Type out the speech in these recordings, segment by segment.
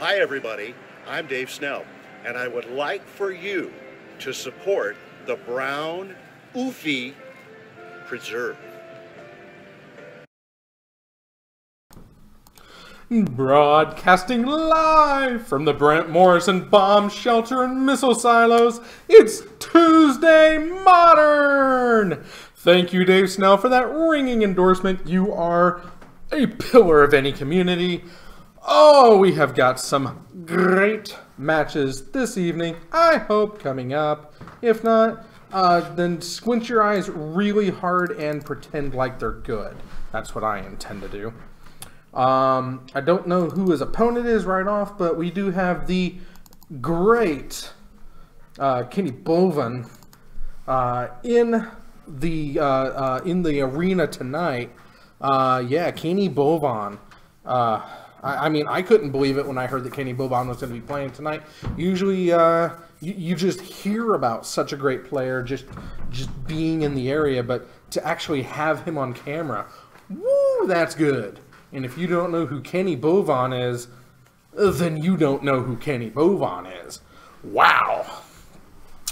Hi everybody, I'm Dave Snell, and I would like for you to support the Brown Oofy Preserve. Broadcasting live from the Brent Morrison Bomb Shelter and Missile Silos, it's Tuesday Modern! Thank you, Dave Snell, for that ringing endorsement. You are a pillar of any community. Oh, we have got some great matches this evening, I hope, coming up. If not, then squint your eyes really hard and pretend like they're good. That's what I intend to do. I don't know who his opponent is right off, but we do have the great Kenny Bovan in the arena tonight. Yeah, Kenny Bovan. I mean, I couldn't believe it when I heard that Kenny Bovan was going to be playing tonight. Usually, you just hear about such a great player just being in the area, but to actually have him on camera, woo, that's good. And if you don't know who Kenny Bovan is, then you don't know who Kenny Bovan is. Wow.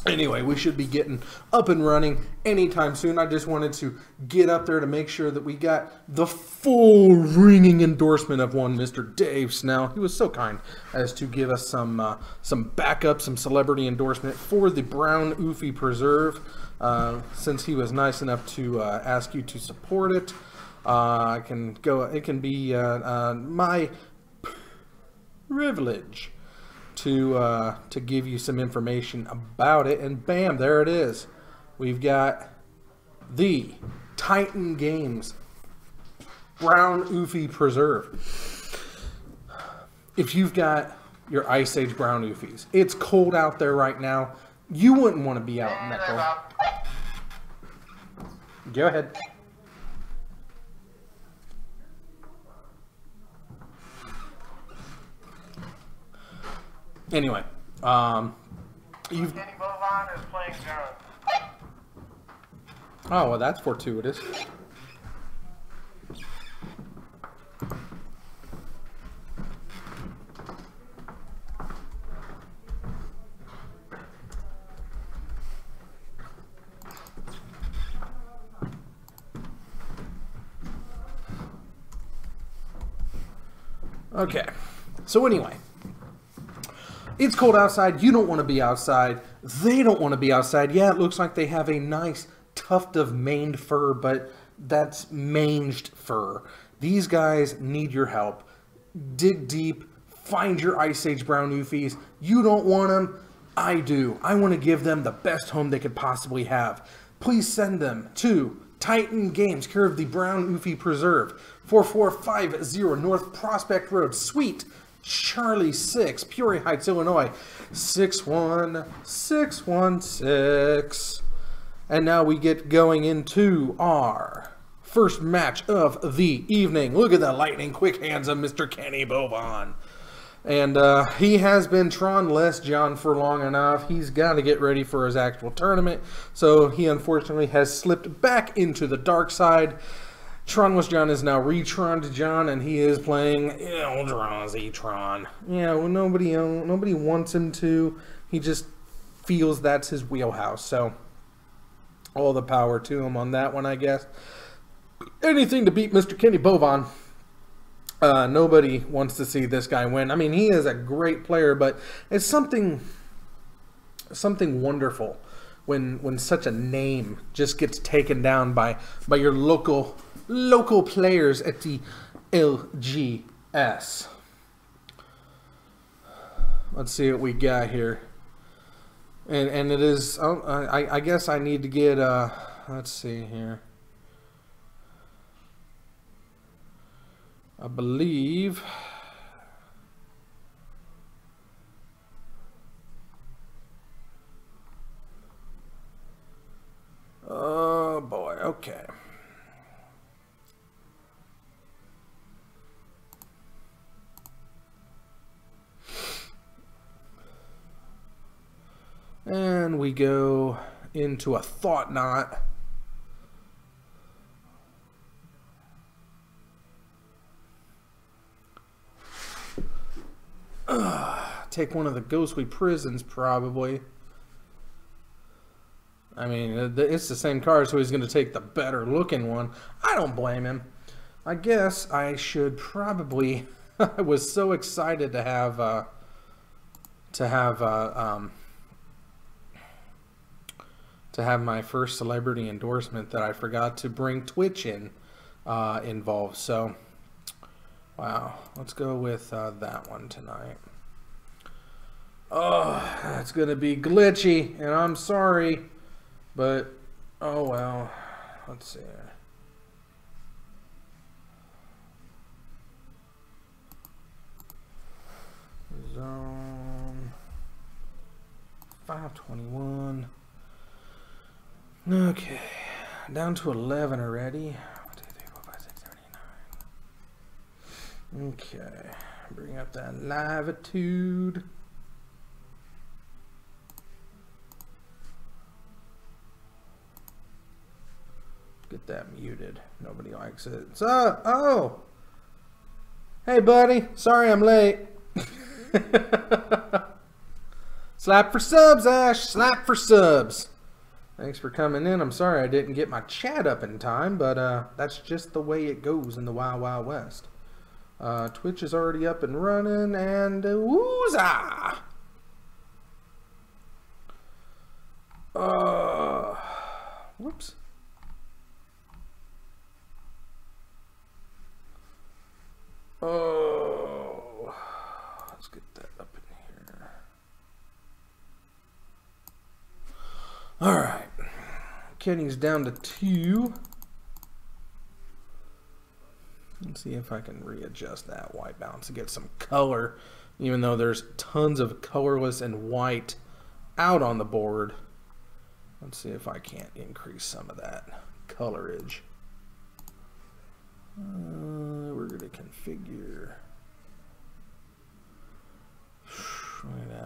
Anyway, we should be getting up and running anytime soon. I just wanted to get up there to make sure that we got the full ringing endorsement of one Mr. Dave Snell. He was so kind as to give us some backup, some celebrity endorsement for the Brown Oofy Preserve, since he was nice enough to ask you to support it. It can be my privilege to give you some information about it, and bam, there it is. We've got the Titan Games Brown Oofy Preserve. If you've got your Ice Age Brown Oofies, it's cold out there right now. You wouldn't want to be out in that cold. Go ahead. Anyway, you've... Kenny Bovan is playing drums. Oh, well, that's fortuitous. Okay, so anyway. It's cold outside. You don't want to be outside. They don't want to be outside. Yeah, it looks like they have a nice tuft of maned fur, but that's manged fur. These guys need your help. Dig deep. Find your Ice Age Brown Oofies. You don't want them. I do. I want to give them the best home they could possibly have. Please send them to Titan Games, care of the Brown Oofy Preserve, 4450 North Prospect Road, Suite Charlie 6, Peoria Heights, Illinois, 61616. And now we get going into our first match of the evening. Look at the lightning quick hands of Mr. Kenny Bovan. And he has been Tron-less John for long enough. He's got to get ready for his actual tournament. So he unfortunately has slipped back into the dark side. Tron-less John is now Retron John, and he is playing Eldrazi Tron. Yeah, well, nobody wants him to. He just feels that's his wheelhouse. So, all the power to him on that one, I guess. Anything to beat Mr. Kenny Bovan. Nobody wants to see this guy win. I mean, he is a great player, but it's something wonderful when such a name just gets taken down by your local players at the LGS. Let's see what we got here. And it is, I guess I need to get, let's see here. I believe, oh boy, okay. And we go into a thought knot. take one of the ghostly prisons, probably. I mean, it's the same card, so he's going to take the better looking one. I don't blame him. I guess I should probably... I was so excited to have my first celebrity endorsement that I forgot to bring Twitch involved. So, wow. Let's go with that one tonight. Oh, that's going to be glitchy, and I'm sorry. But, oh well, let's see. Zone 521. Okay, down to 11 already. 1, 2, 3, 4, 5, 6, 7, 8, 9. Okay, bring up that latitude. Get that muted. Nobody likes it. So, oh! Hey, buddy. Sorry I'm late. Slap for subs, Ash. Slap for subs. Thanks for coming in. I'm sorry I didn't get my chat up in time, but that's just the way it goes in the Wild Wild West. Twitch is already up and running, and wooza! Whoops. Oh, let's get that up in here. All right, Kenny's down to 2. Let's see if I can readjust that white balance to get some color, even though there's tons of colorless and white out on the board. Let's see if I can't increase some of that colorage. We're going to configure.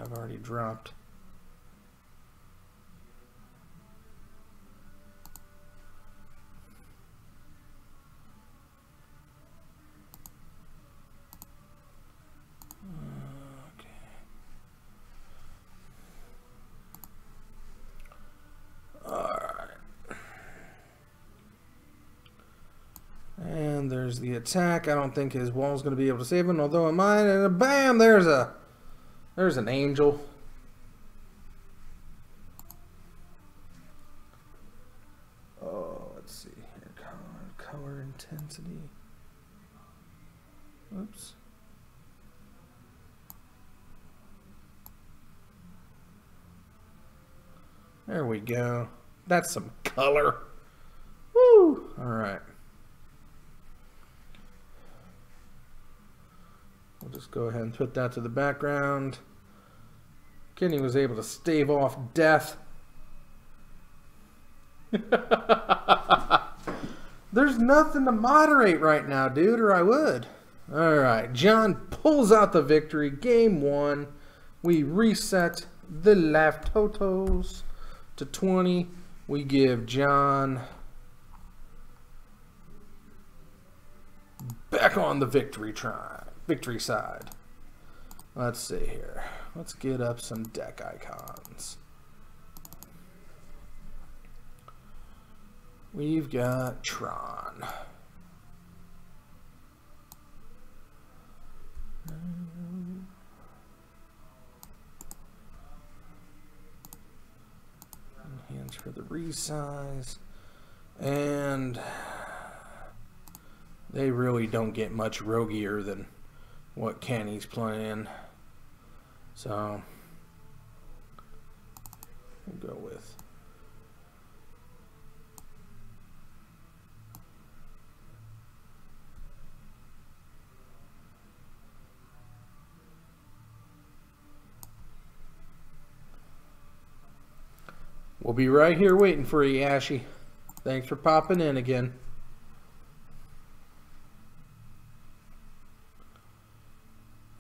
I've already dropped. Okay. All right. And there's the attack. I don't think his wall's going to be able to save him, although it might. And bam, there's an angel. Oh, let's see here. Color intensity. Oops. There we go. That's some color. Woo! All right. We'll just go ahead and put that to the background. Kenny was able to stave off death. There's nothing to moderate right now, dude, or I would. All right, John pulls out the victory. Game 1. We reset the life totals to 20. We give John back on the victory side. Let's see here. Let's get up some deck icons. We've got Tron. Enhance for the resize. And they really don't get much roguier than what Kenny's playing. So we'll go with we'll be right here waiting for you, Ashy. Thanks for popping in again.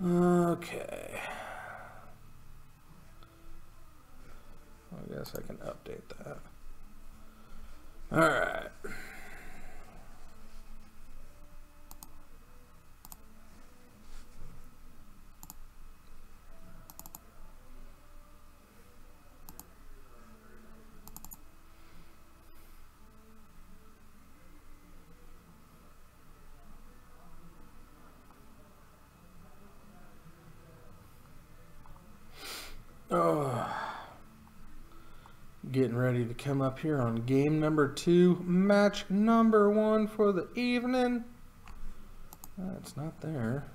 Okay. I guess I can update that. All right. getting ready to come up here on game number 2, match number 1 for the evening. It's not there.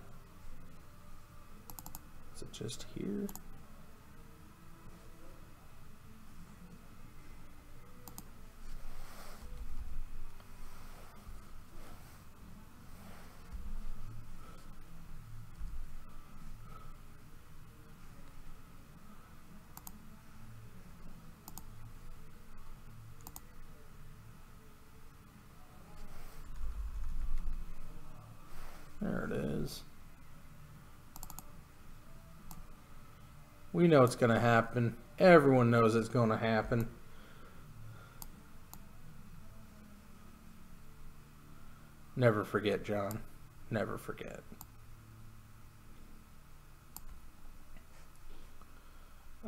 Is it just here? There it is. We know it's going to happen. Everyone knows it's going to happen. Never forget, John. Never forget.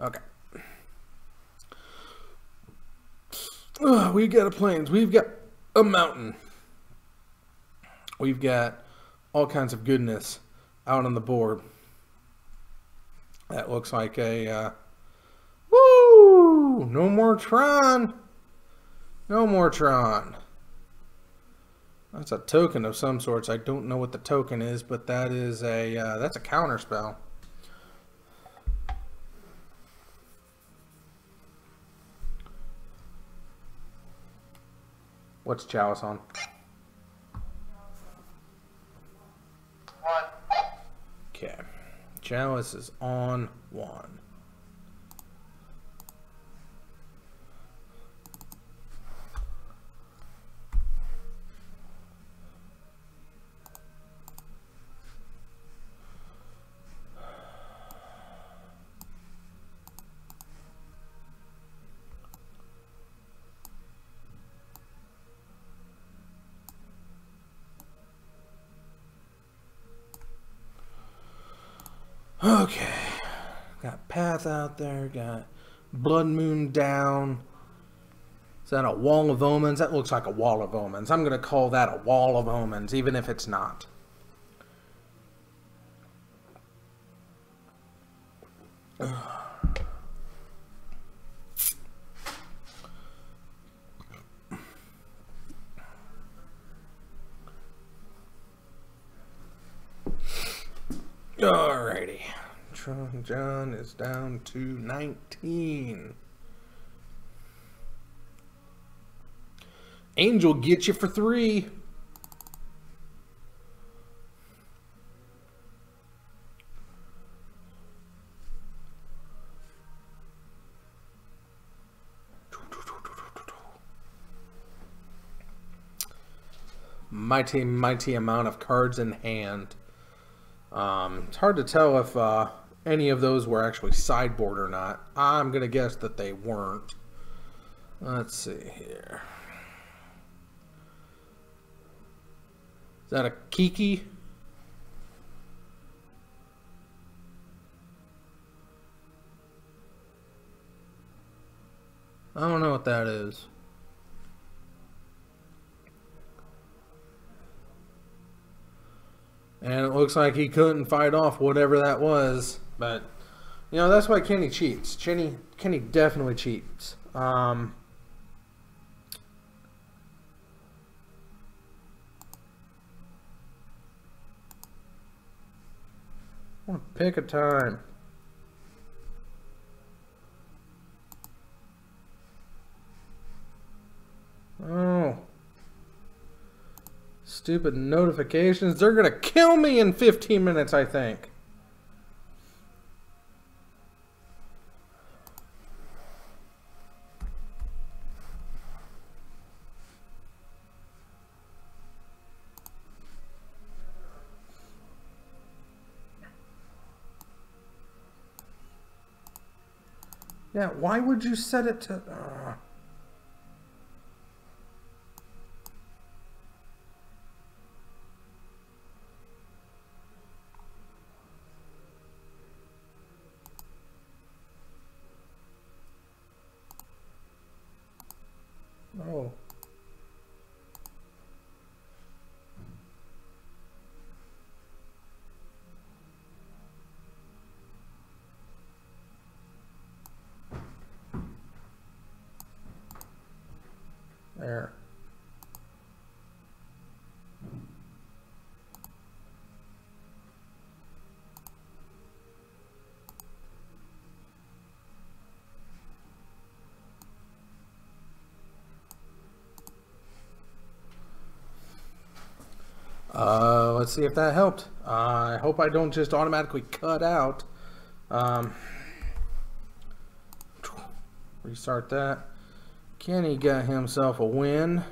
Okay. We've got a plains. We've got a mountain. We've got all kinds of goodness out on the board. That looks like a, woo! No more Tron. No more Tron. That's a token of some sorts. I don't know what the token is, but that is a, that's a counter spell. What's Chalice on? 1. Okay. Chalice is on 1. Okay, got Path out there, got Blood Moon down. Is that a Wall of Omens? That looks like a Wall of Omens. I'm going to call that a Wall of Omens, even if it's not. Alrighty. John is down to 19. Angel gets you for 3. Mighty amount of cards in hand. It's hard to tell if any of those were actually sideboard or not. I'm going to guess that they weren't. Let's see here. Is that a Kiki? I don't know what that is. And it looks like he couldn't fight off whatever that was. But, you know, that's why Kenny cheats. Kenny definitely cheats. I want to pick a time. Oh. Stupid notifications. They're going to kill me in 15 minutes, I think. Yeah, why would you set it to... Oh. Let's see if that helped. I hope I don't just automatically cut out. Restart that. Kenny got himself a win.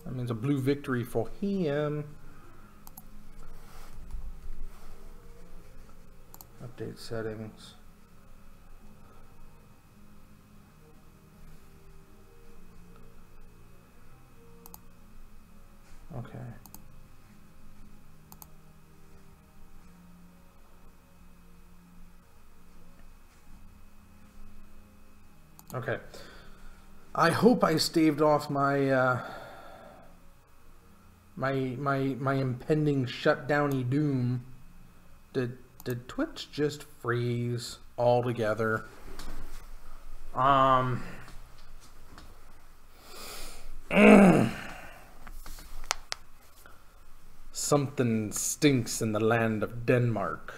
That means a blue victory for him. Update settings. Okay. Okay. I hope I staved off my my impending shutdowny doom. Did Twitch just freeze altogether? Something stinks in the land of Denmark.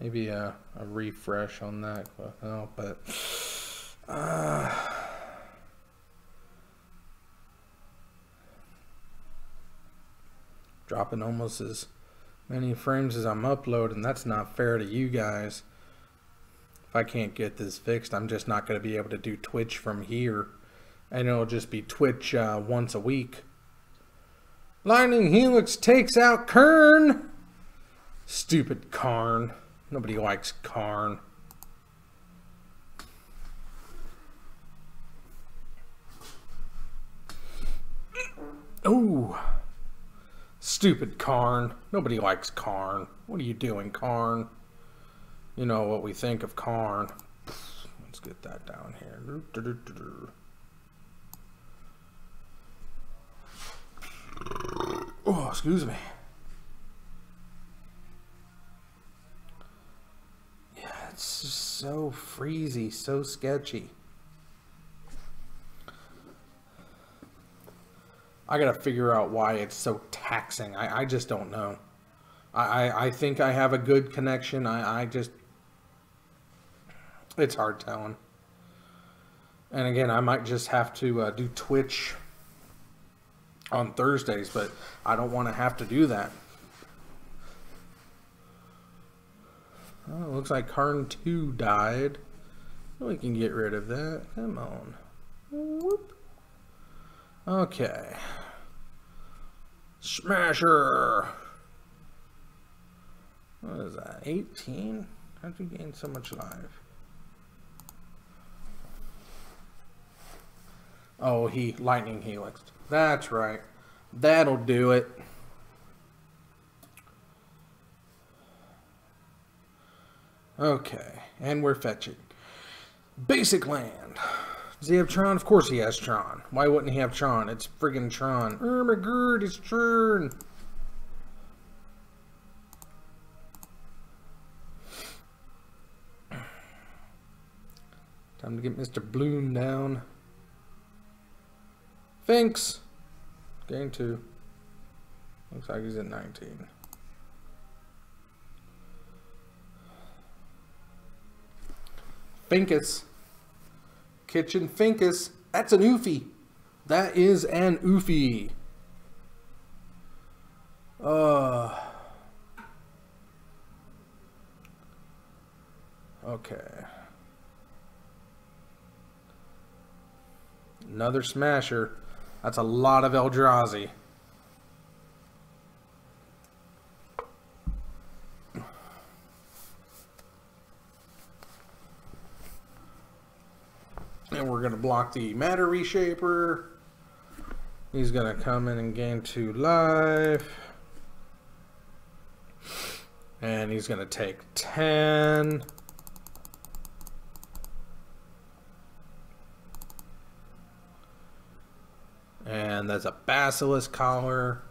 Maybe a refresh on that. But dropping almost as many frames as I'm uploading. That's not fair to you guys. If I can't get this fixed, I'm just not going to be able to do Twitch from here. And it'll just be Twitch once a week. Lightning Helix takes out Kern. Stupid Karn. Nobody likes Karn. Ooh. Stupid Karn. Nobody likes Karn. What are you doing, Karn? You know what we think of Karn. Let's get that down here. Oh, excuse me. Yeah, it's just so freezy, so sketchy. I gotta figure out why it's so taxing. I just don't know. I think I have a good connection. I just... It's hard telling. And again, I might just have to do Twitch on Thursdays, but I don't want to have to do that. Oh, it looks like Karn 2 died. We can get rid of that. Come on. Whoop. Okay. Smasher. What is that? 18? How'd you gain so much life? Oh, he lightning helixed. That's right. That'll do it. Okay, and we're fetching. Basic land. Does he have Tron? Of course he has Tron. Why wouldn't he have Tron? It's friggin' Tron. Oh my god, it's Tron. Time to get Mr. Bloom down. Finks. Game 2. Looks like he's at 19. Finkus. Kitchen Finkus. That's an oofy. That is an oofy. Okay. Another smasher. That's a lot of Eldrazi. And we're going to block the Matter Reshaper. He's going to come in and gain 2 life. And he's going to take 10. And there's a Basilisk Collar.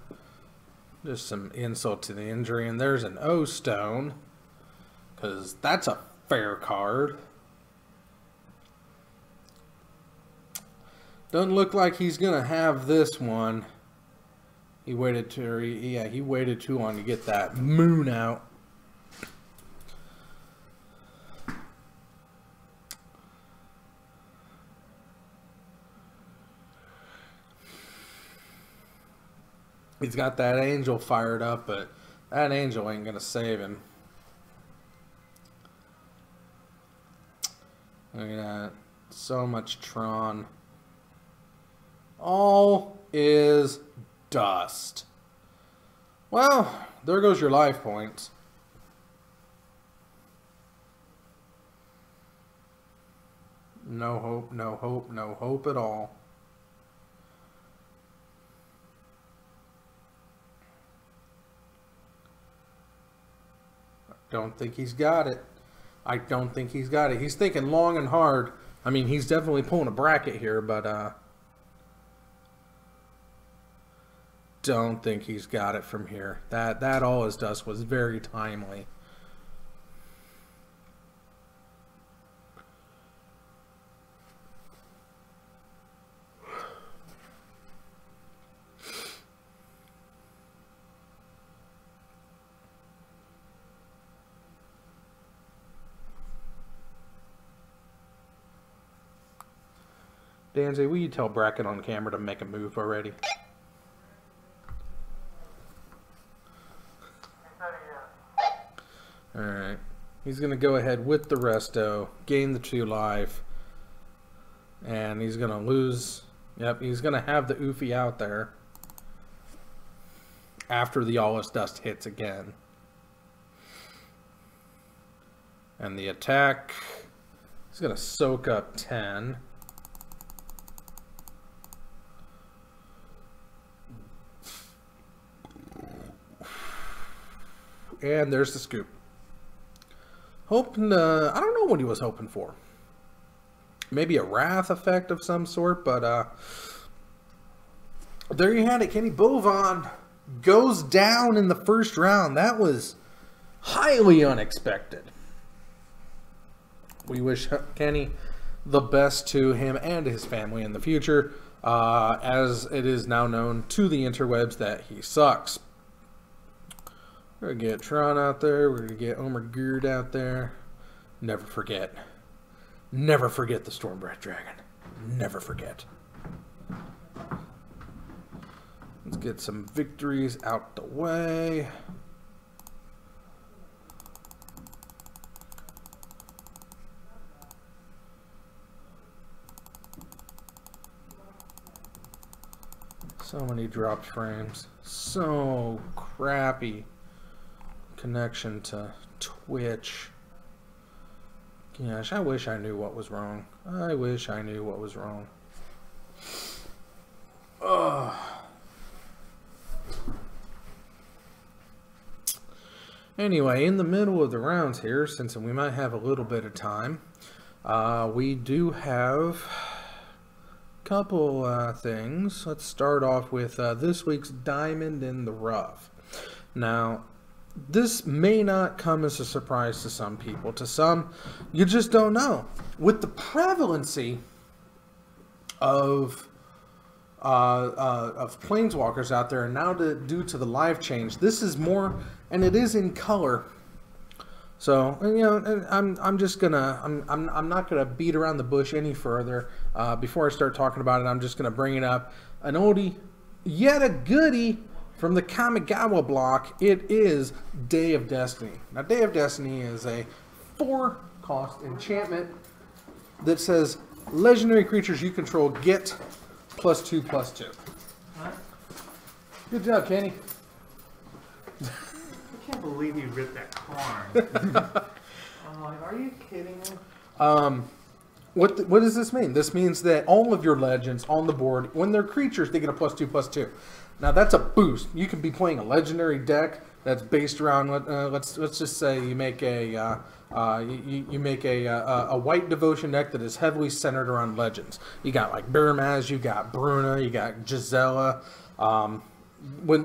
Just some insult to the injury. And there's an O-Stone. Because that's a fair card. Doesn't look like he's going to have this one. He waited too, yeah, he waited too long to get that moon out. He's got that angel fired up, but that angel ain't going to save him. Look at that. So much Tron. All is dust. Well, there goes your life points. No hope, no hope, no hope at all. Don't think he's got it. I don't think he's got it. He's thinking long and hard. I mean, he's definitely pulling a bracket here, but don't think he's got it from here. That all is dust was very timely. Danzy, will you tell Bracket on camera to make a move already? Alright. He's going to go ahead with the resto, gain the 2 life, and he's going to lose. Yep, he's going to have the Oofy out there after the All is Dust hits again. And the attack, he's going to soak up 10. And there's the scoop. Hoping, I don't know what he was hoping for. Maybe a wrath effect of some sort, but there you had it. Kenny Bovan goes down in the first round. That was highly unexpected. We wish Kenny the best to him and his family in the future, as it is now known to the interwebs that he sucks. We're going to get Tron out there. We're going to get Omer Geared out there. Never forget. Never forget the Stormbreath Dragon. Never forget. Let's get some victories out the way. So many dropped frames. So crappy connection to Twitch. Gosh, I wish I knew what was wrong. I wish I knew what was wrong. Ugh. Anyway, in the middle of the rounds here, since we might have a little bit of time, we do have a couple things. Let's start off with this week's Diamond in the Rough. Now, this may not come as a surprise to some people. To some, you just don't know. With the prevalency of planeswalkers out there, and now due to the live change, this is more, and it is in color. So, you know, I'm just gonna I'm not gonna beat around the bush any further. Before I start talking about it, I'm just gonna bring it up. An oldie, yet a goodie. From the Kamigawa block, it is Day of Destiny. Now, Day of Destiny is a 4-cost enchantment that says legendary creatures you control get +2/+2. What? Good job, Kenny. I can't believe you ripped that card. Are you kidding me? What does this mean? This means that all of your legends on the board, when they're creatures, they get a +2/+2. Now that's a boost. You can be playing a legendary deck that's based around. Let's just say you make a you make a white devotion deck that is heavily centered around legends. You got like Burmaz, you got Bruna, you got Gisela.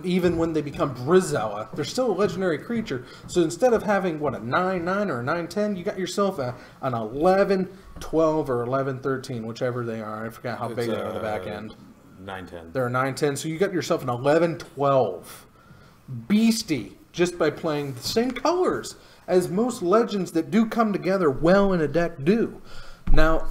Even when they become Brizella, they're still a legendary creature. So instead of having what, a 9/9 or a 9/10, you got yourself an 11/12 or 11/13, whichever they are. I forgot how big they are on the back end. 9/10. They're a 9/10, so you got yourself an 11/12 beastie just by playing the same colors as most legends that do come together well in a deck do. Now,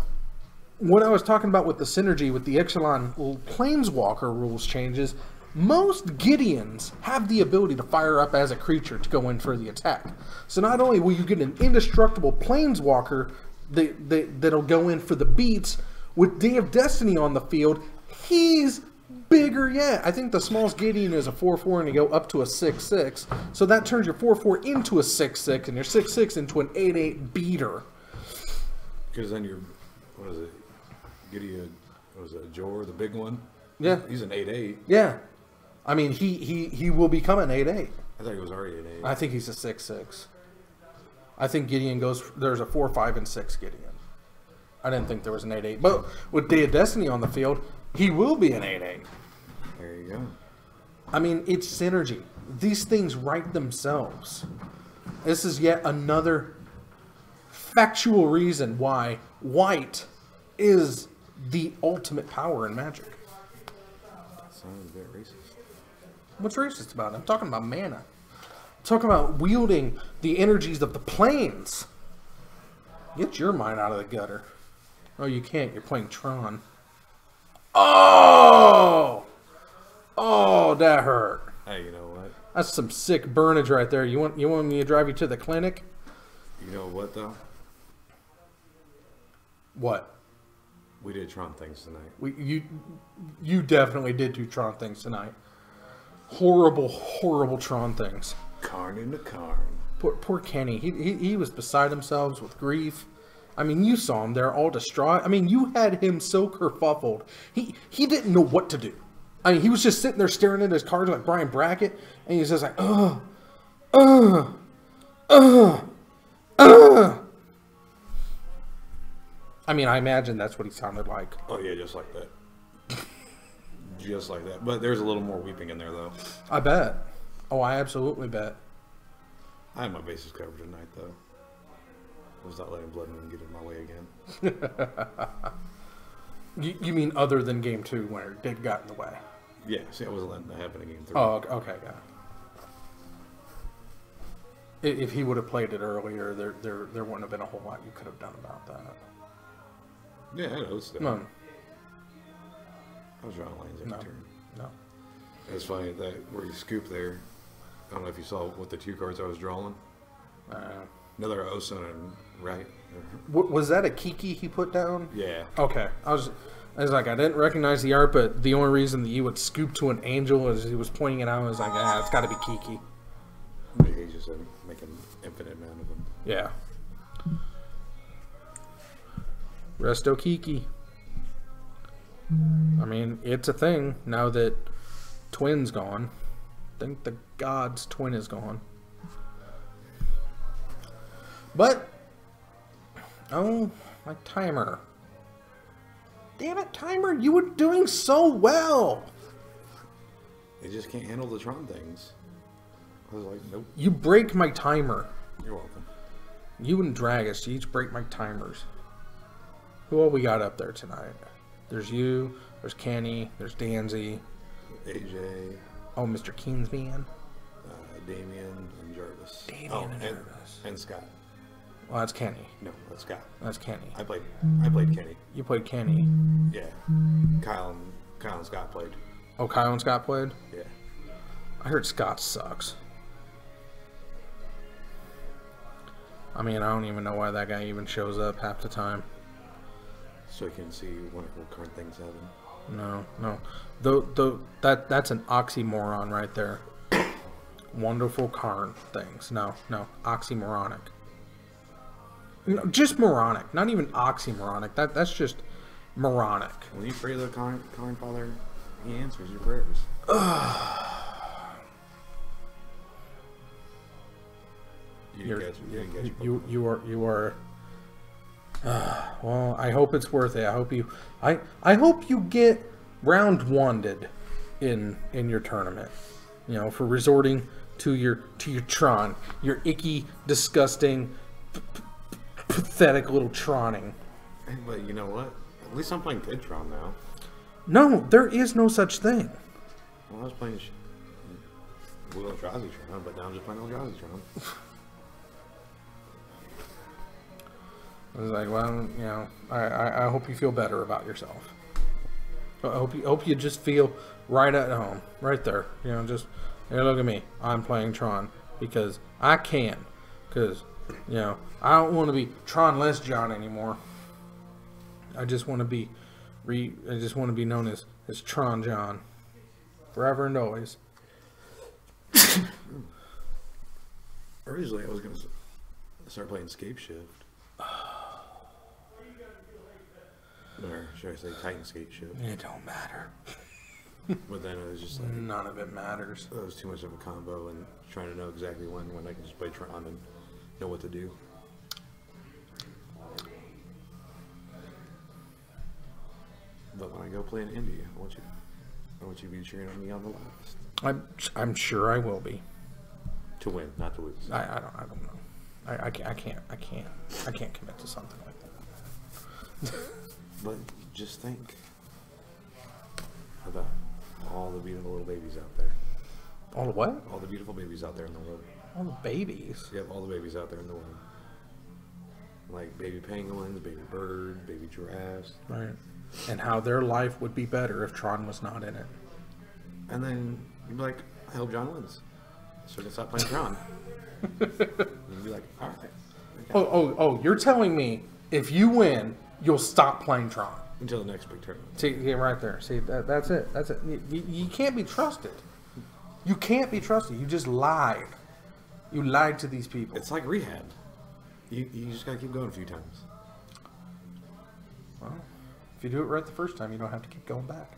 what I was talking about with the synergy with the Ixalan Planeswalker rules changes, most Gideons have the ability to fire up as a creature to go in for the attack. So not only will you get an indestructible planeswalker that'll go in for the beats, with Day of Destiny on the field, he's bigger yet. I think the smallest Gideon is a 4/4 and you go up to a 6/6. So that turns your 4/4 into a 6/6 and your 6/6 into an 8/8 beater. Because then you're, what is it? Gideon, what is it, Jor, the big one? Yeah. He's an 8/8. Yeah. I mean, he will become an 8/8. I thought he was already an 8/8. I think he's a 6/6. I think Gideon goes, there's a 4, 5, and 6 Gideon. I didn't think there was an 8/8. But with Day of Destiny on the field, he will be an 8/8. There you go. I mean, it's synergy. These things write themselves. This is yet another factual reason why white is the ultimate power in Magic. That sounds a bit racist. What's racist about it? I'm talking about mana. I'm talking about wielding the energies of the planes. Get your mind out of the gutter. Oh, you can't. You're playing Tron. Oh! Oh, that hurt. Hey, you know what? That's some sick burnage right there. You want me to drive you to the clinic? You know what, though? What? We did Tron things tonight. You definitely did do Tron things tonight. Horrible, horrible Tron things. Karn into Karn. Poor Kenny. He was beside himself with grief. I mean, you saw him there all distraught. I mean, you had him so kerfuffled. He didn't know what to do. I mean, he was just sitting there staring at his cards like Brian Brackett, and he's just like, I mean, I imagine that's what he sounded like. Oh, yeah, just like that. Just like that. But there's a little more weeping in there, though. I bet. Oh, I absolutely bet. I had my bases covered tonight, though. I was not letting Blood Moon get in my way again. You mean other than game 2 where it got in the way? Yeah, see, I wasn't letting that happen in game 3. Oh, okay, yeah. If he would have played it earlier, there wouldn't have been a whole lot you could have done about that. Yeah, I know. It's No. I was drawing lanes every turn. No. It's funny that where you scoop there. I don't know if you saw what the 2 cards I was drawing. Another Osun and right. Was that a Kiki he put down? Yeah. Okay. I was like, I didn't recognize the art, but the only reason that you would scoop to an angel as he was pointing it out, I was like, it's got to be Kiki. Maybe he's just making an infinite amount of them. Yeah. Resto Kiki. I mean, it's a thing now that Twin's gone. I think the God's Twin is gone. But, oh, my timer. Damn it, timer, you were doing so well. They just can't handle the Tron things. I was like, nope. You break my timer. You're welcome. You and Dragus, you each break my timers. Who all we got up there tonight? There's you, there's Kenny, there's Danzy. AJ. Oh, Mr. Kingsman. Damien and Jarvis. Damien and Jarvis. And Scott. Well, that's Kenny. No, that's Scott. That's Kenny. I played Kenny. You played Kenny. Yeah. Kyle and Scott played. Oh, Kyle and Scott played? Yeah. I heard Scott sucks. I mean, I don't even know why that guy even shows up half the time. So you can see wonderful current things happen. No. That's an oxymoron right there. Wonderful Karn things. No. Oxymoronic. No, just moronic. Not even oxymoronic. That's just moronic. When you pray to the Karn Father, he answers your prayers. You are. Well, I hope it's worth it. I hope you get round wanded in your tournament. You know, for resorting to your Tron, your icky, disgusting, pathetic little Troning. But you know what? At least I'm playing good Tron now. No, there is no such thing. Well, I was playing Eldrazi Tron, but now I'm just playing Eldrazi Tron. I was like, well, you know, I hope you feel better about yourself. I hope you just feel right at home, right there. You know, just hey, look at me. I'm playing Tron because I can. Because you know, I don't want to be Tron-less John anymore. I just want to be known as Tron John, forever and always. Originally, I was going to start playing Scape Shift. Or should I say Titan Scape Shift? It don't matter. But then it was just like... None of it matters. It was too much of a combo and trying to know exactly when I can just play Tron and know what to do. But when I go play in India, I want you to be cheering on me on the last. I'm sure I will be. To win, not to lose. I don't know. I can't commit to something like that. But just think about all the beautiful little babies out there. All the what? All the beautiful babies out there in the world. All the babies. Yep, all the babies out there in the world. Like baby penguins, baby birds, baby giraffes. Right. And how their life would be better if Tron was not in it. And then you'd be like, I hope John wins. So I can stop playing Tron. You'd be like, all right. Okay. Oh, you're telling me if you win, you'll stop playing Tron. Until the next big tournament. See, yeah, right there. See, that's it. That's it. You can't be trusted. You can't be trusted. You just lied. You lied to these people. It's like rehab. You just gotta keep going a few times. Well, if you do it right the first time, you don't have to keep going back.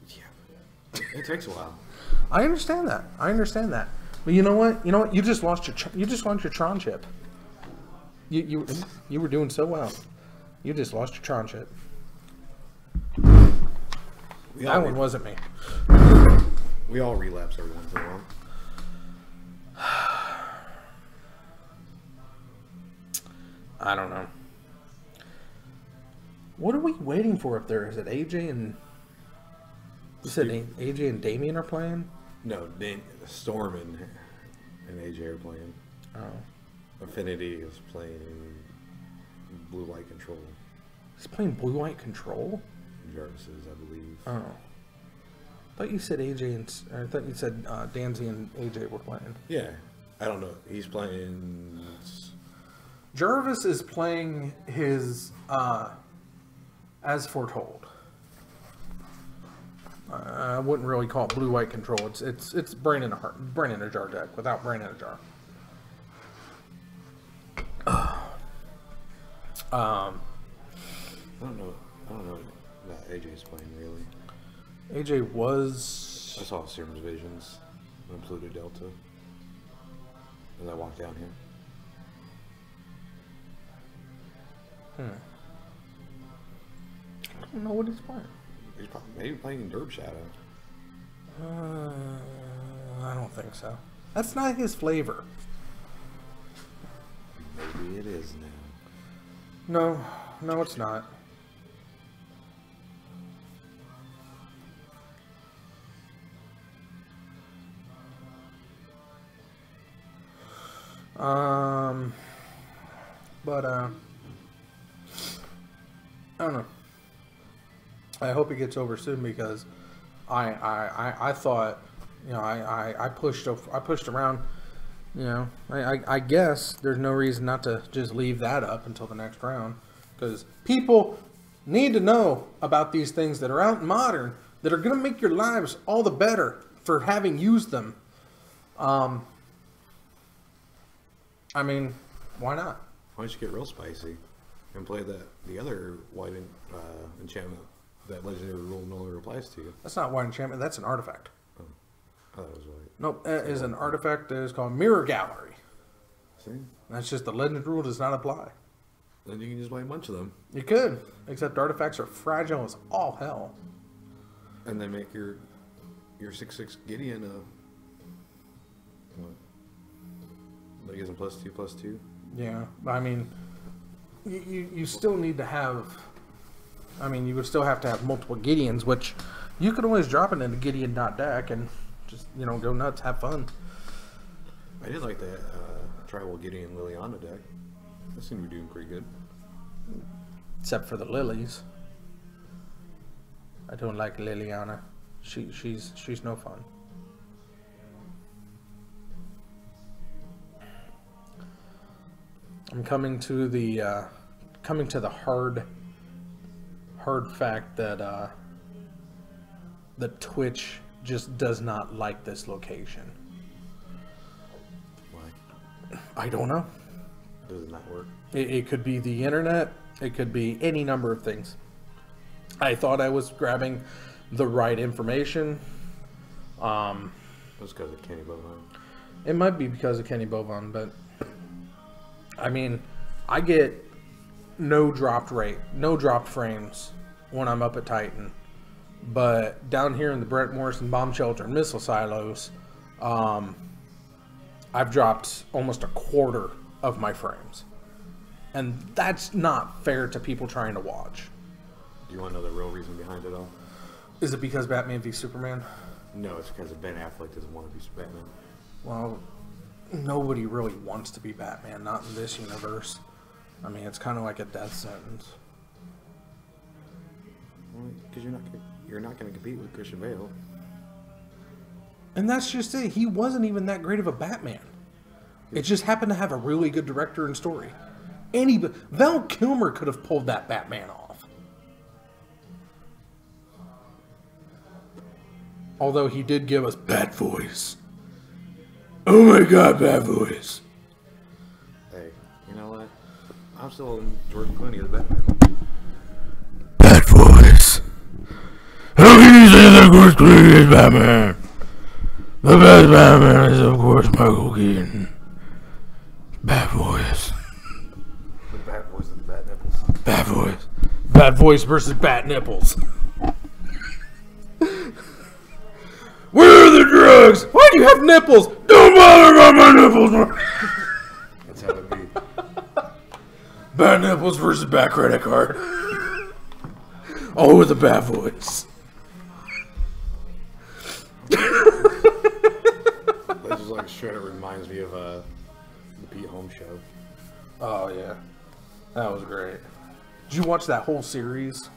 Yeah. It takes a while. I understand that. But you know what? You just lost your Tron chip. You were doing so well. You just lost your Tron chip. That one wasn't me. We all relapse every once in a while. I don't know. What are we waiting for up there? Is it AJ and... You said AJ and Damien are playing? No, Storm and AJ are playing. Oh. Affinity is playing Blue Light Control. He's playing Blue Light Control? Jarvis's, I believe. Oh. I thought you said AJ and... I thought you said Danzy and AJ were playing. Yeah. I don't know. He's playing... Jarvis is playing his As Foretold. I wouldn't really call it Blue White Control. It's Brain in a Jar deck without Brain in a Jar. I don't know that AJ's playing really. AJ was... I saw Serum's Visions on Pluto Delta as I walked down here. I don't know what he's playing. He's probably maybe playing Derb Shadow. I don't think so. That's not his flavor. Maybe it is now. No, it's not. But I don't know. I hope it gets over soon because I thought, I pushed around, I guess there's no reason not to just leave that up until the next round because people need to know about these things that are out in Modern that are going to make your lives all the better for having used them. I mean, why not? Why don't you get real spicy and play the other white enchantment that legendary rule no longer applies to you? That's not white enchantment. That's an artifact. Oh, I thought it was white. Nope, that is an artifact that is called Mirror Gallery. See? That's just the legend rule does not apply. Then you can just play a bunch of them. You could, except artifacts are fragile as all hell. And then make your 6/6 Gideon what? That gives him +2/+2. Yeah, I mean, you still need to have. I mean, you would still have to have multiple Gideons, which you could always drop it into Gideon.deck and just go nuts, have fun. I did like that tribal Gideon Liliana deck. That seemed to be doing pretty good. Except for the lilies. I don't like Liliana. She's no fun. I'm coming to the hard fact that Twitch just does not like this location. Why? I don't know. Does it not work? It could be the internet. It could be any number of things. I thought I was grabbing the right information. That's because of Kenny Bovine. It might be because of Kenny Bovine, but I mean, I get no dropped frames when I'm up at Titan. But down here in the Brent Morrison bomb shelter and missile silos, I've dropped almost a quarter of my frames. And that's not fair to people trying to watch. Do you want to know the real reason behind it all? Is it because Batman v Superman? No, it's because Ben Affleck doesn't want to be Batman. Well, nobody really wants to be Batman, not in this universe. I mean, it's kind of like a death sentence. Well, because you're not going to compete with Christian Bale. And that's just it. He wasn't even that great of a Batman. It just happened to have a really good director and story. Val Kilmer could have pulled that Batman off. Although he did give us Bat Voice. Oh my God, Bat Voice. Hey, you know what? I'm still in George Clooney as Batman. Bat Voice. How can you say that George Clooney is Batman? The best Batman is, of course, Michael Keaton. Bat Voice. The Bat Voice and the Bat Nipples. Bat Voice. Bat Voice versus Bat Nipples. Where are the drugs? Why do you have nipples? Don't bother about my nipples. That's how it be. Bat Nipples versus Bat Credit Card. All with a Bat Voice. That just like straight up reminds me of the Pete Holmes show. Oh yeah, that was great. Did you watch that whole series?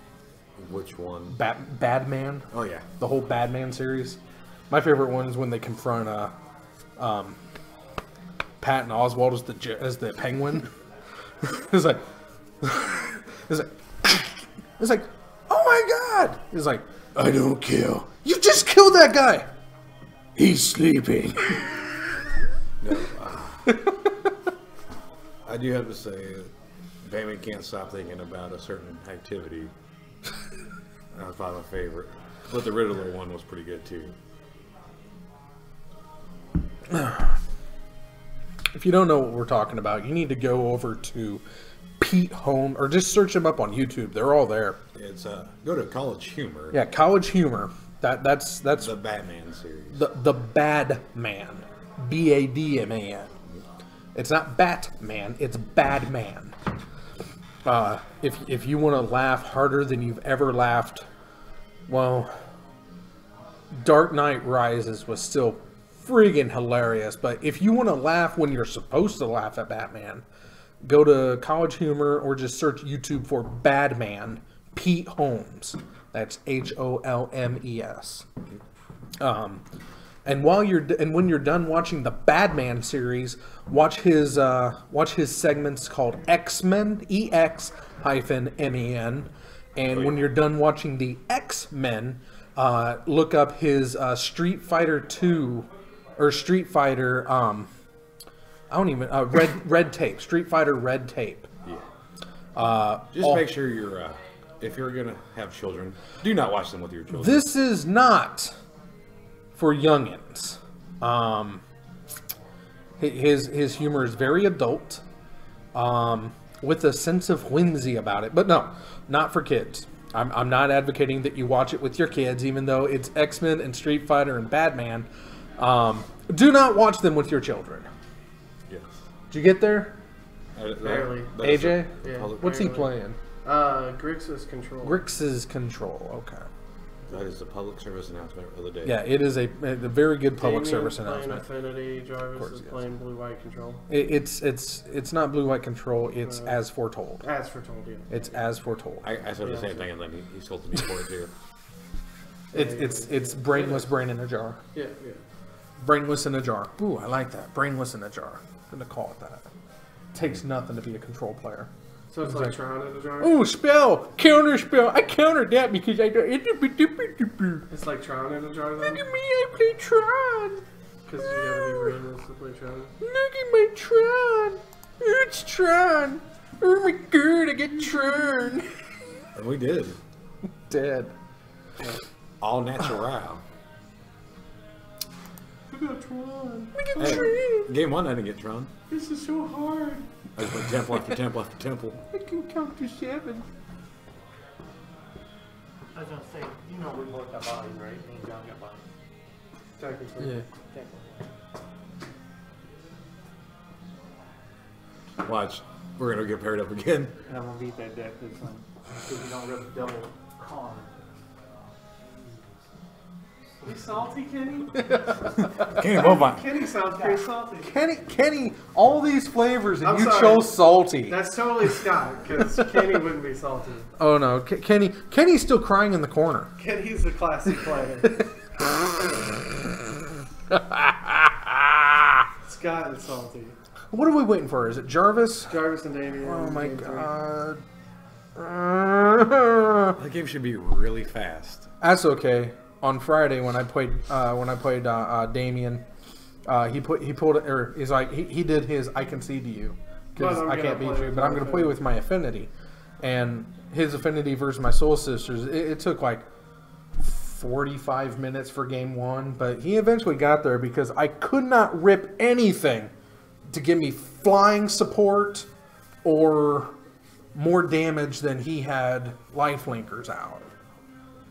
Which one? Badman. Oh yeah, The whole Badman series. My favorite one is when they confront Patton Oswalt as the Penguin. It's like, oh my God! It's like, I don't kill. You just killed that guy. He's sleeping. no. I do have to say, Batman can't stop thinking about a certain activity. That's probably my favorite. But the Riddler one was pretty good too. If you don't know what we're talking about, you need to go over to Pete Holmes, or just search them up on YouTube. They're all there. It's go to College Humor. Yeah, College Humor. That's the Batman series. The Badman, Badman. It's not Batman. It's Badman. If you want to laugh harder than you've ever laughed, well, Dark Knight Rises was still friggin' hilarious. But if you want to laugh when you're supposed to laugh at Batman, go to College Humor or just search YouTube for Badman Pete Holmes. That's Holmes. And when you're done watching the Badman series, watch his segments called X-Men, EX-MEN. And when you're done watching the X-Men, look up his Street Fighter 2 or Street Fighter Red Tape. Street Fighter Red Tape. Yeah. Just make sure you're if you're gonna have children, do not watch them with your children. This is not for youngins. His humor is very adult, with a sense of whimsy about it. But no, not for kids. I'm not advocating that you watch it with your kids, even though it's X-Men and Street Fighter and Batman. Do not watch them with your children. Yes. Did you get there? Barely. AJ? Yeah, What's he barely. playing? Grixis Control. Grixis Control. Okay. That is the public service announcement of the day. Yeah, it is a very good public service Damien's playing announcement. Affinity. Jarvis course is he is. playing Blue-White Control. It's not blue white control. It's as foretold. As foretold, yeah. It's as foretold. I said the same thing, and then he sold me for it too. It's brainless brain in a jar. Yeah, yeah. Brainless in a jar. Ooh, I like that. Brainless in a jar. I'm gonna call it that. Takes nothing to be a control player. So it's like Tron in a jar? Ooh, spell! Counter spell! I countered that because I don't... It's like Tron in a jar, then? Look at me, I play Tron! Because you gotta be brainless to play Tron. Look at my Tron! It's Tron! Oh my god, I get Tron! And we did. Dead. All natural. Look at Tron. Look at Hey, Tron! game 1 I didn't get Tron. This is so hard. I just went temple after temple after temple. I can count to 7. I was gonna say, you know we both got bodies, right? Me and John got bodies. Technically. Yeah. Technically. Watch. We're gonna get paired up again. And I'm gonna beat that deck this time. Because you don't really double con. You salty, Kenny? Can't move on. Kenny sounds pretty salty. Kenny, all these flavors and I'm you sorry. chose salty. That's totally Scott, because Kenny wouldn't be salty. Oh no, Kenny's still crying in the corner. Kenny's the classic player. Scott is salty. What are we waiting for? Is it Jarvis? Jarvis and Damien. Oh my game 3. god. That game should be really fast. That's okay. On Friday when I played Damien, he pulled it, or he's like he did his I can see to you because But I'm I gonna can't beat play you, with but my I'm gonna play with my affinity, and his affinity versus my soul sisters. It took like 45 minutes for game 1, but he eventually got there because I could not rip anything to give me flying support or more damage than he had life linkers out.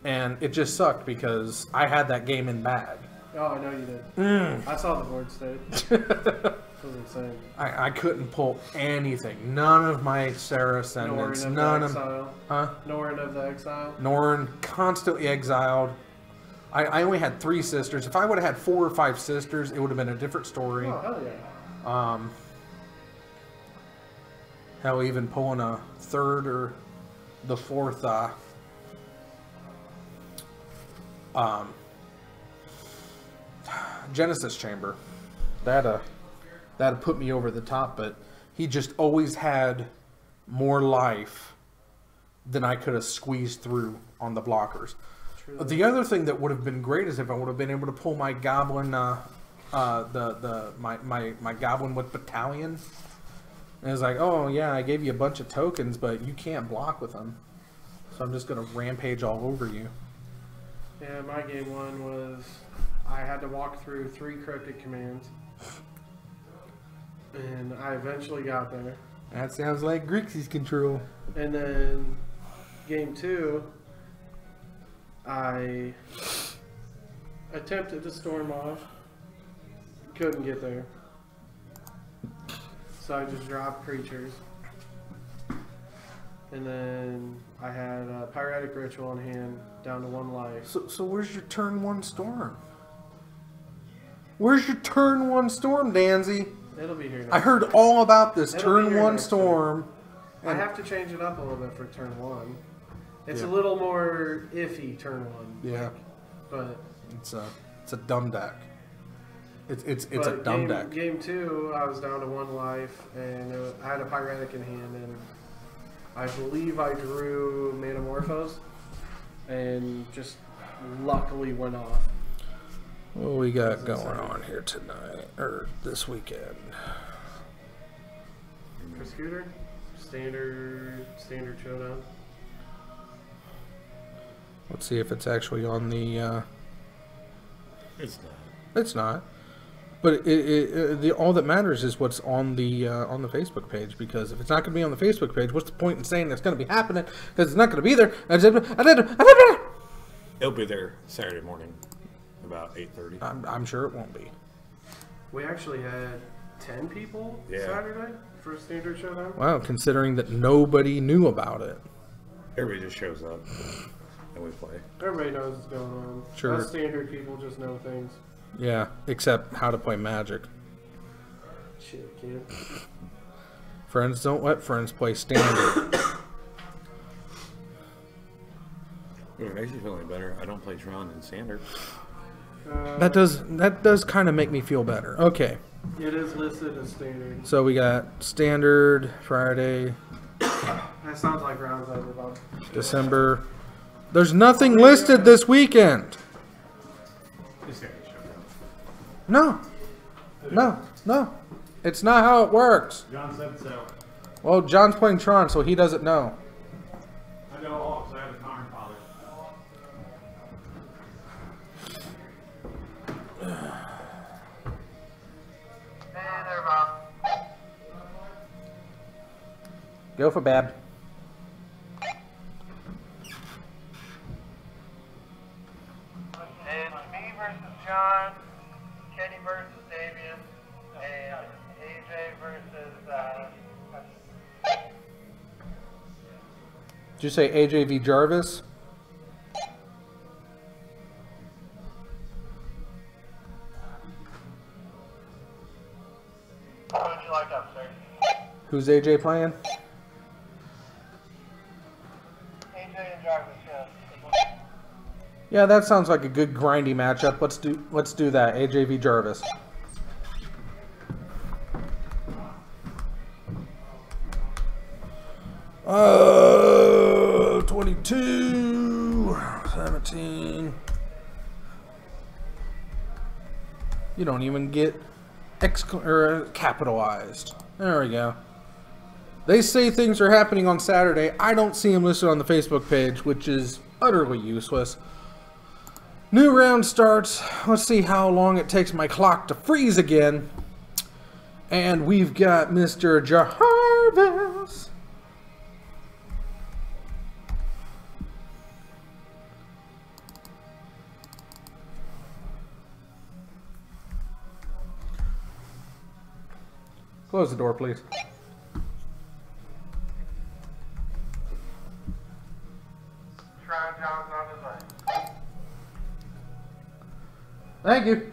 And it just sucked because I had that game in bag. Oh, I know you did. I saw the board state. It was insane. I couldn't pull anything. None of my Sarah ascendants. Norn of None the of... Exile. Huh? Norn of the Exile. Norn, constantly exiled. I only had 3 sisters. If I would have had 4 or 5 sisters, it would have been a different story. Oh, hell yeah. Hell, even pulling a 3rd or the 4th Genesis chamber. That'd put me over the top, but he just always had more life than I could have squeezed through on the blockers. True. The other thing that would have been great is if I would have been able to pull my goblin, my goblin with battalion. And it's like, oh yeah, I gave you a bunch of tokens, but you can't block with them, so I'm just gonna rampage all over you. Yeah, my game 1 was I had to walk through 3 cryptic commands, and I eventually got there. That sounds like Grixie's control. And then game 2, I attempted to storm off, couldn't get there, so I just dropped creatures. And then I had a Pyretic Ritual in hand, down to 1 life. So where's your turn 1 storm? Where's your turn 1 storm, Danzy? It'll be here next I heard all about this It'll be turn here 1 next storm. I have to change it up a little bit for turn 1. It's Yeah. a little more iffy turn 1. Yeah, But it's a dumb deck. It's a but dumb deck. Game 2, I was down to 1 life, and I had a Pyretic in hand, and I believe I drew Metamorphose, and just luckily went off. What we got going on here tonight, or this weekend? For Scooter, standard showdown. Let's see if it's actually on the. It's not. It's not. But all that matters is what's on the Facebook page, because if it's not going to be on the Facebook page, what's the point in saying it's going to be happening? Because it's not going to be there. It'll be there Saturday morning, about 8:30. I'm sure it won't be. We actually had 10 people Yeah. Saturday for standard showdown. Wow, considering that nobody knew about it. Everybody just shows up and we play. Everybody knows what's going on. Sure. Us standard people just know things. Yeah, except how to play Magic. Shit, kid. Friends don't let friends play standard. If it makes you feel any better, I don't play Tron and Sander. That does kind of make me feel better. Okay. It is listed as standard. So we got standard Friday, That sounds like rounds over about. December. There's nothing listed this weekend. No. No. It's not how it works. John said so. Well, John's playing Tron, so he doesn't know. I know all because I have a Connor father. Go for Bab. It's me versus John, Kenny versus Damien, and AJ versus, Did you say AJ v. Jarvis? what would you like up, sir? Who's AJ playing? AJ and Jarvis, yes. Yeah, that sounds like a good grindy matchup. Let's do that. AJ v. Jarvis. Uh, 22, 17. You don't even get capitalized. There we go. They say things are happening on Saturday. I don't see them listed on the Facebook page, which is utterly useless. New round starts. Let's see how long it takes my clock to freeze again. And we've got Mr. Jarvis. Close the door, please. Tron John's on his way. Thank you.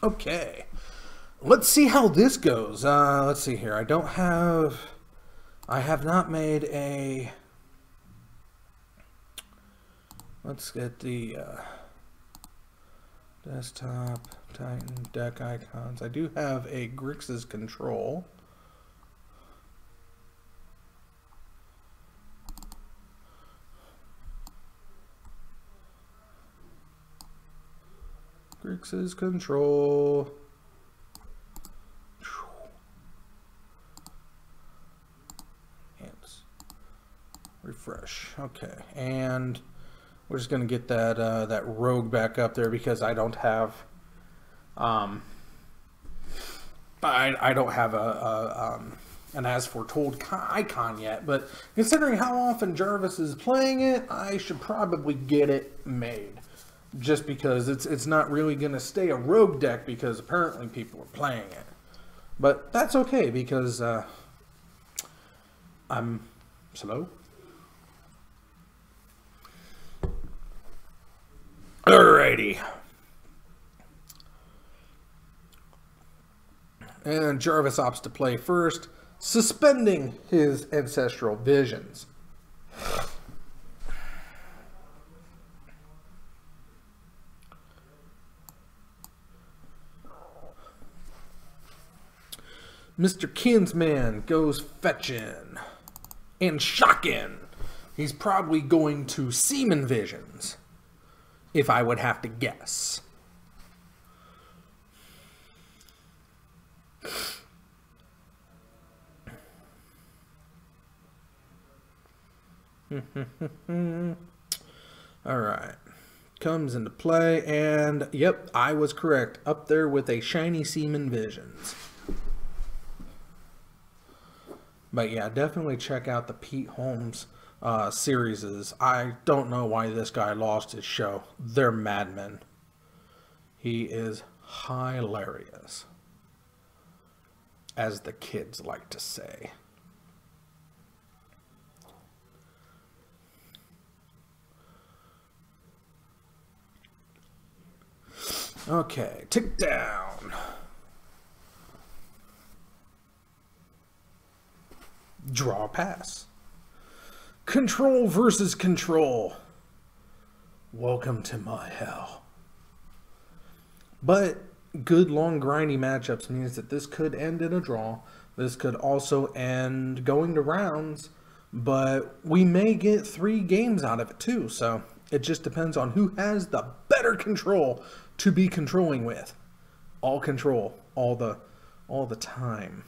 Okay, let's see how this goes. Let's see here. I have not made a, let's get the desktop Titan deck icons. I do have a Grixis control. Grixis control. Hands. Refresh. Okay, and we're just gonna get that that rogue back up there because I don't have I don't have an as foretold icon yet. But considering how often Jarvis is playing it, I should probably get it made. Just because it's not really going to stay a rogue deck because apparently people are playing it. But that's okay because I'm slow. Alrighty. And Jarvis opts to play first, suspending his ancestral visions. Mr. Kinsman goes fetching and shocking. He's probably going to Seaman Visions, if I would have to guess. All right. Comes into play, and yep, I was correct. Up there with a shiny Seaman Visions. But yeah, definitely check out the Pete Holmes series. I don't know why this guy lost his show. They're madmen. He is hilarious. as the kids like to say. Okay, tick down. Draw pass. Control versus control. Welcome to my hell. But good long grindy matchups means that this could end in a draw. This could also end going to rounds, but we may get 3 games out of it too. So it just depends on who has the better control to be controlling with. All control, all the time.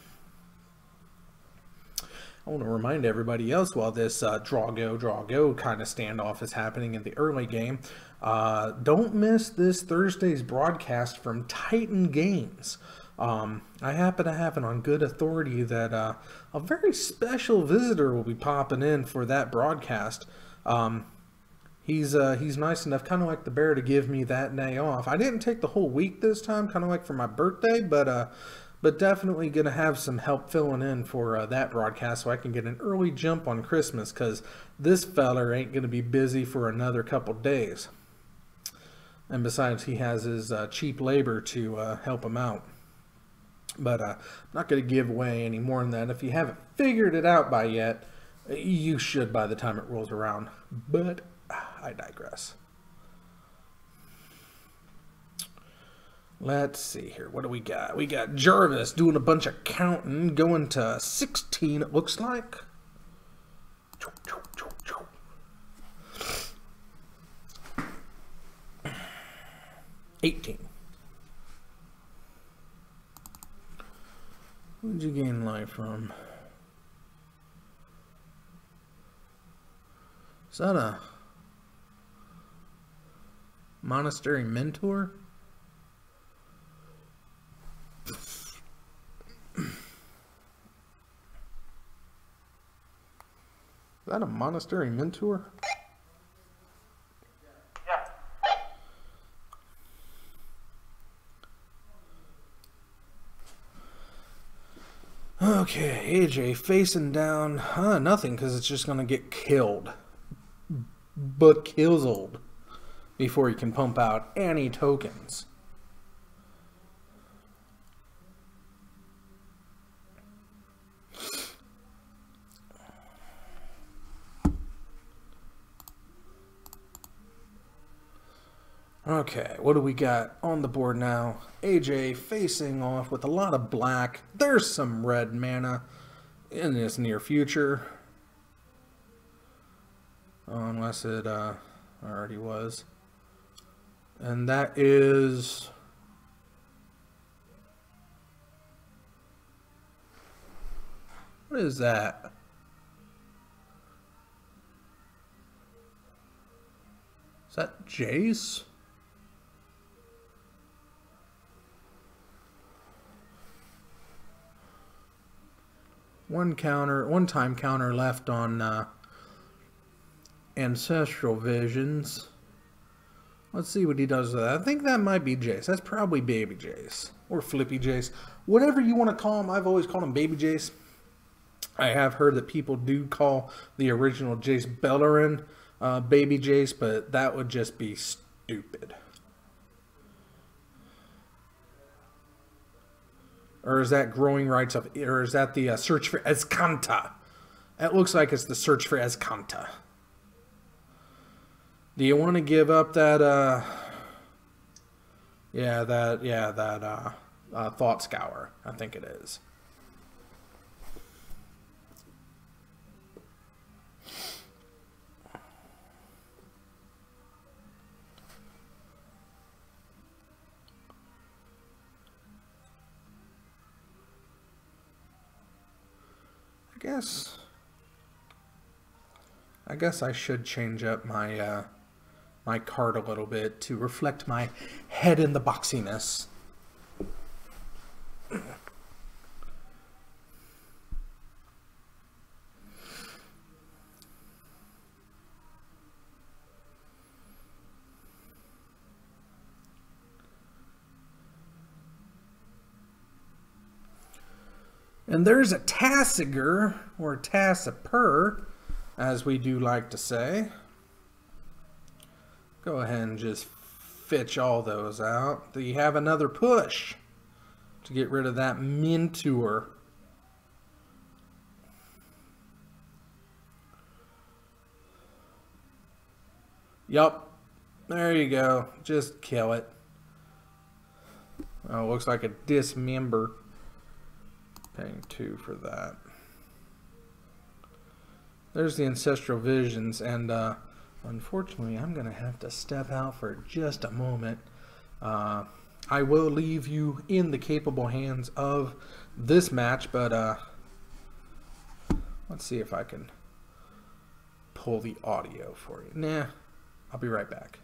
I want to remind everybody else while this draw go kind of standoff is happening in the early game, don't miss this Thursday's broadcast from Titan Games. I happen to have it on good authority that a very special visitor will be popping in for that broadcast. He's nice enough, kind of like the bear, to give me that day off. I didn't take the whole week this time, kind of like for my birthday, but definitely going to have some help filling in for that broadcast so I can get an early jump on Christmas, because this feller ain't going to be busy for another couple days. And besides, he has his cheap labor to help him out. But I'm not going to give away any more than that. If you haven't figured it out by yet, you should by the time it rolls around. But I digress. Let's see here. What do we got? We got Jarvis doing a bunch of counting, going to 16, it looks like. 18. What did you gain life from? Is that a monastery mentor? Is that a monastery mentor? Yeah. Okay, AJ facing down. Nothing, because it's just going to get killed. But kills old before he can pump out any tokens. Okay, what do we got on the board now? AJ facing off with a lot of black. There's some red mana in this near future. Unless it already was. And that is... what is that? Is that Jace? One time counter left on Ancestral Visions. Let's see what he does with that. I think that might be Jace. That's probably Baby Jace. Or Flippy Jace. Whatever you want to call him. I've always called him Baby Jace. I have heard that people do call the original Jace Bellerin Baby Jace, but that would just be stupid. Or is that Growing Rights of... or is that the Search for Azcanta? It looks like it's the Search for Azcanta. Do you want to give up that, Thought Scour? I think it is. I guess I should change up my my card a little bit to reflect my head in the boxiness. And there's a Tassiger, or Tassiper, as we do like to say. Go ahead and just fetch all those out. Do you have another push to get rid of that Mentor? Yup. There you go. Just kill it. Oh, looks like a dismember. Paying 2 for that. There's the Ancestral Visions, and unfortunately, I'm going to have to step out for just a moment. I will leave you in the capable hands of this match, but let's see if I can pull the audio for you. Nah, I'll be right back.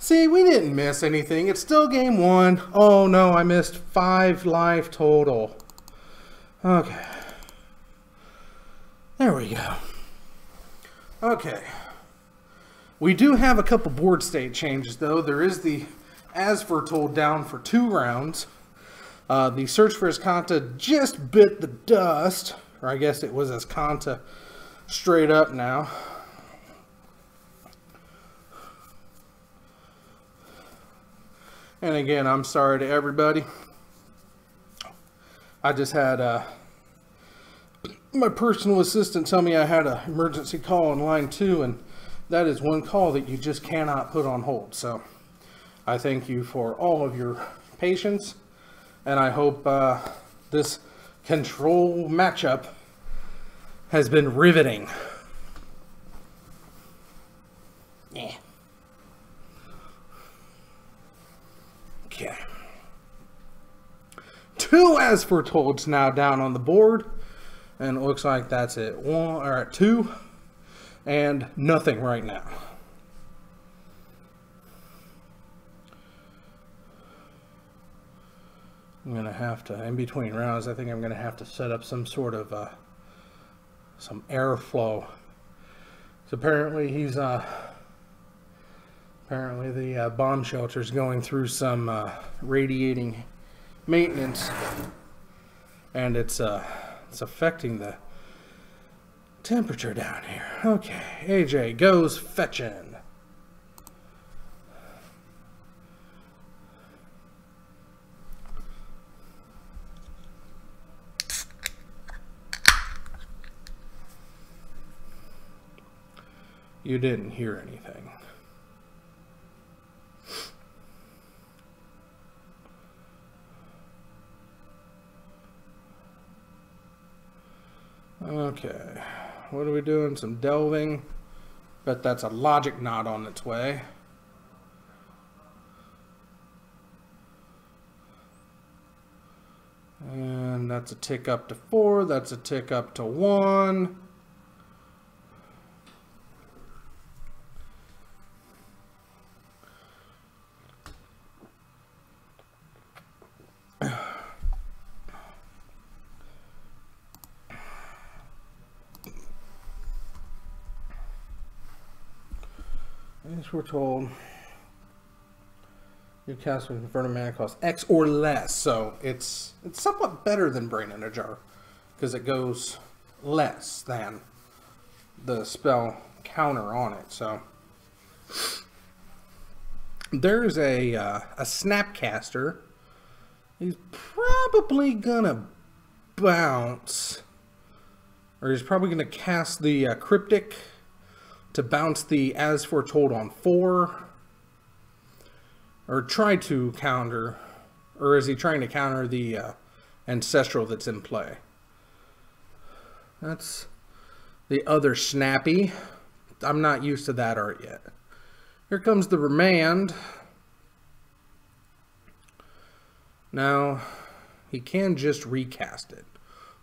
See, we didn't miss anything. It's still game 1. Oh no, I missed 5 life total. Okay. There we go. Okay. We do have a couple board state changes, though. There is the As Foretold down for 2 rounds. The Search for Escanta just bit the dust. Or I guess it was Escanta straight up now. And again, I'm sorry to everybody. I just had my personal assistant tell me I had an emergency call on line 2, and that is one call that you just cannot put on hold. So I thank you for all of your patience, and I hope this control matchup has been riveting. Yeah. Okay. 2 As Foretold's now down on the board, and it looks like that's it. 1 or at 2, and nothing right now. I'm gonna have to, in between rounds, I think I'm gonna have to set up some sort of some airflow. So apparently he's apparently the bomb shelter's going through some radiating maintenance, and it's affecting the temperature down here. Okay, AJ goes fetching. You didn't hear anything. Okay, what are we doing? Some delving. Bet that's a logic knot on its way. And that's a tick up to 4. That's a tick up to 1. As we're told, your cast with converted mana costs X or less, so it's somewhat better than Brain in a Jar because it goes less than the spell counter on it. So there's a Snapcaster. He's probably gonna bounce, or he's probably gonna cast the Cryptic to bounce the As Foretold on 4, or try to counter, or is he trying to counter the Ancestral that's in play? That's the other Snappy. I'm not used to that art yet. Here comes the Remand. Now, he can just recast it,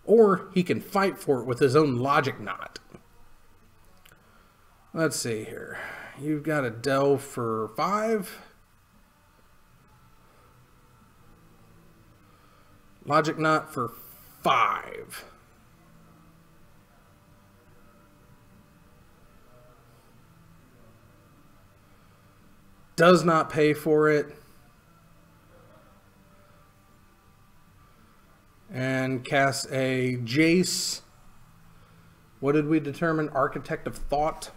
or he can fight for it with his own Logic Knot. Let's see here. You've got a delve for 5. Logic Knot for 5. Does not pay for it. And casts a Jace. What did we determine? Architect of Thought.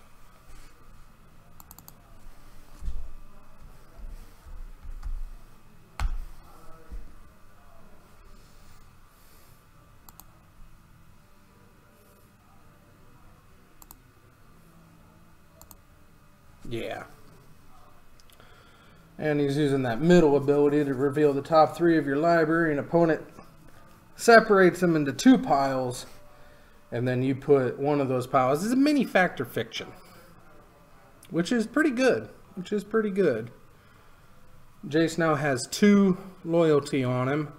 Yeah. And he's using that middle ability to reveal the top 3 of your library. An opponent separates them into 2 piles, and then you put one of those piles. It's a mini Factor Fiction, which is pretty good. Jace now has 2 loyalty on him,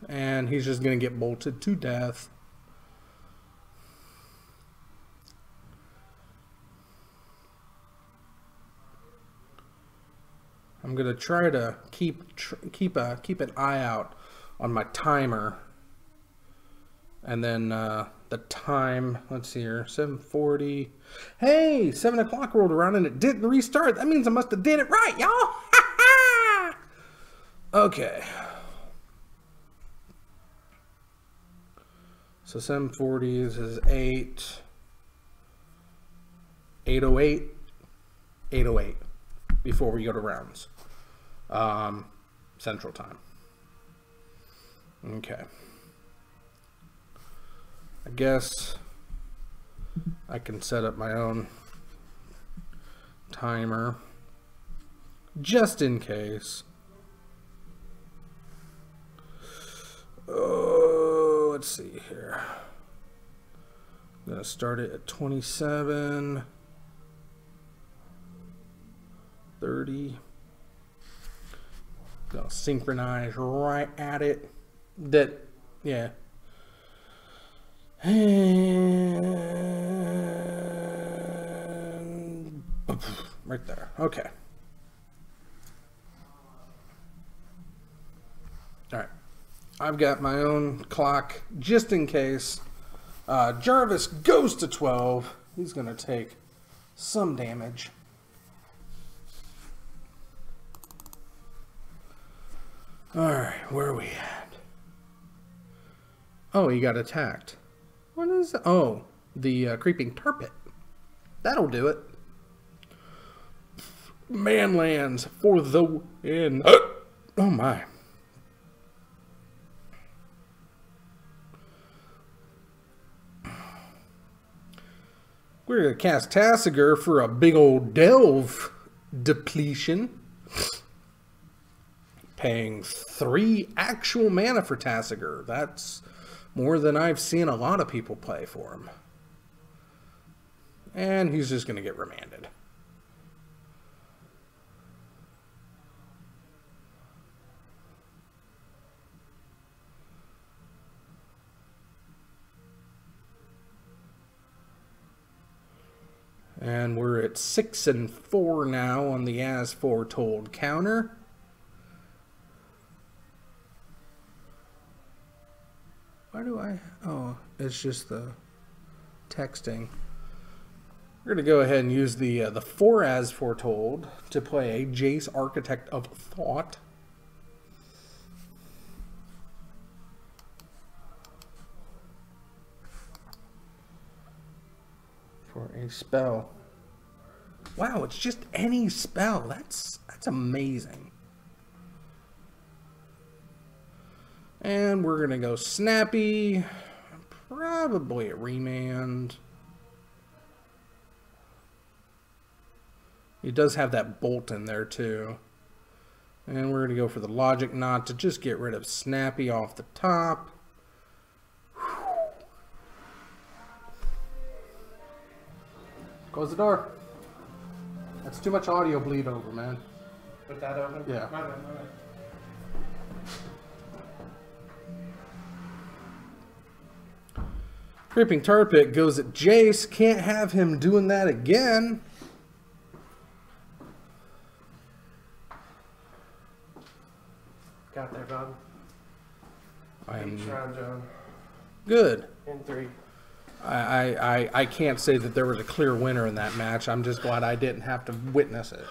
and he's just going to get bolted to death. I'm gonna try to keep an eye out on my timer, and then the time. Let's see here, 7:40. Hey, 7 o'clock rolled around and it didn't restart. That means I must have did it right, y'all. Okay. So 7:40 is 8:08, 8:08 before we go to rounds. Central time. Okay. I guess I can set up my own timer just in case. Oh, let's see here. I'm gonna start it at 27:30. Gonna synchronize right at it. Yeah. And right there. Okay. All right. I've got my own clock just in case Jarvis goes to 12. He's going to take some damage. All right, where are we at? Oh, he got attacked. What is it? Oh, the creeping turpit. That'll do it. Man lands for the win. Oh my. We're going to cast Tassiger for a big old delve depletion. Paying 3 actual mana for Tassiger. That's more than I've seen a lot of people play for him. And he's just going to get remanded. And we're at 6 and 4 now on the as foretold counter. Why do I? Oh, it's just the texting. We're going to go ahead and use the 4 as foretold to play a Jace Architect of Thought. For a spell. Wow, it's just any spell. That's amazing. And we're going to go Snappy. Probably a remand. He does have that bolt in there too. And we're going to go for the Logic Knot to just get rid of Snappy off the top. Close the door. That's too much audio bleed over, man. Put that open? Yeah. My bad. Creeping Tarpit goes at Jace. Can't have him doing that again. Got there, Bob. I am Each round, John. good. In 3. I can't say that there was a clear winner in that match. I'm just glad I didn't have to witness it.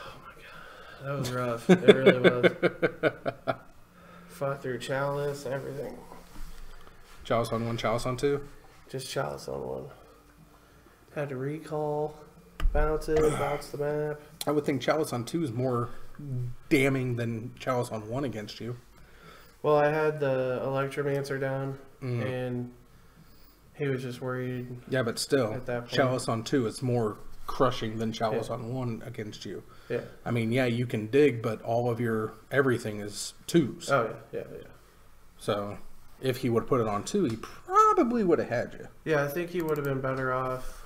That was rough. It really was. Fought through Chalice, everything. Chalice on 1, Chalice on 2. Just Chalice on 1. Had to recall, bounce it, bounce the map. I would think Chalice on 2 is more damning than Chalice on 1 against you. Well, I had the Electromancer down, and he was just worried. Yeah, but still, At that point. Chalice on 2 is more crushing than Chalice on 1 against you. Yeah. I mean, yeah, you can dig, but all of your everything is 2s. Oh, yeah. So, if he would have put it on 2, he probably would have had you. Yeah, I think he would have been better off.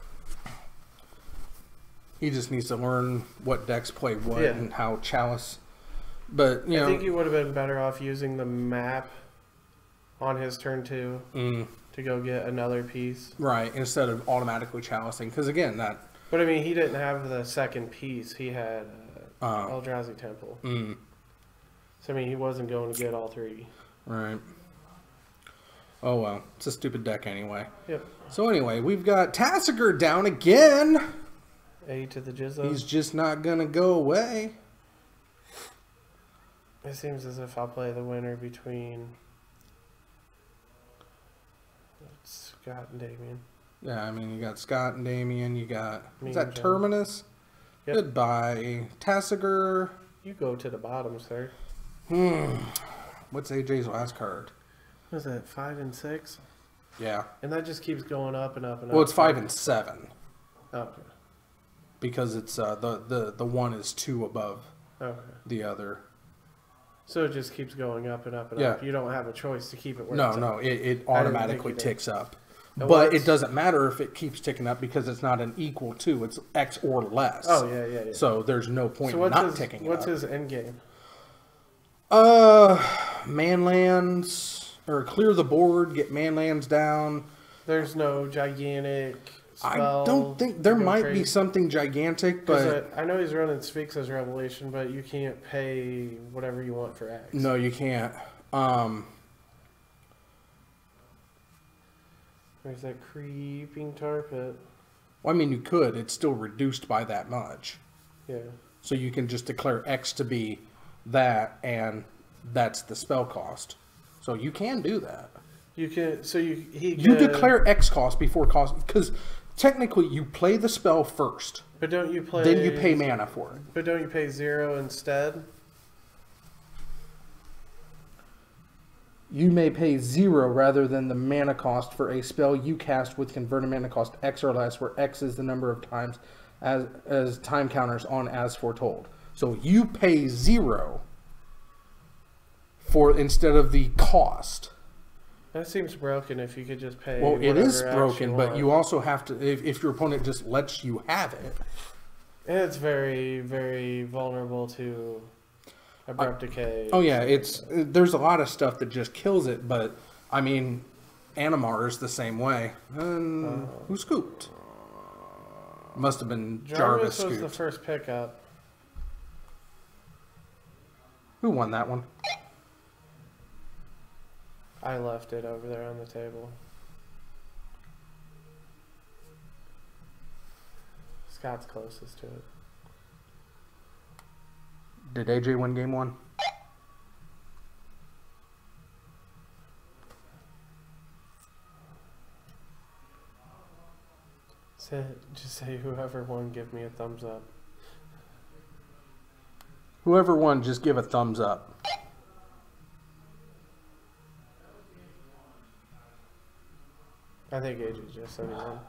He just needs to learn what decks play what Yeah. and how Chalice. But, you I know. think he would have been better off using the map on his turn 2 to go get another piece. Right, instead of automatically chalicing. Because, again, that. But, I mean, he didn't have the second piece. He had Eldrazi Temple. So I mean, he wasn't going to get all 3. Right. Oh well, it's a stupid deck anyway. Yep. So anyway, we've got Tassiger down again. A to the Jizzo. He's just not gonna go away. It seems as if I'll play the winner between Scott and Damien. Yeah, I mean, you got Scott and Damien. You got Me is that and Jen. Terminus? Yep. Goodbye, Tassiger. You go to the bottom, sir. What's AJ's last card? What is that, 5 and 6? Yeah. And that just keeps going up and up and up. Well, it's 5 and 7 Okay. because it's the one is 2 above Okay. the other. So it just keeps going up and up and Yeah. up. You don't have a choice to keep it where No, it's no, at. it I automatically didn't think you did. ticks up. And But what's- it doesn't matter if it keeps ticking up because it's not an equal to. It's X or less. Oh, yeah. So there's no point So in what's not his, ticking what's up. his end game? Manlands, or clear the board, get manlands down. There's no gigantic spell. I don't think there to go might trade. be something gigantic, 'Cause, but I know he's running Sphinx's Revelation, but you can't pay whatever you want for X. no, you can't. There's that creeping tar pit. Well, I mean, you could. It's still reduced by that much. Yeah. So you can just declare X to be that, and that's the spell cost. So you can do that. You can. So you You declare X cost before cost, because technically you play the spell first, But don't you play? then you pay mana for it. But don't you pay 0 instead? You may pay 0 rather than the mana cost for a spell you cast with converted mana cost X or less, where X is the number of times as time counters on as foretold. So you pay 0 for instead of the cost. That seems broken. If you could just pay. Well, it is whatever broken, X but want. you also have to, if your opponent just lets you have it. It's very, very vulnerable to abrupt decay. Oh yeah, there's a lot of stuff that just kills it, but I mean, Animar is the same way. And who scooped? Must have been Jarvis was scooped. the first pickup. Who won that one? I left it over there on the table. Scott's closest to it. Did AJ win game 1? Just say whoever won, give me a thumbs up. Whoever won, just give a thumbs up. I think AJ just said he won.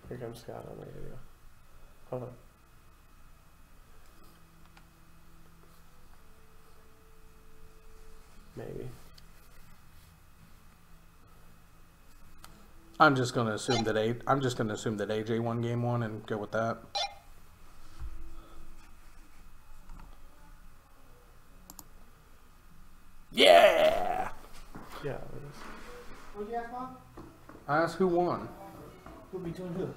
Here comes Scott on the radio. Hold on. Maybe. I'm just gonna assume that AJ won game 1 and go with that. Yeah. Yeah. It is. What'd you ask, Bob? I asked who won. Who between who?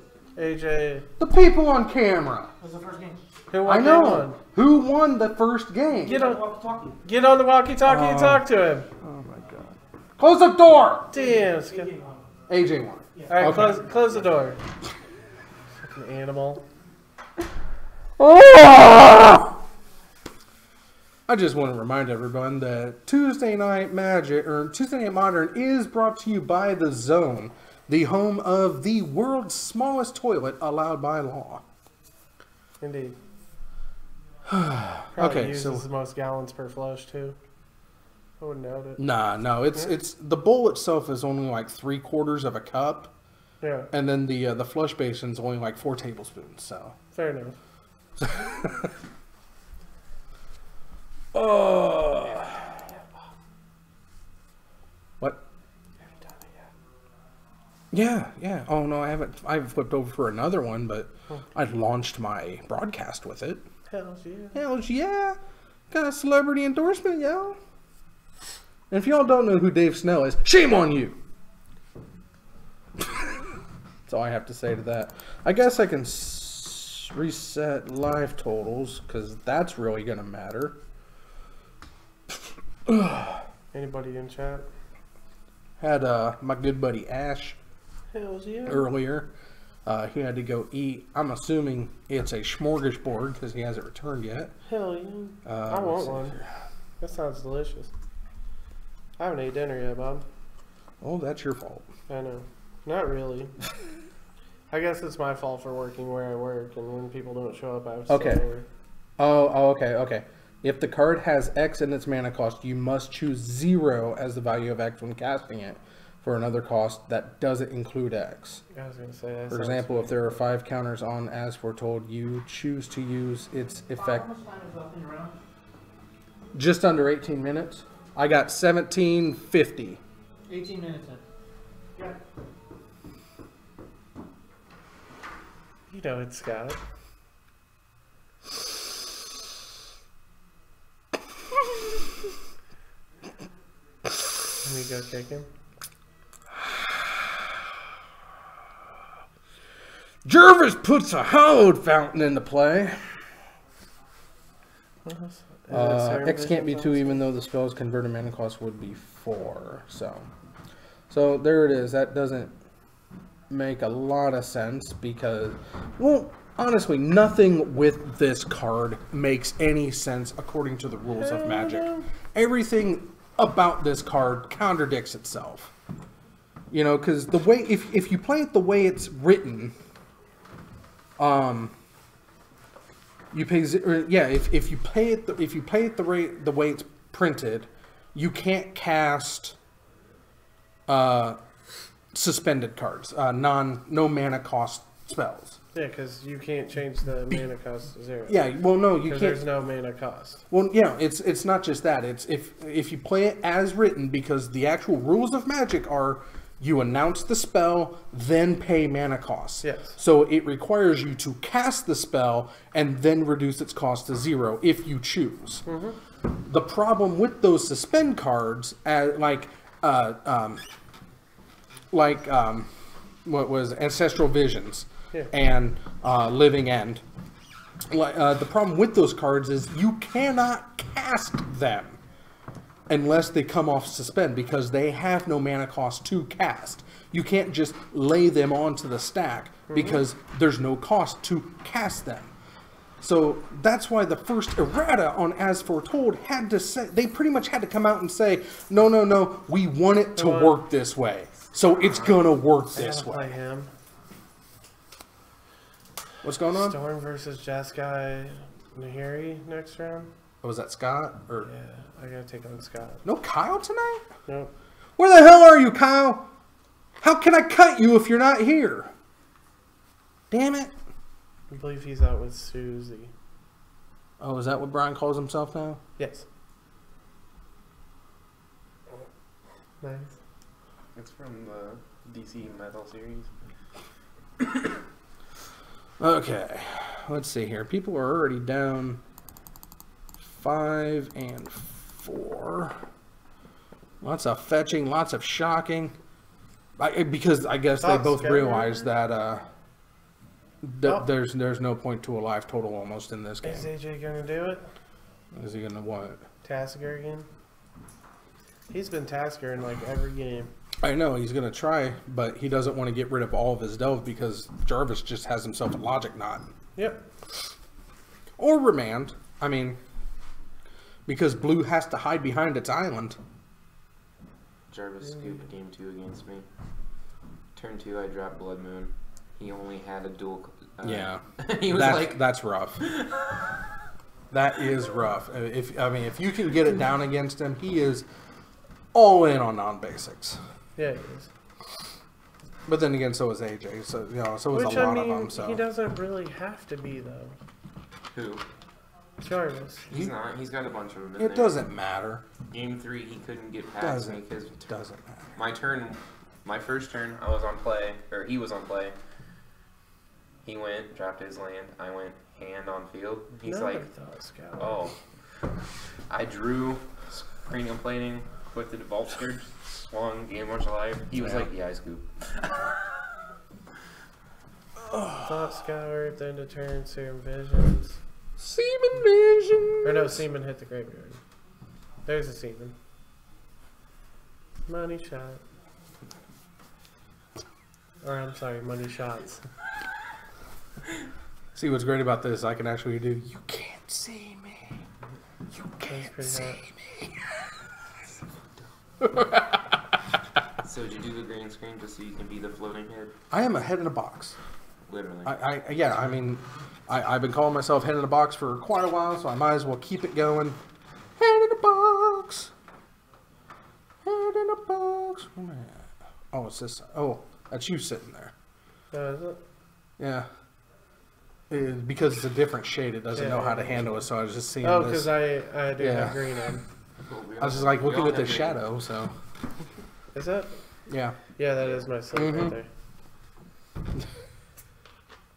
AJ. The people on camera. What's the first game? Who won I know. game one? Who won the first game? Get on, Walkie-talkie. get on the walkie-talkie and talk to him. Oh my god. Close the door! Damn, Scott. Game one. AJ won. All right, Okay. close the door. Fucking animal. I just want to remind everyone that Tuesday Night Magic, or Tuesday Night Modern, is brought to you by The Zone, the home of the world's smallest toilet allowed by law. Indeed. Okay, Probably uses so the most gallons per flush too. I wouldn't doubt it. no, it's the bowl itself is only like 3/4 of a cup, Yeah, and then the flush basin's only like 4 tablespoons. So. fair enough. What? Yeah. Oh no, I haven't. I've flipped over for another one, but I've launched my broadcast with it. Hell yeah. Hell yeah! Got a celebrity endorsement, yo. And if y'all don't know who Dave Snell is, shame on you. That's all I have to say to that. I guess I can. Let's reset life totals, because that's really going to matter. Anybody in chat? Had my good buddy Ash Hell yeah. earlier. He had to go eat. I'm assuming it's a smorgasbord because he hasn't returned yet. Hell yeah. I want one. That sounds delicious. I haven't ate dinner yet, Bob. Oh, that's your fault. I know. Not really. I guess it's my fault for working where I work, and when people don't show up, I have to Okay. stay over. Okay. If the card has X in its mana cost, you must choose 0 as the value of X when casting it for another cost that doesn't include X. I was going to say that. For example, if there are 5 counters on as foretold, you choose to use its effect. How much time is left in your round? Just under 18 minutes. I got 17:50. 18 minutes in. Yeah. You know it's Scott. Let me go kick him. Jervis puts a hallowed fountain into play. X can't be 2 even though the spell's converted mana cost would be 4. So there it is. That doesn't make a lot of sense because, well, honestly, nothing with this card makes any sense according to the rules of Magic. Everything about this card contradicts itself. You know, because the way, if you play it the way it's written, you pay if you play it the way it's printed, you can't cast suspended cards, no mana cost spells. Yeah, because you can't change the mana cost to 0. Yeah, well, no, you can't. There's no mana cost. Well, yeah, it's not just that. It's if you play it as written, because the actual rules of Magic are you announce the spell, then pay mana costs. Yes. So it requires you to cast the spell and then reduce its cost to 0 if you choose. Mm-hmm. The problem with those suspend cards, what was Ancestral Visions and Living End. The problem with those cards is you cannot cast them unless they come off suspend because they have no mana cost to cast. You can't just lay them onto the stack because there's no cost to cast them. So that's why the first errata on As Foretold had to say, they pretty much had to come out and say, no, we want it to work this way. So it's gonna work this way. Play him. What's going on? Storm versus Jeskai Nahiri next round. Oh, was that Scott? Or Yeah, I gotta take on Scott. no Kyle tonight? Nope. Where the hell are you, Kyle? How can I cut you if you're not here? Damn it. I believe he's out with Susie. Oh, is that what Brian calls himself now? Yes. Nice. It's from the DC Metal series. Okay, let's see here. People are already down 5 and 4. Lots of fetching, lots of shocking. Because I guess they both realize that there's no point to a life total almost in this game. Is AJ gonna do it? Is he gonna what? Tasker again? He's been Tasker in like every game. I know he's gonna try, but he doesn't want to get rid of all of his delve because Jarvis just has himself a logic knot. Yep. Or remand. I mean, because blue has to hide behind its island. Jarvis scooped game 2 against me. Turn 2, I dropped Blood Moon. He only had a dual. Yeah, he was that's rough. That is rough. If you can get it down against him, he is all in on non-basics. Yeah, he is. But then again, so is AJ. So so is a lot of them. So he doesn't really have to be though. Who? Jarvis. He's not. He's got a bunch of them in it there. doesn't matter. Game 3, he couldn't get past me because Doesn't matter. my first turn, I was on play, or he was on play. He went, dropped his land. I went hand on field. He's Nobody like, thought Scout. oh. I drew cranium plating, quick the Vault Scourge, swung, game much alive. He was like, yeah, I scoop. Thought Scour, then to turn Serum Visions. Semen vision. Or no, Seaman hit the graveyard. There's a Seaman. Money shot. Or I'm sorry, money shots. See what's great about this? I can actually do. You can't see me. You can't see me. So did you do the green screen just so you can be the floating head? I am a head in a box. Literally. I mean, I've been calling myself head in a box for quite a while, so I might as well keep it going. Head in a box. Head in a box. Oh, it's this. Oh, that's you sitting there. Is it? Yeah. Because it's a different shade, it doesn't know how to handle it, so I was just seeing Oh, this. because I do have green on. I was just like looking at the shadow, so. Is that? Yeah. Yeah, that is my slate right there.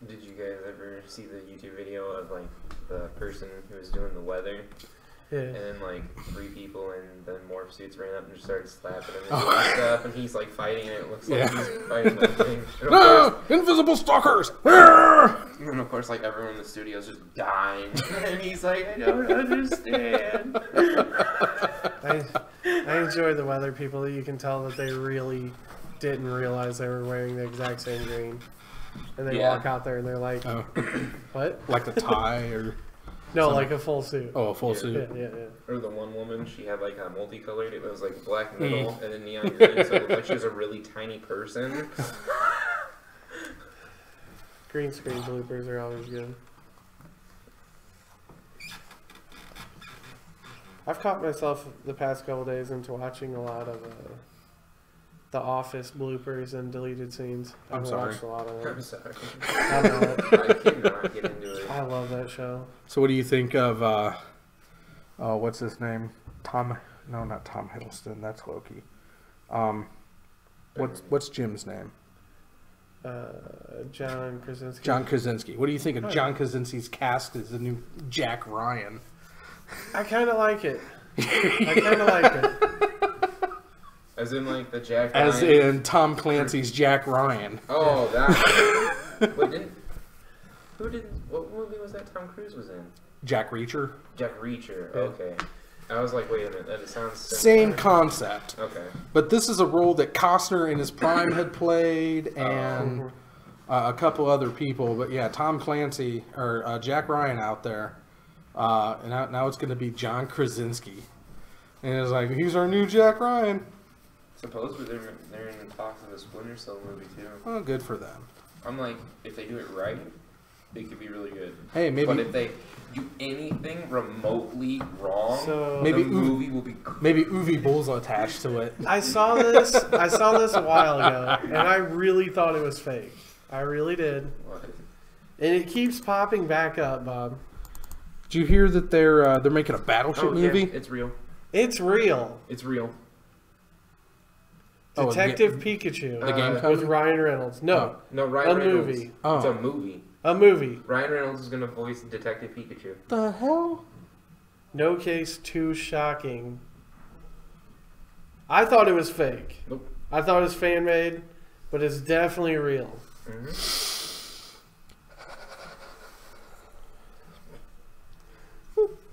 Did you guys ever see the YouTube video of like the person who was doing the weather? Yeah. And then like 3 people in the morph suits ran up and just started slapping him and doing stuff, and he's like fighting, and it looks like he's fighting that thing. No! Invisible stalkers! And then of course like everyone in the studio is just dying, and he's like, I don't understand. I enjoy the weather people that you can tell that they really didn't realize they were wearing the exact same green. And they walk out there and they're like, what? Like the tie or... No, like a full suit. Oh, a full suit. Yeah. Or the one woman, she had like a multicolored, it was like black middle and then neon green, so it looked like she was a really tiny person. Green screen bloopers are always good. I've caught myself the past couple days into watching a lot of The Office bloopers and deleted scenes. I'm sorry. Watched a lot of them. I'm sorry. I know it. I cannot get into it. I love that show. So what do you think of, oh, what's his name? No, not Tom Hiddleston, that's Loki. What's Jim's name? John Krasinski. John Krasinski. What do you think of John Krasinski's cast as the new Jack Ryan? I kind of like it. I kind of like it. As in like the Jack As Ryan? in Tom Clancy's Jack Ryan. Oh, that one. Wait, what movie was that Tom Cruise was in? Jack Reacher. Jack Reacher, okay. I was like, wait a minute, that sounds Same similar. concept. Okay. But this is a role that Costner in his prime had played, and a couple other people. But yeah, Tom Clancy, or Jack Ryan out there. And now it's going to be John Krasinski. And it's like, he's our new Jack Ryan. Supposedly they're in the talks of a Splinter Cell movie too. Oh, good for them. I'm like, if they do it right, it could be really good. Hey, maybe... But if they do anything remotely wrong, So maybe the movie will be... Maybe Uwe Boll's attached to it. I saw this a while ago, and I really thought it was fake. I really did. What? And it keeps popping back up, Bob. Did you hear that they're making a Battleship Oh, movie? yeah, it's real. It's real. It's real. Oh, Detective Pikachu. The game with coming? Ryan Reynolds. No, No, Ryan A Reynolds. movie. Oh. It's a movie. a movie. Ryan Reynolds is going to voice Detective Pikachu. The hell? No case too shocking. I thought it was fake. Nope. I thought it was fan made, but it's definitely real. Mm-hmm.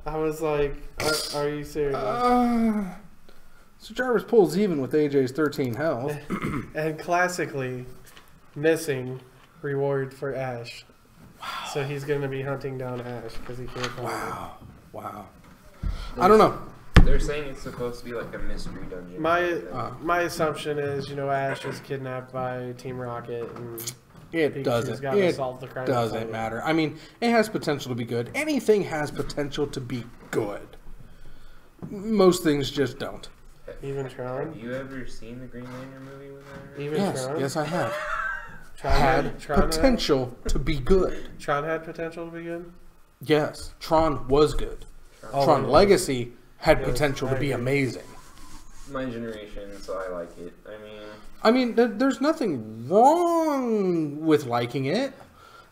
I was like, are you serious? So Jarvis pulls even with AJ's 13 health. And classically, missing reward for Ash. Wow. So he's going to be hunting down Ash because he can't find him. Wow. I don't know. They're saying it's supposed to be like a mystery dungeon. My assumption is, Ash is kidnapped by Team Rocket and It Pikachu's gotta solve the crime. doesn't matter. I mean, it has potential to be good. Anything has potential to be good. Most things just don't. Even Tron? Have you ever seen the Green Lantern movie with her? Even Tron? Yes, I have. Tron Had potential to be good. Tron had potential to be good? Yes, Tron was good. Oh, Tron really? Legacy had Yes, potential to I be agree. amazing. My generation, so I like it. I mean, there's nothing wrong with liking it.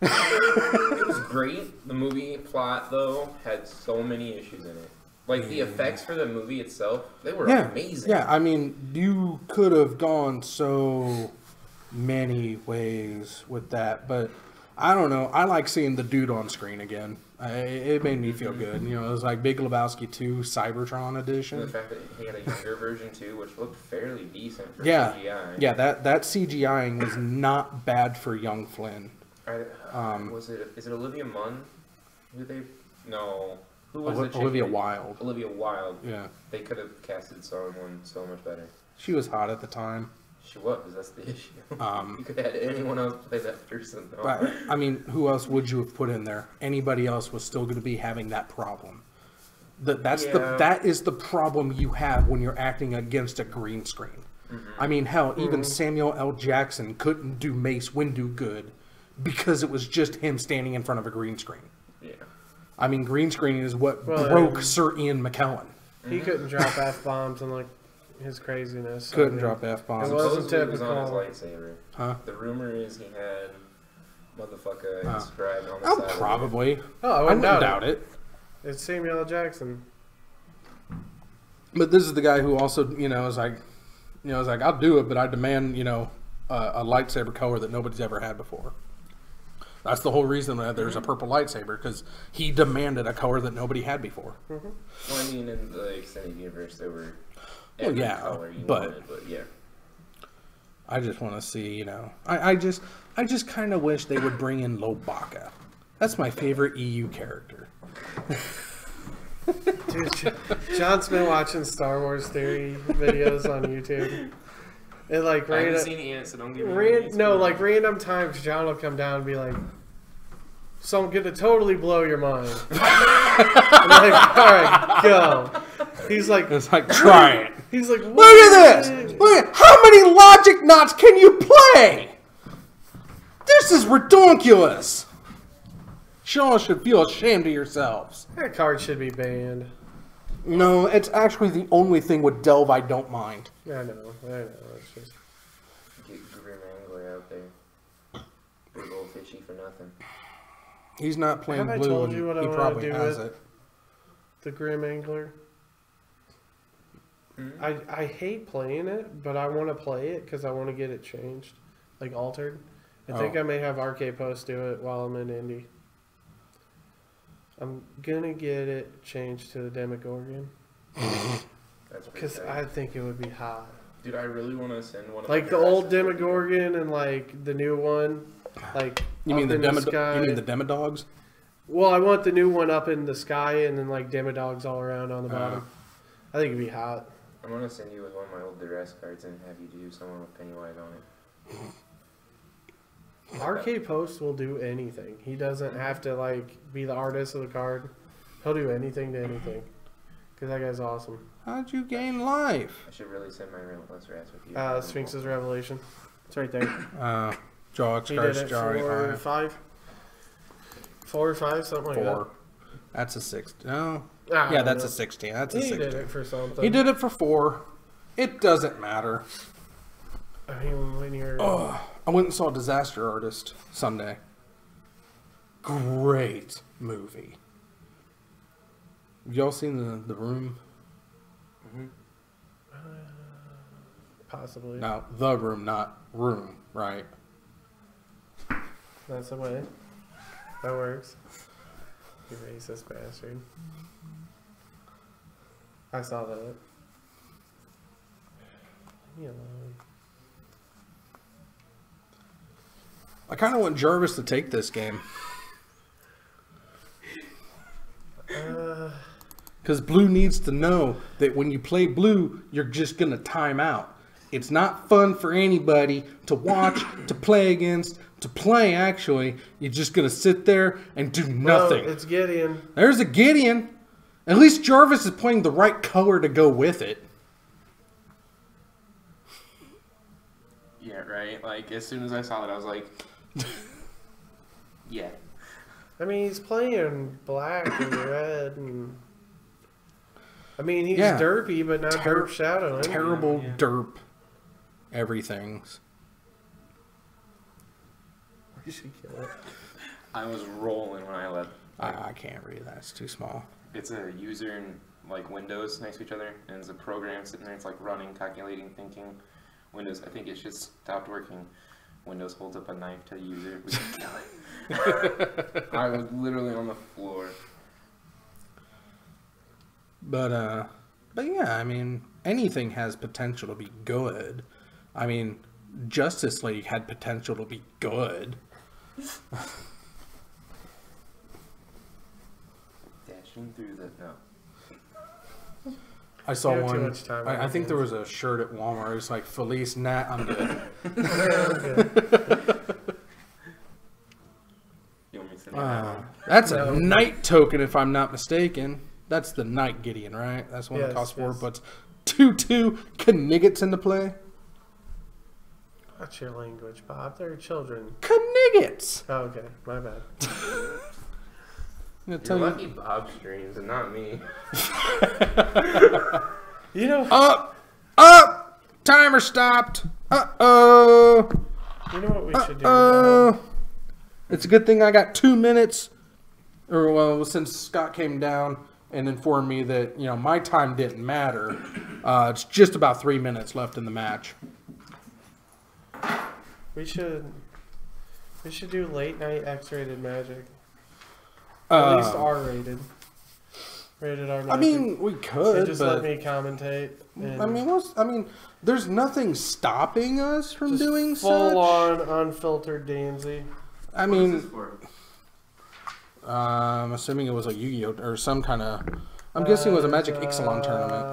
It was great. The movie plot, though, had so many issues in it. Like, the effects for the movie itself, they were amazing. Yeah, I mean, you could have gone so many ways with that, but I don't know. I like seeing the dude on screen again. It made me feel good. You know, it was like Big Lebowski 2 Cybertron And the edition. fact that he had a younger version too, which looked fairly decent for Yeah, CGI. yeah. That CGIing was not bad for young Flynn. Is it Olivia Munn? Who was it? Olivia Wilde. Olivia Wilde. Yeah, They could have casted someone so much better. she was hot at the time. She was. That's the issue. Um, You could have had anyone else play that person. Though. But, I mean, who else would you have put in there? Anybody else was still going to be having that problem. That is the problem you have when you're acting against a green screen. I mean, hell, even Samuel L. Jackson couldn't do Mace Windu good because it was just him standing in front of a green screen. Yeah. I mean, green screening is what broke Sir Ian McKellen. He couldn't drop F-bombs and like his craziness. Couldn't drop F-bombs. It wasn't Supposedly he was on typical. his lightsaber. Huh? The rumor is he had motherfucker inscribed on the Oh, side. probably. Oh, I wouldn't doubt it. It's Samuel L. Jackson. But this is the guy who also, is like, I'll do it, but I demand, a lightsaber color that nobody's ever had before. That's the whole reason that there's a purple lightsaber, because he demanded a color that nobody had before. Well, I mean, in the extended universe, there were Well, every yeah, color you but- wanted, but yeah. I just want to see, I just kind of wish they would bring in Lobaka. That's my favorite EU character. Dude, John's been watching Star Wars theory videos on YouTube. And like I haven't random, seen it yet, so don't give me random times John will come down and be like, "So I'm gonna totally blow your mind." I'm like, "All right, go." He's like, It's like, try it. he's like, Look at this! Look at how many logic knots can you play? This is ridiculous. Y'all should feel ashamed of yourselves. That card should be banned. No, it's actually the only thing with Delve I don't mind. I know. It's just Get Grim Angler out there. Big old fishy for nothing. He's not playing Have I blue, told and you what I he wanna probably do has with- it. the Grim Angler. I hate playing it, but I want to play it because I want to get it changed, like altered. I think I may have RK Post do it while I'm in Indy. I'm gonna get it changed to the Demogorgon That's pretty because tight. I think it would be hot. Dude, I really want to send one of Like my the old guys to- Demogorgon and like the new one, like You mean up the in sky. You mean the Demodogs? Well, I want the new one up in the sky and then like Demodogs all around on the bottom. I think it'd be hot. I'm going to send you with one of my old duress cards and have you do someone with Pennywise on it. RK Post will do anything. He doesn't have to like be the artist of the card. He'll do anything to anything. Cause that guy's awesome. How'd you gain life? I should really send my Relentless Rats with you. Sphinx's Revelation. It's right there. Jaw He did Express, it Jar 4 or 5. 4 or 5, something like 4. That's a 6. No. that. Yeah, that's a 16. That's a He 16. did it for something. He did it for 4. It doesn't matter. I mean, when you're I went and saw Disaster Artist Sunday. Great movie. Have y'all seen the Room? possibly No, The Room, not Room, right? that's the way that works. You racist bastard. I saw that. Leave me alone. I kind of want Jarvis to take this game. Because Blue needs to know that when you play Blue, you're just going to time out. It's not fun for anybody to watch, to play against, to play, actually. You're just going to sit there and do nothing. No, it's Gideon. There's a Gideon. At least Jarvis is playing the right color to go with it. Yeah, right? Like, as soon as I saw it, I was like, yeah. I mean, he's playing black and red, and I mean, he's Yeah. derpy, but not derp shadowing. Terrible Yeah. derp everythings. You should kill it. I was rolling when I left. I can't read that. It's too small. It's a user and like windows next to each other, and it's a program sitting there. It's like running, calculating, thinking. Windows, I think it's just stopped working. Windows holds up a knife to the user, we can kill it. I was literally on the floor. But yeah, I mean, anything has potential to be good. I mean, Justice League had potential to be good. Dashing through the I saw You have too one. much time on I your think there hands. was a shirt at Walmart. It's like Felice Nat. I'm good. You want me to send that? That's a night token, if I'm not mistaken. That's the Night Gideon, right? That's one that Yes, costs 4, yes. but 2/2 Kniggets into play. What's your language, Bob? They're children. Kniggets. Oh, okay. My bad. I'm gonna You're tell you. lucky Bob streams and not me. You know, Up! Timer stopped. Uh-oh. you know what we should do? It's a good thing I got 2 minutes. Or, well, since Scott came down and informed me that, you know, my time didn't matter, it's just about 3 minutes left in the match. We should do late night X-rated Magic. At Uh, least R-rated. Rated R. I Magic. mean, we And could, just but... let me commentate. And I mean, there's nothing stopping us from just doing full such. on unfiltered Danzy. I What is mean, this for? I'm assuming it was a Yu-Gi-Oh! Or some kind of... I'm guessing it was a Magic Ixalan tournament.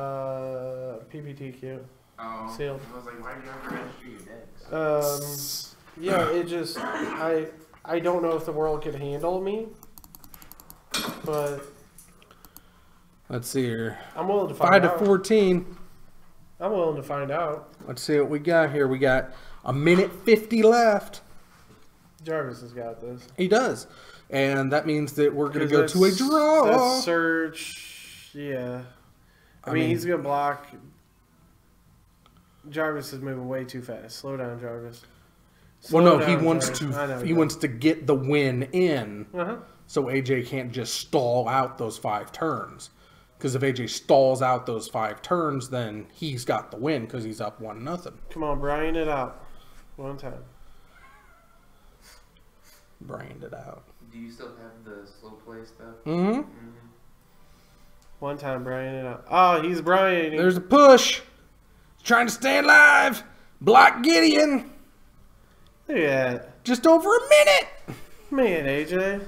PPTQ. Oh, Sealed. I was like, why do you have to register your decks? Yeah, it just I don't know if the world could handle me, but Let's see here. I'm willing to find 5 out. to 14. I'm willing to find out. Let's see what we got here. We got a minute 50 left. Jarvis has got this. He does. And that means that we're going to go to a That's- draw. That's Search, yeah. I mean, he's gonna block. Jarvis is moving way too fast. Slow down, Jarvis. Well, Slow no, he down, wants Jarvis. I know to. He wants to get the win in, Uh-huh. so AJ can't just stall out those 5 turns. Because if AJ stalls out those 5 turns, then he's got the win because he's up 1-0. Come on, Brian it out. One time. Brained it out. Do you still have the slow play stuff? Mm-hmm. One time, Brian it out. Oh, he's Brian. There's a push. Trying to stay alive. Block Gideon. Look at that. Just over a minute. Man, AJ.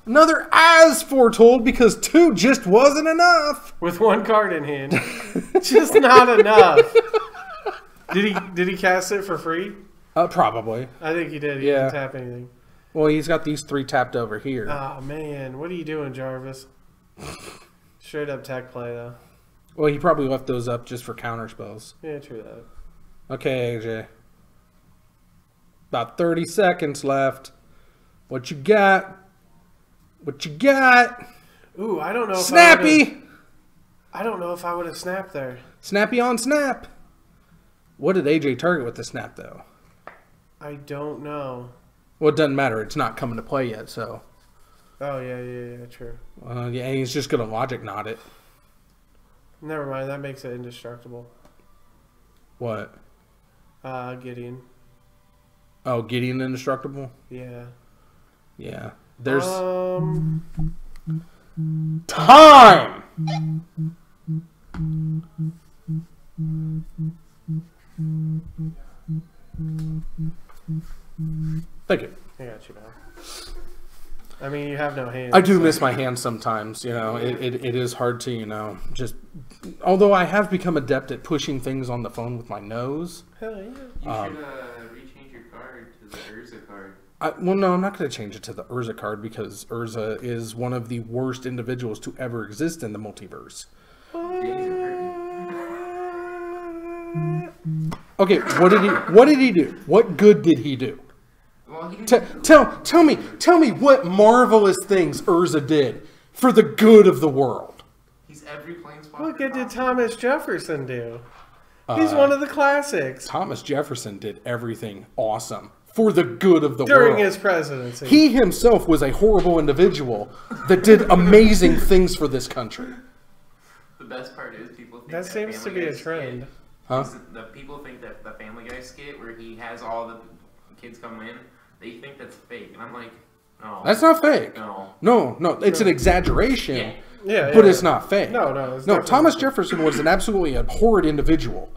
Another as foretold because 2 just wasn't enough. With one card in hand. Just not enough. Did he cast it for free? Probably. I think he did. He Yeah. didn't tap anything. Well, he's got these 3 tapped over here. Oh, man. What are you doing, Jarvis? Straight up tech play, though. Well, he probably left those up just for counter spells. Yeah, true that. Okay, AJ. About 30 seconds left. What you got? What you got? Ooh, I don't know if Snappy! I don't know if I would have snapped there. Snappy on snap. What did AJ target with the snap, though? I don't know. Well, it doesn't matter. It's not coming to play yet, so. Oh, yeah, true. Yeah, he's just going to logic knot it. Never mind, that makes it indestructible. What? Gideon. Oh, Gideon indestructible? Yeah. Yeah. There's time! Thank you. I got you, man. I mean, you have no hands. I do miss my hands sometimes, you know. It is hard to, you know, just... Although I have become adept at pushing things on the phone with my nose. Hell yeah. You should rechange your card to the Urza card. Well, no, I'm not going to change it to the Urza card because Urza is one of the worst individuals to ever exist in the multiverse. Okay, what did he do? What good did he do? Well, he Tell me what marvelous things Urza did for the good of the world. he's every planeswalker. What good did Thomas Jefferson do? He's one of the classics. Thomas Jefferson did everything awesome for the good of the During world. his presidency. He himself was a horrible individual that did amazing things for this country. The best part is people think That seems to Family be a Guy trend. skit- Huh? The people think that the Family Guy skit where he has all the kids come in, they think that's fake, and I'm like, no. That's not fake. No. No, it's an exaggeration, Yeah. but it's not fake. No, it's no. definitely Thomas not fake. Jefferson was an absolutely abhorrent individual,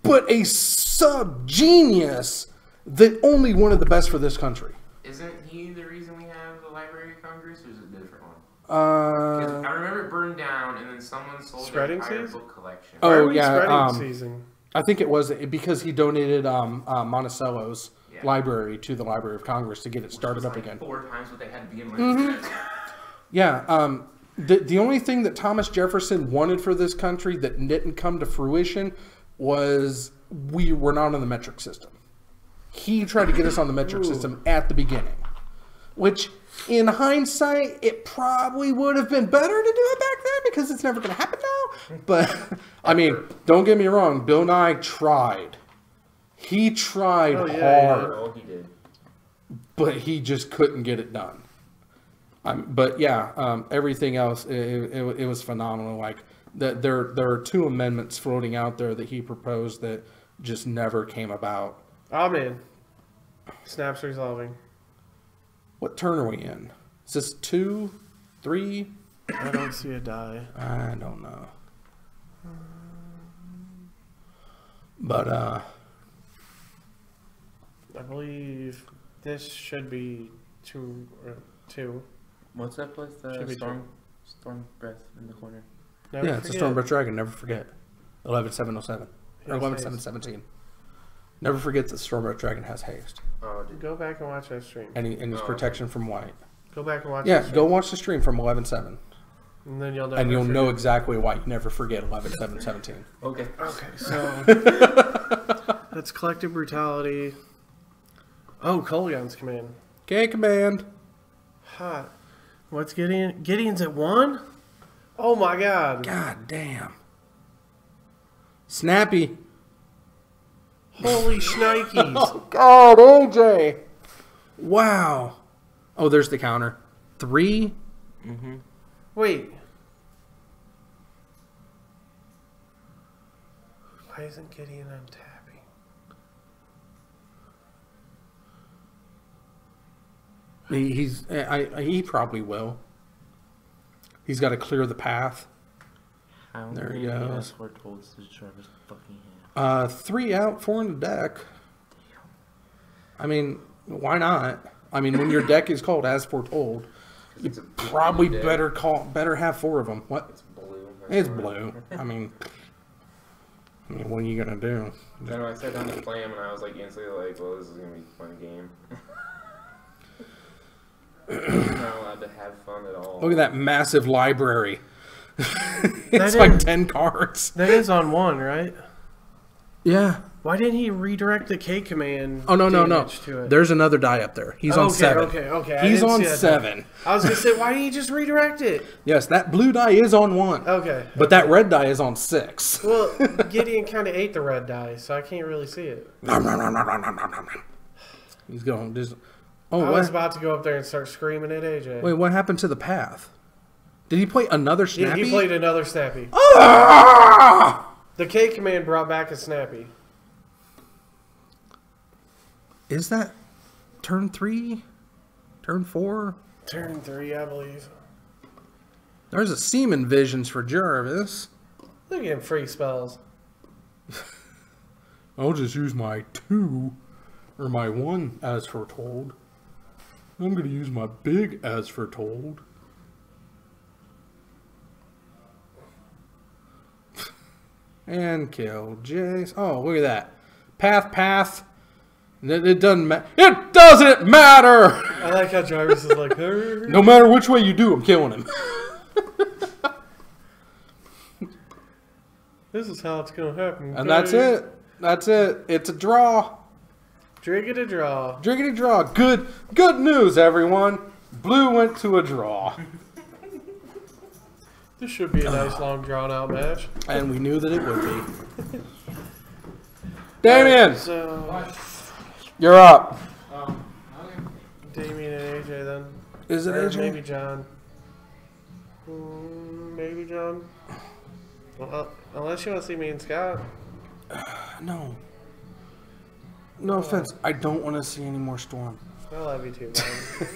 but a sub-genius that only wanted the best for this country. Isn't he the reason we have the Library of Congress, or is it a different one? 'Cause I remember it burned down, and then someone sold their Spreading entire season? book collection. Why are Oh we yeah, spreading season? I think it was because he donated Monticello's library to the Library of Congress to get it started up again. 4 times what they had to begin with. Mm-hmm. Yeah, the only thing that Thomas Jefferson wanted for this country that didn't come to fruition was we were not on the metric system. He tried to get us on the metric system at the beginning, which in hindsight, it probably would have been better to do it back then because it's never going to happen now. But, I mean, don't get me wrong. Bill Nye tried. He tried hard. Oh, he did. But he just couldn't get it done. But, yeah, everything else, it was phenomenal. Like, there are 2 amendments floating out there that he proposed that just never came about. Oh, man. Snaps resolving. What turn are we in? Is this 2, 3? I don't see a die. I don't know. But, I believe this should be 2. What's up with Should be Storm Breath in the corner? Never yeah, it's a forget. Stormbreath Dragon. Never forget. 11-7-07. Or 11-7-17. Never forget that Stormbreath Dragon has haste. Oh, dude. Go back and watch that stream. And his protection from white. Go back and watch Yeah, that stream. go watch the stream from 11-7. And then you'll never And you'll forget. know exactly why you never forget 11-7-17. Okay. Okay, so that's collective brutality. Oh, Colgan's command. Okay, command. Hot. What's Gideon? Gideon's at 1? Oh my god. God damn. Snappy. Holy shnikes. Oh, God, AJ. Wow. Oh, there's the counter. 3. Mm-hmm. Wait. Why isn't Gideon untapping? He probably will. He's got to clear the path. How There he many goes. foretold to Travis fucking hand? 3 out, 4 in the deck. I mean, why not? I mean, when your deck is called as foretold, you It's a blue probably deck. better have 4 of them. What? It's blue. It's blue. I mean, what are you gonna do? I know, I sat down to play him, and I was like instantly like, well, this is gonna be a fun game. I'm not allowed to have fun at all. Look at that massive library. It's That like is- 10 cards. That is on 1, right? Yeah. Why didn't he redirect the K command? Oh no. damage to it? There's another die up there. He's on Okay, 7. okay. I He's didn't on see that 7. I was gonna say, why didn't he just redirect it? Yes, that blue die is on 1. Okay. But that red die is on 6. Well, Gideon kind of ate the red die, so I can't really see it. He's going just. Oh, I was what? about to go up there and start screaming at AJ. Wait, what happened to the path? Did he play another Yeah, snappy? he played another snappy. Ah! The K command brought back a snappy. Is that turn 3? Turn 4? Turn 3, I believe. There's a Seaman Visions for Jarvis. Look at him, free spells. I'll just use my 2 or my 1 as foretold. I'm going to use my big as foretold. And kill Jace. Oh, look at that. Path. It doesn't matter. It doesn't matter! I like how Jarvis is like, No matter which way you do, I'm killing him. this is how it's going to happen. And that's it. That's it. It's a draw. Drink it a draw. Driggity draw. Good news, everyone. Blue went to a draw. This should be a nice, long, drawn-out match. And we knew that it would be. Damien, So, you're up. Damien and AJ then. Is it Or AJ? maybe John. Maybe John. Well, unless you want to see me and Scott. No. No offense, I don't want to see any more Storm. I love you too, man.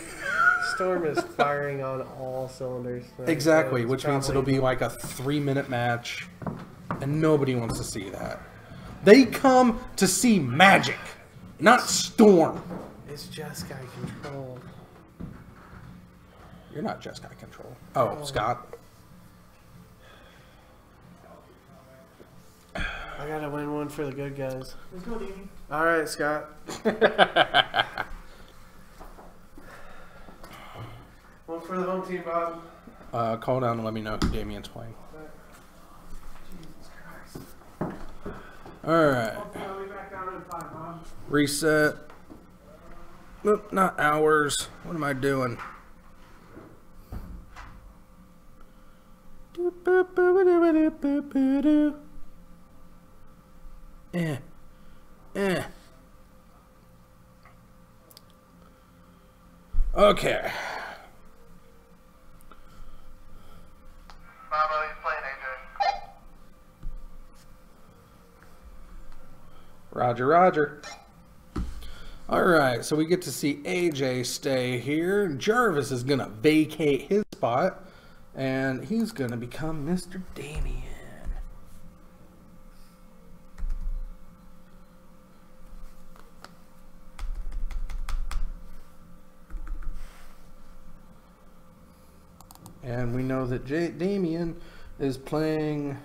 Storm is firing on all cylinders tonight, Exactly, so it's which means it'll probably- be like a 3-minute match, and nobody wants to see that. They come to see magic, not Storm. It's just guy control. You're not just guy control. Oh, Scott. I gotta win one for the good guys. Let's go, Davey. All right, Scott. One for the home team, Bob. Call down and let me know who Damien's playing. Jesus Christ. Alright. I'll be back down in 5, Bob. Reset. Nope, not hours. What am I doing? Eh. Okay. Bobo, he's playing AJ. Roger, Roger. Alright, so we get to see AJ stay here. Jarvis is going to vacate his spot, and he's going to become Mr. Damien. And we know that Damien is playing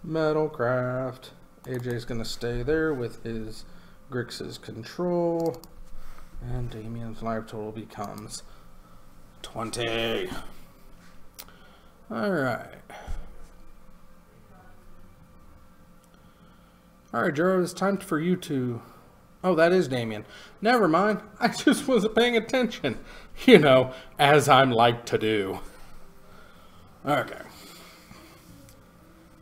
Metalcraft. AJ's going to stay there with his Grixis control. And Damien's life total becomes 20. Alright. Alright, Jarvis, it's time for you to... Oh, that is Damien. Never mind. I just wasn't paying attention. You know, as I'm like to do. Okay.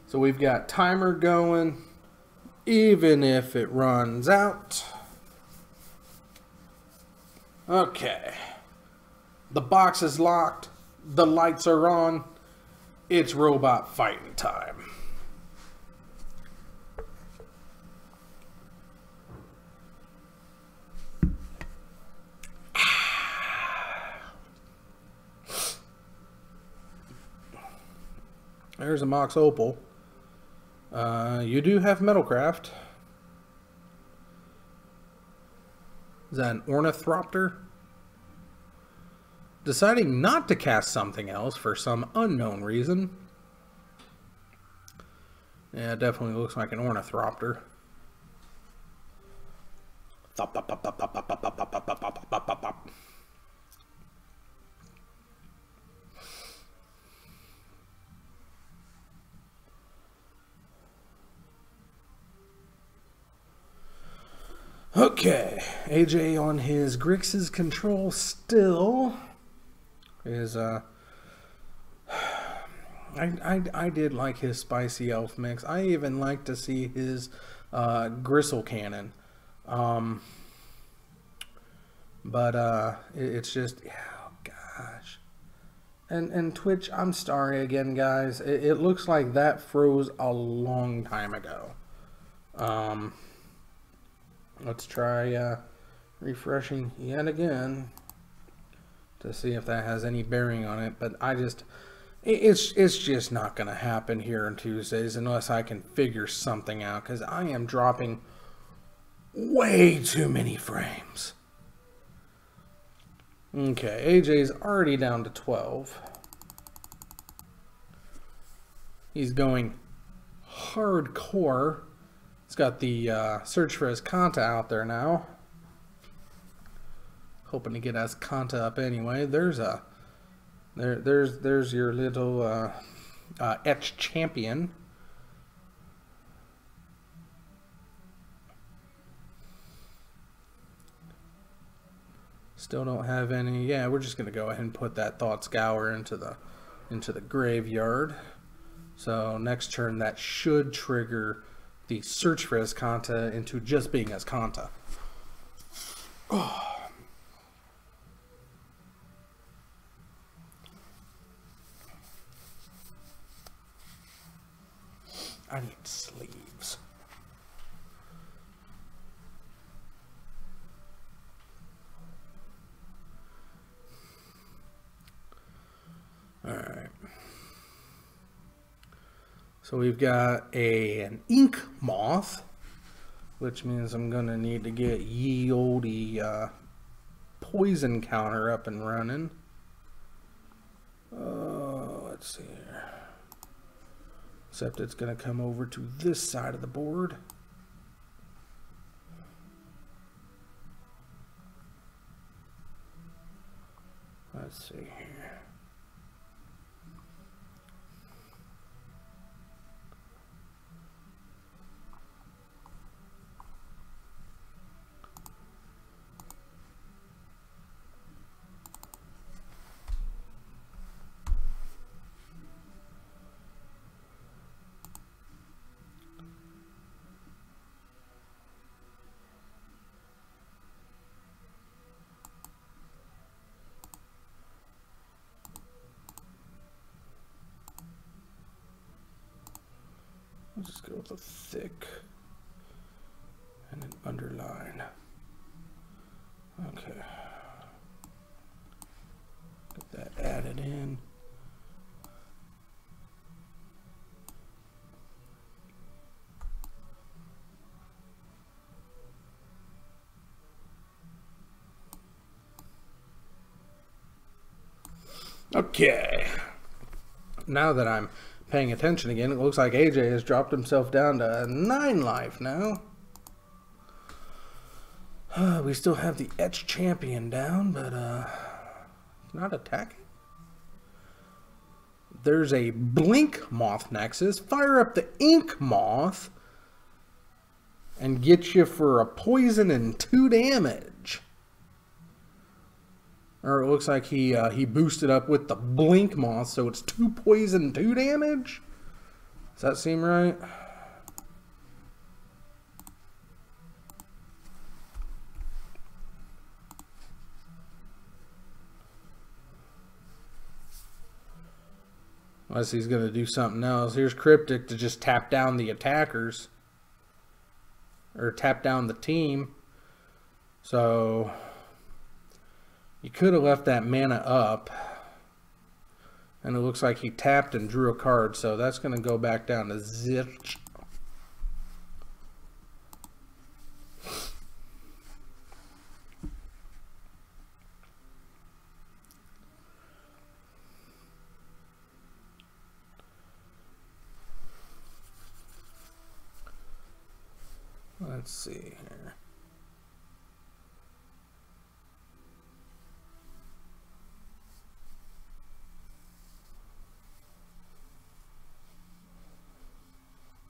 So we've got timer going. Even if it runs out. Okay. The box is locked. The lights are on. It's robot fighting time. There's a Mox Opal. You do have Metalcraft. Is that an Ornithopter? Deciding not to cast something else for some unknown reason. Yeah, it definitely looks like an Ornithopter. Okay, AJ on his Grixis control still is I did like his spicy elf mix. I even like to see his gristle cannon. But it's just, oh gosh. And Twitch, I'm sorry again, guys. It looks like that froze a long time ago. Let's try refreshing yet again to see if that has any bearing on it. But it's just not going to happen here on Tuesdays unless I can figure something out, because I am dropping way too many frames. Okay, AJ's already down to 12. He's going hardcore. He's got the search for his Kanta out there now. Hoping to get his Kanta up anyway. There's your little etched champion. Still don't have any. Yeah, we're just gonna go ahead and put that Thought Scour into the graveyard. So next turn that should trigger the search for Escanta into just being Escanta. Oh. I need sleeves. Alright. So we've got an ink moth, which means I'm going to need to get ye olde poison counter up and running. Let's see here. Except it's going to come over to this side of the board. Let's see here. I'll just go with a thick and an underline. Okay. Get that added in. Okay. Now that I'm paying attention again, it looks like AJ has dropped himself down to 9 life now. We still have the Etch Champion down, but not attacking. There's a Blink Moth Nexus. Fire up the Ink Moth and get you for a poison and 2 damage. Or it looks like he boosted up with the Blink Moth, so it's 2 poison, 2 damage? Does that seem right? Unless he's going to do something else. Here's Cryptic to just tap down the attackers. Or tap down the team. So you could have left that mana up. And it looks like he tapped and drew a card. So that's going to go back down to zilch. Let's see here.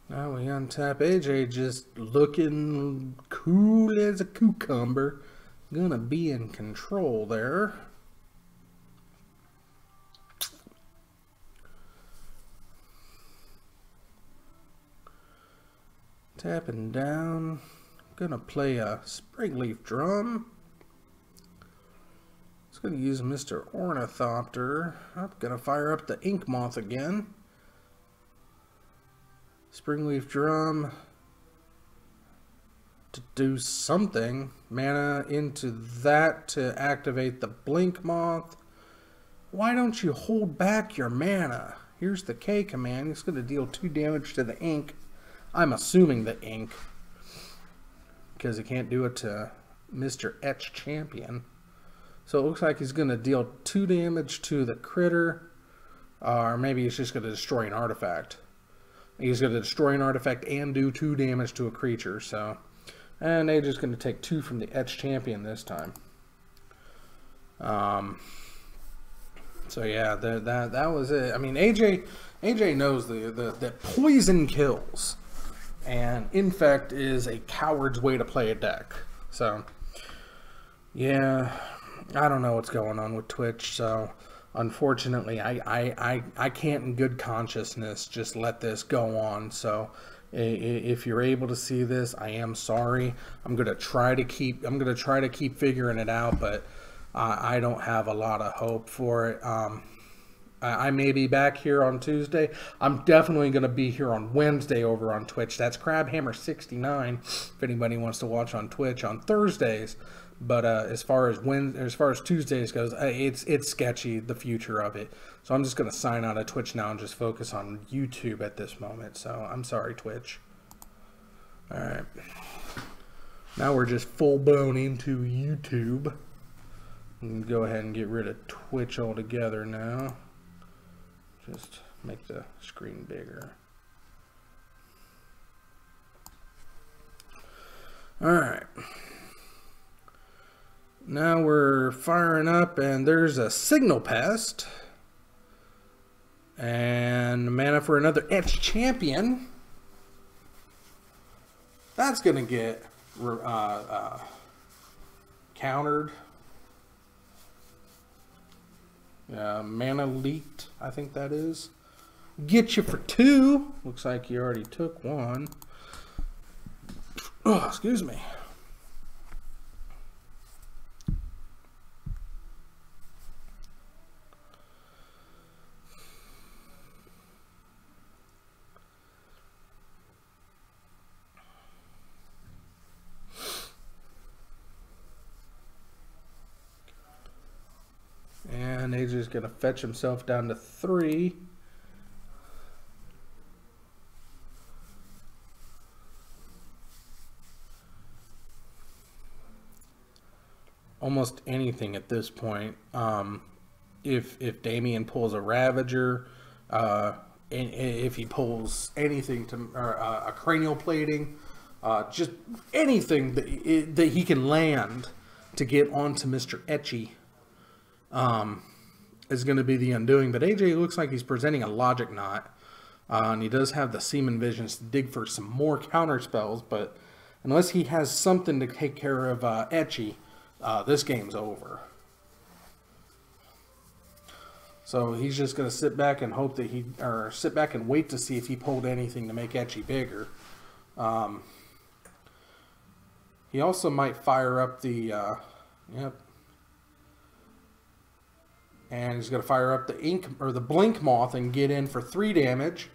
Now we untap AJ, just looking cool as a cucumber. Gonna be in control there. Tapping down. Gonna play a Springleaf Drum. It's gonna use Mr. Ornithopter. I'm gonna fire up the Ink Moth again. Springleaf Drum to do something. Mana into that to activate the Blink Moth. Why don't you hold back your mana? Here's the K command. It's going to deal 2 damage to the ink. I'm assuming the ink, because he can't do it to Mr. Etch Champion. So it looks like he's going to deal 2 damage to the critter, or maybe he's just going to destroy an artifact. He's going to destroy an artifact and do 2 damage to a creature. So, and they're just going to take 2 from the Etch Champion this time. So yeah, that was it. I mean, AJ knows that poison kills, and infect is a coward's way to play a deck. So yeah, I don't know what's going on with Twitch. So unfortunately, I can't in good consciousness just let this go on. So if you're able to see this, I am sorry. I'm gonna try to keep figuring it out, but I don't have a lot of hope for it. I may be back here on Tuesday. I'm definitely going to be here on Wednesday over on Twitch. That's Crabhammer69 if anybody wants to watch on Twitch on Thursdays. But as far as Tuesdays goes, it's sketchy, the future of it. So I'm just going to sign out of Twitch now and just focus on YouTube at this moment. So I'm sorry, Twitch. All right. Now we're just full-blown into YouTube. I'm going to go ahead and get rid of Twitch altogether now. Just make the screen bigger. All right. Now we're firing up, and there's a Signal Pest. And mana for another Etch Champion. That's going to get countered. Mana leaked, I think that is. Get you for 2. Looks like you already took 1. Oh, excuse me. And AJ's going to fetch himself down to 3. Almost anything at this point. If Damien pulls a Ravager, and if he pulls anything to a cranial plating, just anything that he can land to get onto Mr. Etchy. Is going to be the undoing. But AJ looks like he's presenting a Logic Knot. And he does have the Seaman Visions to dig for some more counter spells. But unless he has something to take care of Etchy, this game's over. So he's just going to sit back and hope that sit back and wait to see if he pulled anything to make Etchy bigger. He also might fire up the, and he's going to fire up the ink or the Blink Moth and get in for 3 damage.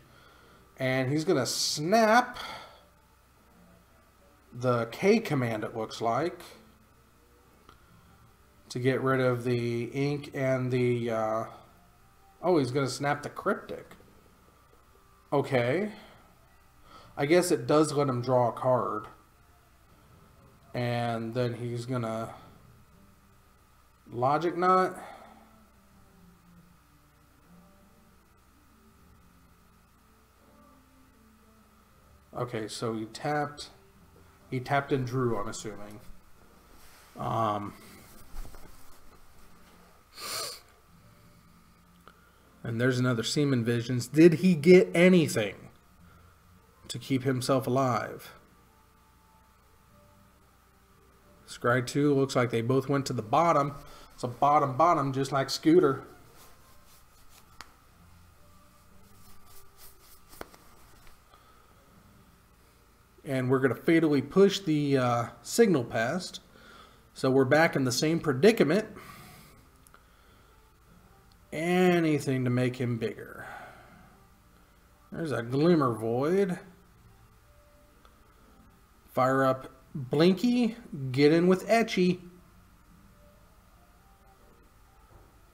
And he's going to snap the K command, it looks like, to get rid of the ink and the... oh, he's going to snap the Cryptic. Okay. I guess it does let him draw a card. And then he's going to... Logic Knot... Okay, so he tapped and drew, I'm assuming. And there's another Seaman Visions. Did he get anything to keep himself alive? Scry 2 looks like they both went to the bottom. So bottom, just like Scooter. And we're going to fatally push the Signal Pest. So we're back in the same predicament. Anything to make him bigger. There's a Glimmer Void. Fire up Blinky. Get in with Etchy.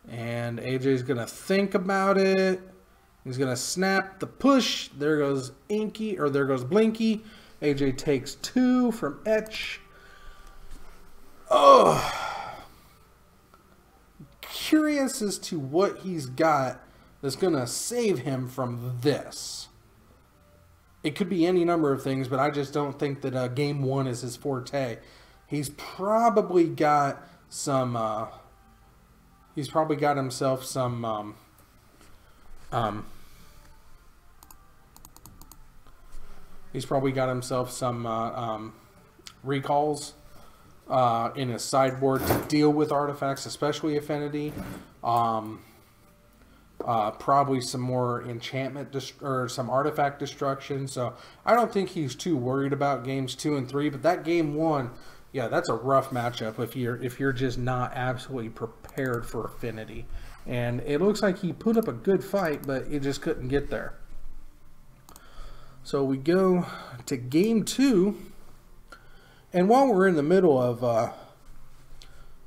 And AJ's going to think about it. He's going to snap the push. There goes Inky, or there goes Blinky. AJ takes 2 from Etch. Oh. Curious as to what he's got that's going to save him from this. It could be any number of things, but I just don't think that game 1 is his forte. He's probably got some... he's probably got himself some... he's probably got himself some recalls in his sideboard to deal with artifacts, especially Affinity. Probably some more enchantment or some artifact destruction. So I don't think he's too worried about games 2 and 3. But that game 1, yeah, that's a rough matchup if you're just not absolutely prepared for Affinity. And it looks like he put up a good fight, but it just couldn't get there. So we go to game 2. And while we're in the middle of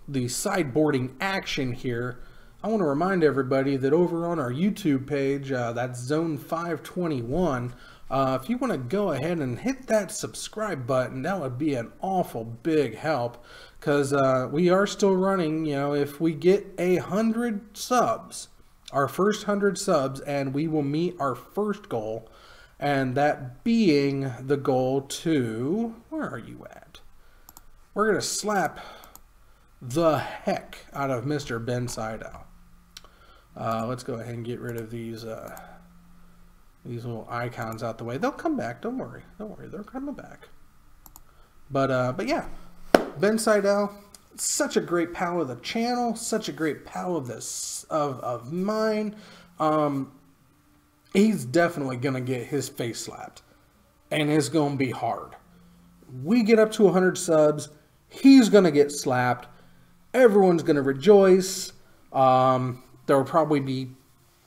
the sideboarding action here, I want to remind everybody that over on our YouTube page, that's Zone 521, if you want to go ahead and hit that subscribe button, that would be an awful big help, because we are still running, you know, if we get 100 subs, our first 100 subs, and we will meet our first goal, and that being the goal to, where are you at? We're going to slap the heck out of Mr. Ben Seidel. Let's go ahead and get rid of these little icons out the way. They'll come back. Don't worry. Don't worry. They're coming back. But yeah, Ben Seidel, such a great pal of the channel, such a great pal of this of mine. He's definitely gonna get his face slapped, and it's gonna be hard. We get up to 100 subs, he's gonna get slapped. Everyone's gonna rejoice. There will probably be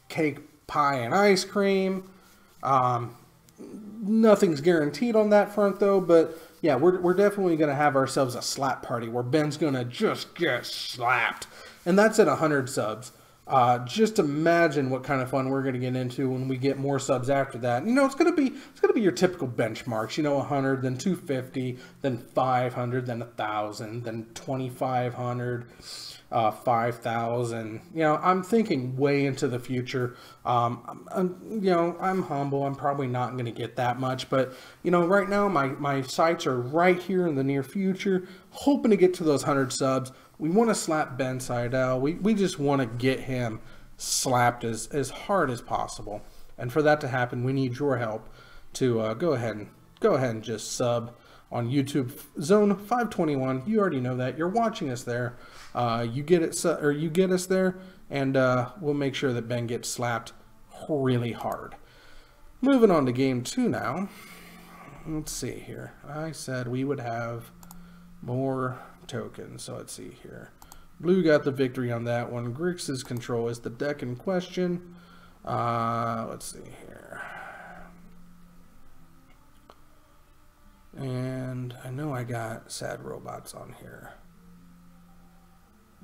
cake, pie, and ice cream. Nothing's guaranteed on that front though, but yeah, we're definitely going to have ourselves a slap party where Ben's going to just get slapped. And that's at 100 subs. Just imagine what kind of fun we're going to get into when we get more subs after that. You know, it's going to be your typical benchmarks, you know, 100, then 250, then 500, then 1,000, then 2,500. 5,000. You know, I'm thinking way into the future. You know, I'm humble. I'm probably not going to get that much, but you know, right now my sights are right here in the near future, hoping to get to those 100 subs. We want to slap Ben Seidel. We just want to get him slapped as hard as possible. And for that to happen, we need your help to go ahead and just sub on YouTube, Zone 521. You already know that. You're watching us there. You get us there, and we'll make sure that Ben gets slapped really hard. Moving on to game 2 now. Let's see here. I said we would have more tokens, so let's see here. Blue got the victory on that one. Grix's control is the deck in question. Let's see here. And I know I got sad robots on here.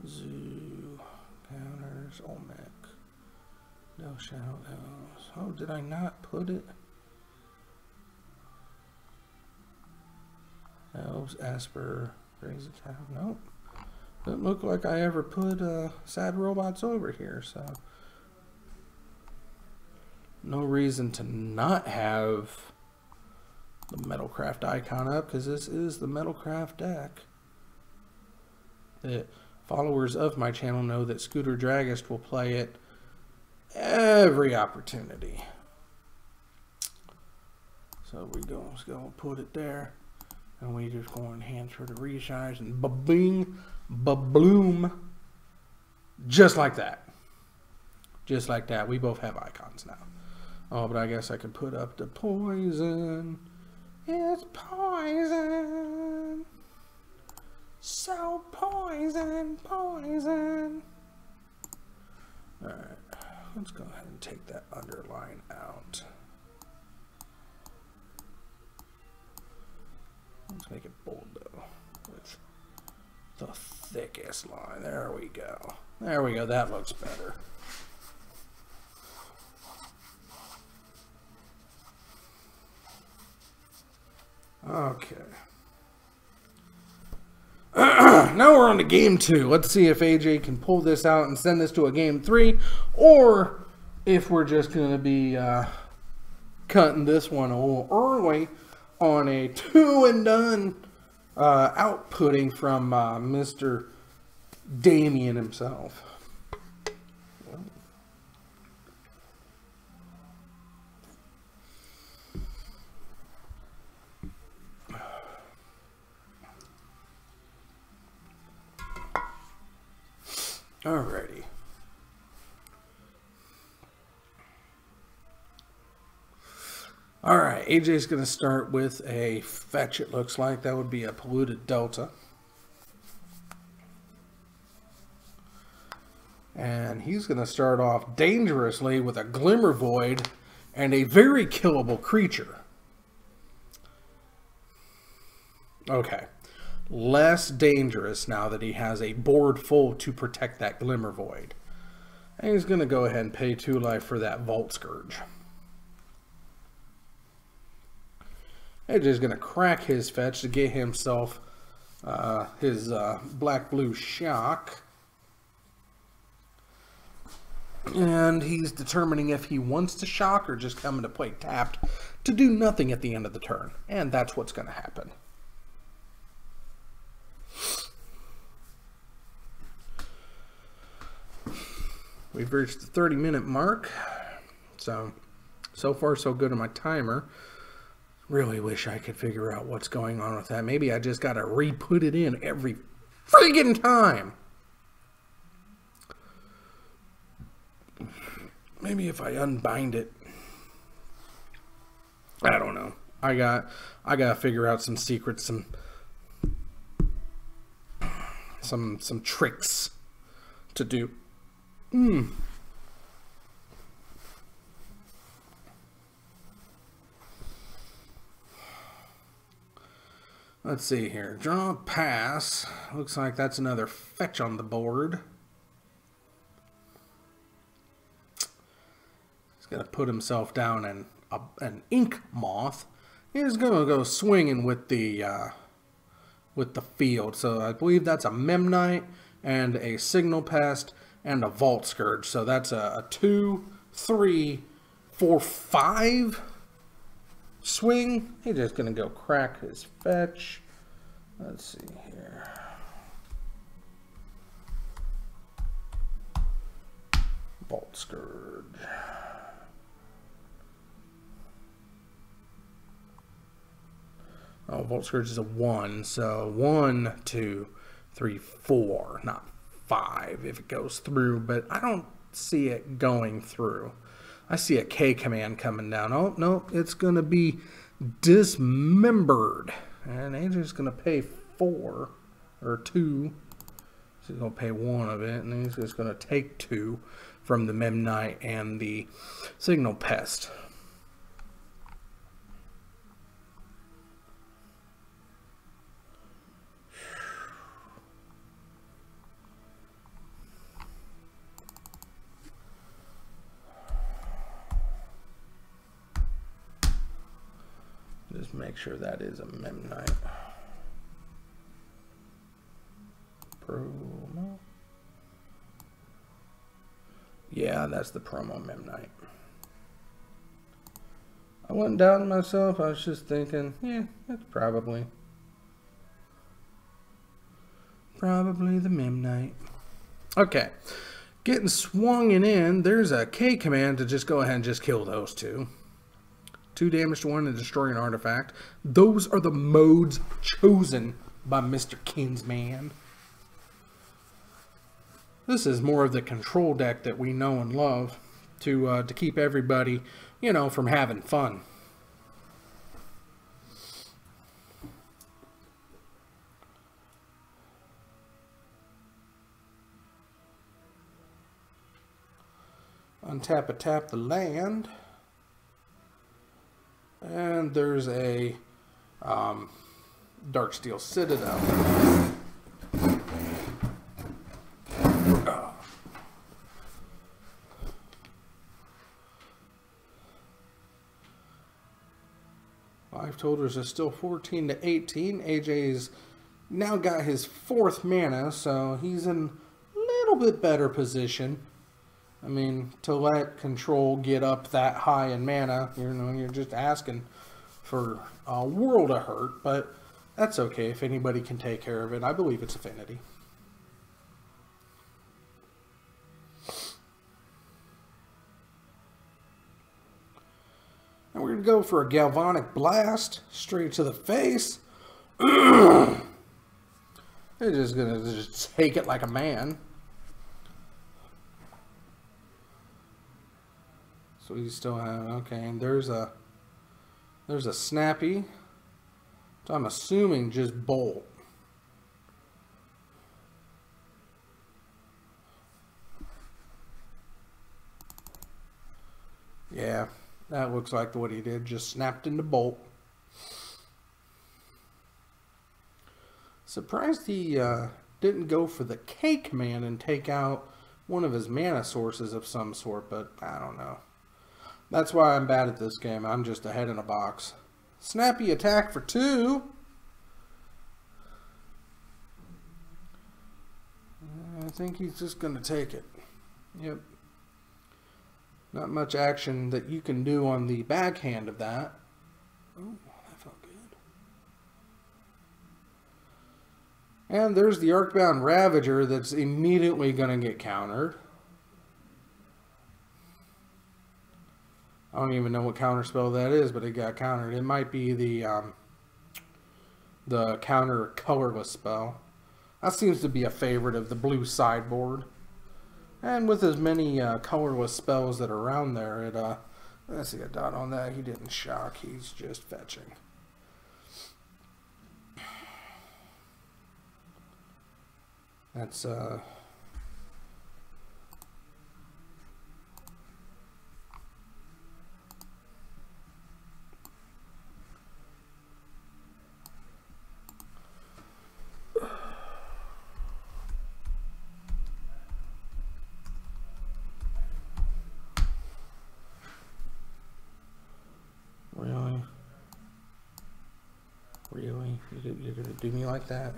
Zoo, counters, Olmec, no shadow elves. Oh, did I not put it? Elves, Asper, crazy cow. Nope. Doesn't look like I ever put sad robots over here, so no reason to not have the Metalcraft icon up, because this is the Metalcraft deck. The followers of my channel know that Scooter Dragist will play it every opportunity. So we go, let's go put it there, and we just go enhance for the resize, and ba-bing, ba-bloom, just like that. Just like that. We both have icons now. Oh, but I guess I could put up the poison. It's poison. So poison, poison. Alright, let's go ahead and take that underline out. Let's make it bold though, with the thickest line. There we go. There we go, that looks better. Okay. Now we're on to game 2. Let's see if AJ can pull this out and send this to a game 3, or if we're just going to be cutting this one a little early on a 2-and-done outputting from Mr. Damien himself. Alrighty. Alright, AJ's going to start with a fetch, it looks like. That would be a Polluted Delta. And he's going to start off dangerously with a Glimmer Void and a very killable creature. Okay. Less dangerous now that he has a board full to protect that Glimmer Void. And he's going to go ahead and pay 2 life for that Vault Scourge. And just going to crack his fetch to get himself his black-blue shock. And he's determining if he wants to shock or just come into play tapped to do nothing at the end of the turn. And that's what's going to happen. We've reached the 30-minute mark. So far so good on my timer. Really wish I could figure out what's going on with that. Maybe I just got to re-put it in every friggin' time. Maybe if I unbind it. I don't know. I got to figure out some secrets, some tricks to do. Let's see here. Draw, pass. Looks like that's another fetch on the board. He's going to put himself down in an ink moth. He's going to go swinging with the field. So I believe that's a Memnite and a Signal Pest and a Vault Scourge. So that's a 2, 3, 4, 5 swing. He's just going to go crack his fetch. Let's see here. Vault Scourge. Oh, Vault Scourge is a 1. So 1, 2, 3, 4. Not 5 if it goes through, but I don't see it going through. I see a K command coming down. Oh, no, it's going to be dismembered. And Adrian's going to pay 4 or 2. So he's going to pay 1 of it, and then he's just going to take 2 from the Memnite and the Signal Pest. Just make sure that is a Memnite. Promo. Yeah, that's the promo Memnite. I wasn't doubting myself. I was just thinking, yeah, that's probably the Memnite. Okay. Getting swungen in. There's a K command to just go ahead and just kill those two. 2 damage to 1 and destroy an artifact. Those are the modes chosen by Mr. Kinsman. This is more of the control deck that we know and love to keep everybody, you know, from having fun. Untap, tap the land. And there's a Darksteel Citadel. Life totals are still 14 to 18. AJ's now got his 4th mana, so he's in a little bit better position. I mean, to let control get up that high in mana, you know, you're just asking for a world of hurt, but that's okay if anybody can take care of it. I believe it's Affinity. And we're going to go for a Galvanic Blast straight to the face. They're just going to just take it like a man. So we still have, okay, and there's a Snappy. So I'm assuming just Bolt. Yeah, that looks like what he did. Just snapped into bolt. Surprised he didn't go for the Cake Man and take out one of his mana sources of some sort, but I don't know. That's why I'm bad at this game. I'm just ahead in a box. Snappy attack for 2. I think he's just going to take it. Yep. Not much action that you can do on the backhand of that. Oh, that felt good. And there's the Arcbound Ravager that's immediately going to get countered. I don't even know what counterspell that is, but it got countered. It might be the counter colorless spell. That seems to be a favorite of the blue sideboard. And with as many colorless spells that are around there, I see a dot on that. He didn't shock. He's just fetching. That's really? Really? You're gonna do me like that?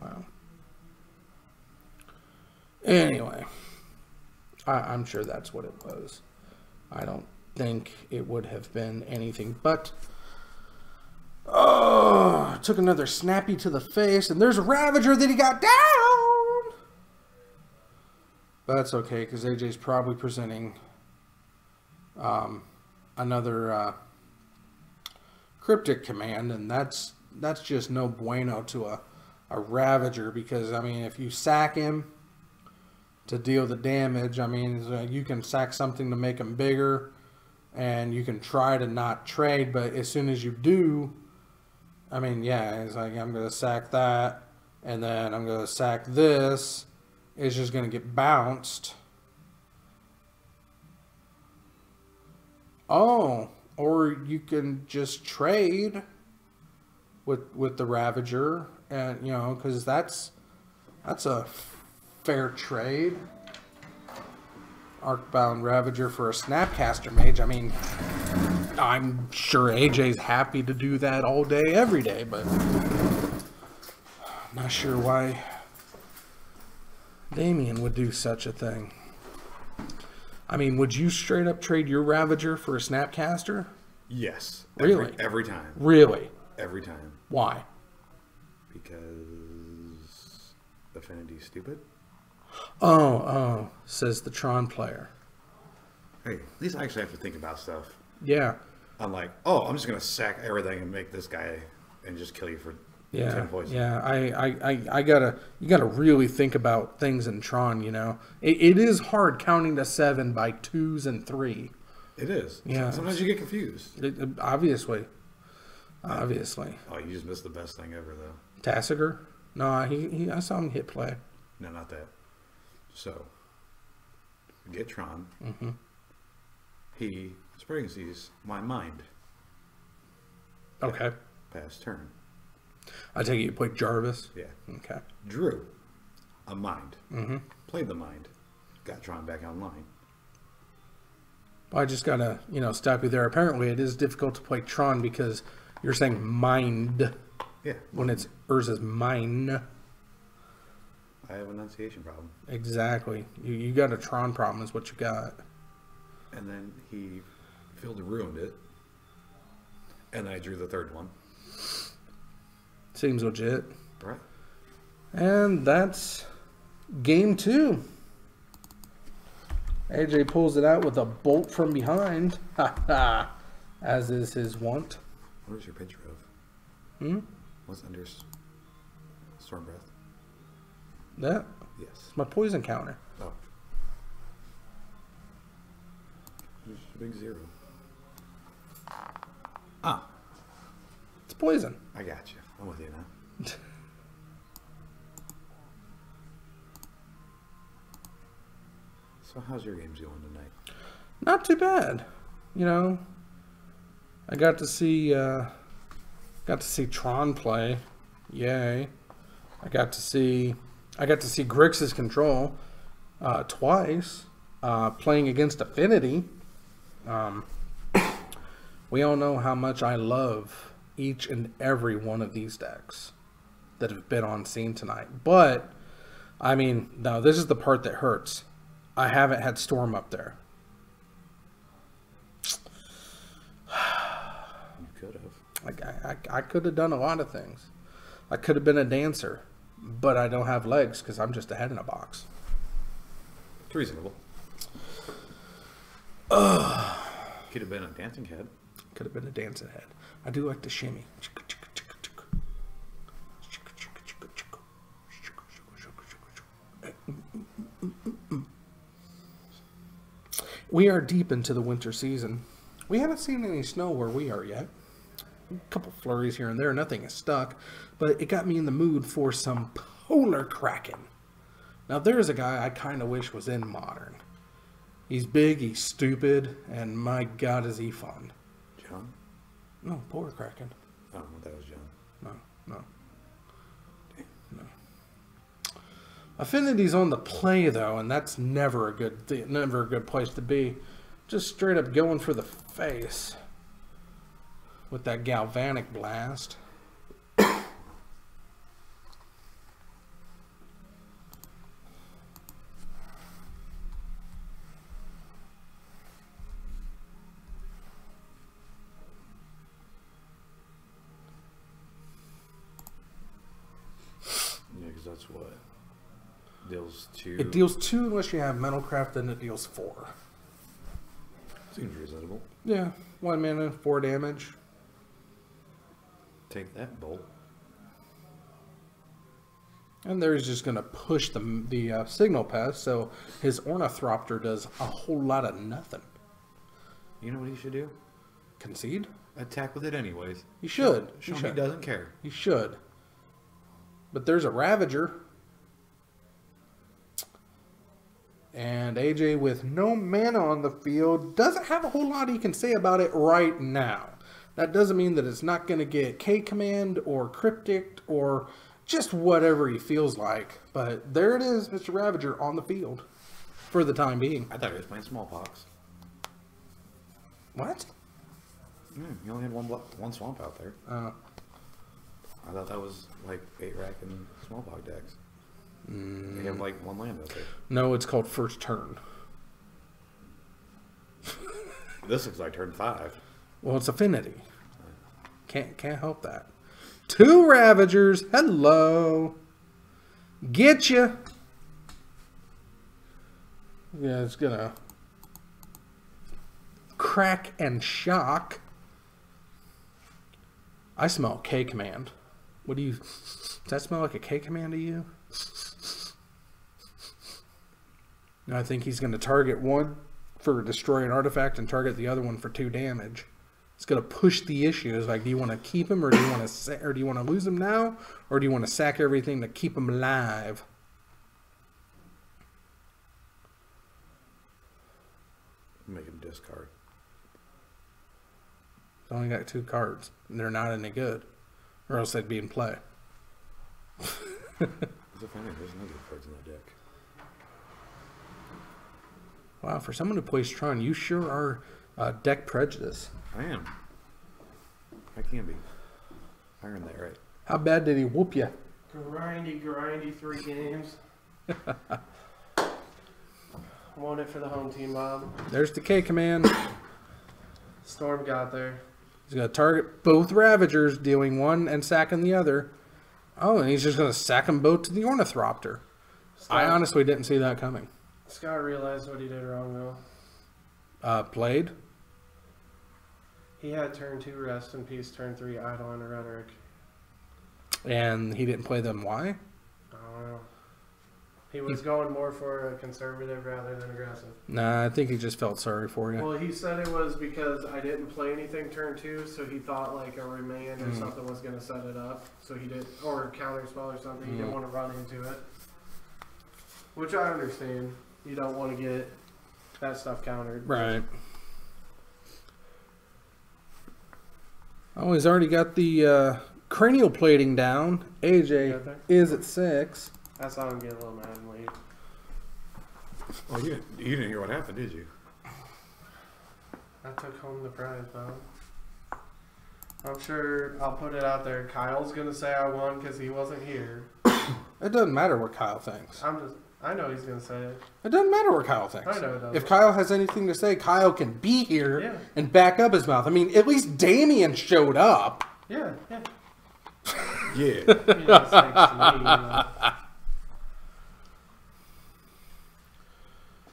Wow. Anyway, I'm sure that's what it was. I don't think it would have been anything but... Oh, took another snappy to the face, and there's a Ravager that he got down! But that's okay, because AJ's probably presenting another Cryptic Command, and that's just no bueno to a Ravager, because, I mean, if you sack him to deal the damage, I mean, you can sack something to make him bigger, and you can try to not trade, but as soon as you do, I mean, yeah, it's like, I'm going to sack that, and then I'm going to sack this. It's just going to get bounced. Oh, or you can just trade with the Ravager, and, you know, because that's a fair trade. Arcbound Ravager for a Snapcaster Mage. I mean, I'm sure AJ's happy to do that all day, every day, but I'm not sure why Damien would do such a thing. I mean, would you straight up trade your Ravager for a Snapcaster? Yes. Really? Every time. Really? Every time. Why? Because Affinity's stupid. Oh, says the Tron player. Hey, at least I actually have to think about stuff. Yeah. I'm like, oh, I'm just going to sack everything and make this guy and just kill you for 10 points. Yeah, you gotta really think about things in Tron, you know. It is hard counting to 7 by 2s and 3. It is. Yeah. Sometimes you get confused. Obviously. Oh, you just missed the best thing ever, though. Tassiger? No, I saw him hit play. No, not that. So, get Tron. Mm-hmm. He spreading sees my mind. Okay. Pass turn. I take it you played Jarvis? Yeah. Okay. Drew a mind. Mm-hmm. Played the mind. Got Tron back online. Well, I just gotta, stop you there. Apparently it is difficult to play Tron because you're saying mind. Yeah. When it's Urza's mine. I have an enunciation problem. Exactly. You got a Tron problem is what you got. And then he Field ruined it. And I drew the third one. Seems legit. Right. And that's game 2. AJ pulls it out with a bolt from behind. As is his wont. What is your picture of? What's under Storm Breath? That? Yes. It's my poison counter. Oh. Big 0. poison. I got you. I'm with you now. So how's your games going tonight? Not too bad. You know, I got to see Tron play. Yay. I got to see Grixis Control twice, playing against Affinity. We all know how much I love each and every one of these decks that have been on scene tonight. But, I mean, no, this is the part that hurts. I haven't had Storm up there. You could have. I could have done a lot of things. I could have been a dancer, but I don't have legs because I'm just a head in a box. It's reasonable. Could have been a dancing head. Could have been a dancing head. I do like to shimmy. We are deep into the winter season. We haven't seen any snow where we are yet. A couple flurries here and there. Nothing is stuck. But it got me in the mood for some polar kraken. Now there's a guy I kind of wish was in Modern. He's big, he's stupid, and my God is he fun. John? No, polar kraken. Oh, that was John. No. Affinity's on the play though, and that's never a good place to be. Just straight up going for the face with that galvanic blast. Yeah, because that's what deals 2. It deals 2 unless you have Metalcraft, then it deals 4. Seems reasonable. Yeah, 1 mana, 4 damage. Take that, Bolt. And there he's just going to push the Signal Pest, so his Ornithopter does a whole lot of nothing. You know what he should do? Concede? Attack with it anyways. He should. Show he me should. doesn't care. He should. But there's a Ravager. And AJ, with no mana on the field, doesn't have a whole lot he can say about it right now. That doesn't mean that it's not going to get K-Command or Cryptic or just whatever he feels like. But there it is, Mr. Ravager on the field for the time being. I thought he was playing Smallpox. What? He only had one swamp out there. I thought that was like 8-rack and Smallpox decks. They have like 1 land out there. No, it's called First Turn. This looks like turn 5. Well, it's Affinity. Can't help that. 2 Ravagers. Hello. Get ya. Yeah, it's gonna crack and shock. I smell K-Command. What do you... Does that smell like a K-Command to you? I think he's going to target one for destroy an artifact and target the other one for 2 damage. It's going to push the issues. Like, do you want to keep him, or do you want to lose him now, or do you want to sack everything to keep him alive? Make him discard. He's only got 2 cards, and they're not any good, or else they'd be in play. It's funny, there's no good cards in that deck. Wow, for someone who plays Tron, you sure are deck prejudice. I am. I can be. I earned that right. How bad did he whoop you? Grindy 3 games. Won it for the home team, Bob. There's the K-Command. Storm got there. He's going to target both Ravagers, dealing 1 and sacking the other. Oh, and he's just going to sack them both to the Ornithopter. I honestly didn't see that coming. Scott realized what he did wrong, though. Played. He had turn 2 Rest in Peace, turn 3 Idle and Rhetoric. And he didn't play them. Why? I don't know. He was going more for a conservative rather than aggressive. Nah, I think he just felt sorry for you. Well, he said it was because I didn't play anything turn 2, so he thought like a remand or something was going to set it up. So he did, or a counter spell or something. He didn't want to run into it. Which I understand. You don't want to get that stuff countered. Right. Oh, he's already got the cranial plating down. AJ is at 6. That's how I'm getting a little mad and leave. Well, you didn't hear what happened, did you? I took home the prize, though. I'm sure I'll put it out there. Kyle's gonna say I won because he wasn't here. It doesn't matter what Kyle thinks. I know he's gonna say it. It doesn't matter what Kyle thinks. I know it doesn't. If Kyle has anything to say, Kyle can be here Yeah. and back up his mouth. I mean, at least Damien showed up. Yeah, yeah. Yeah. He just thinks to me, you know.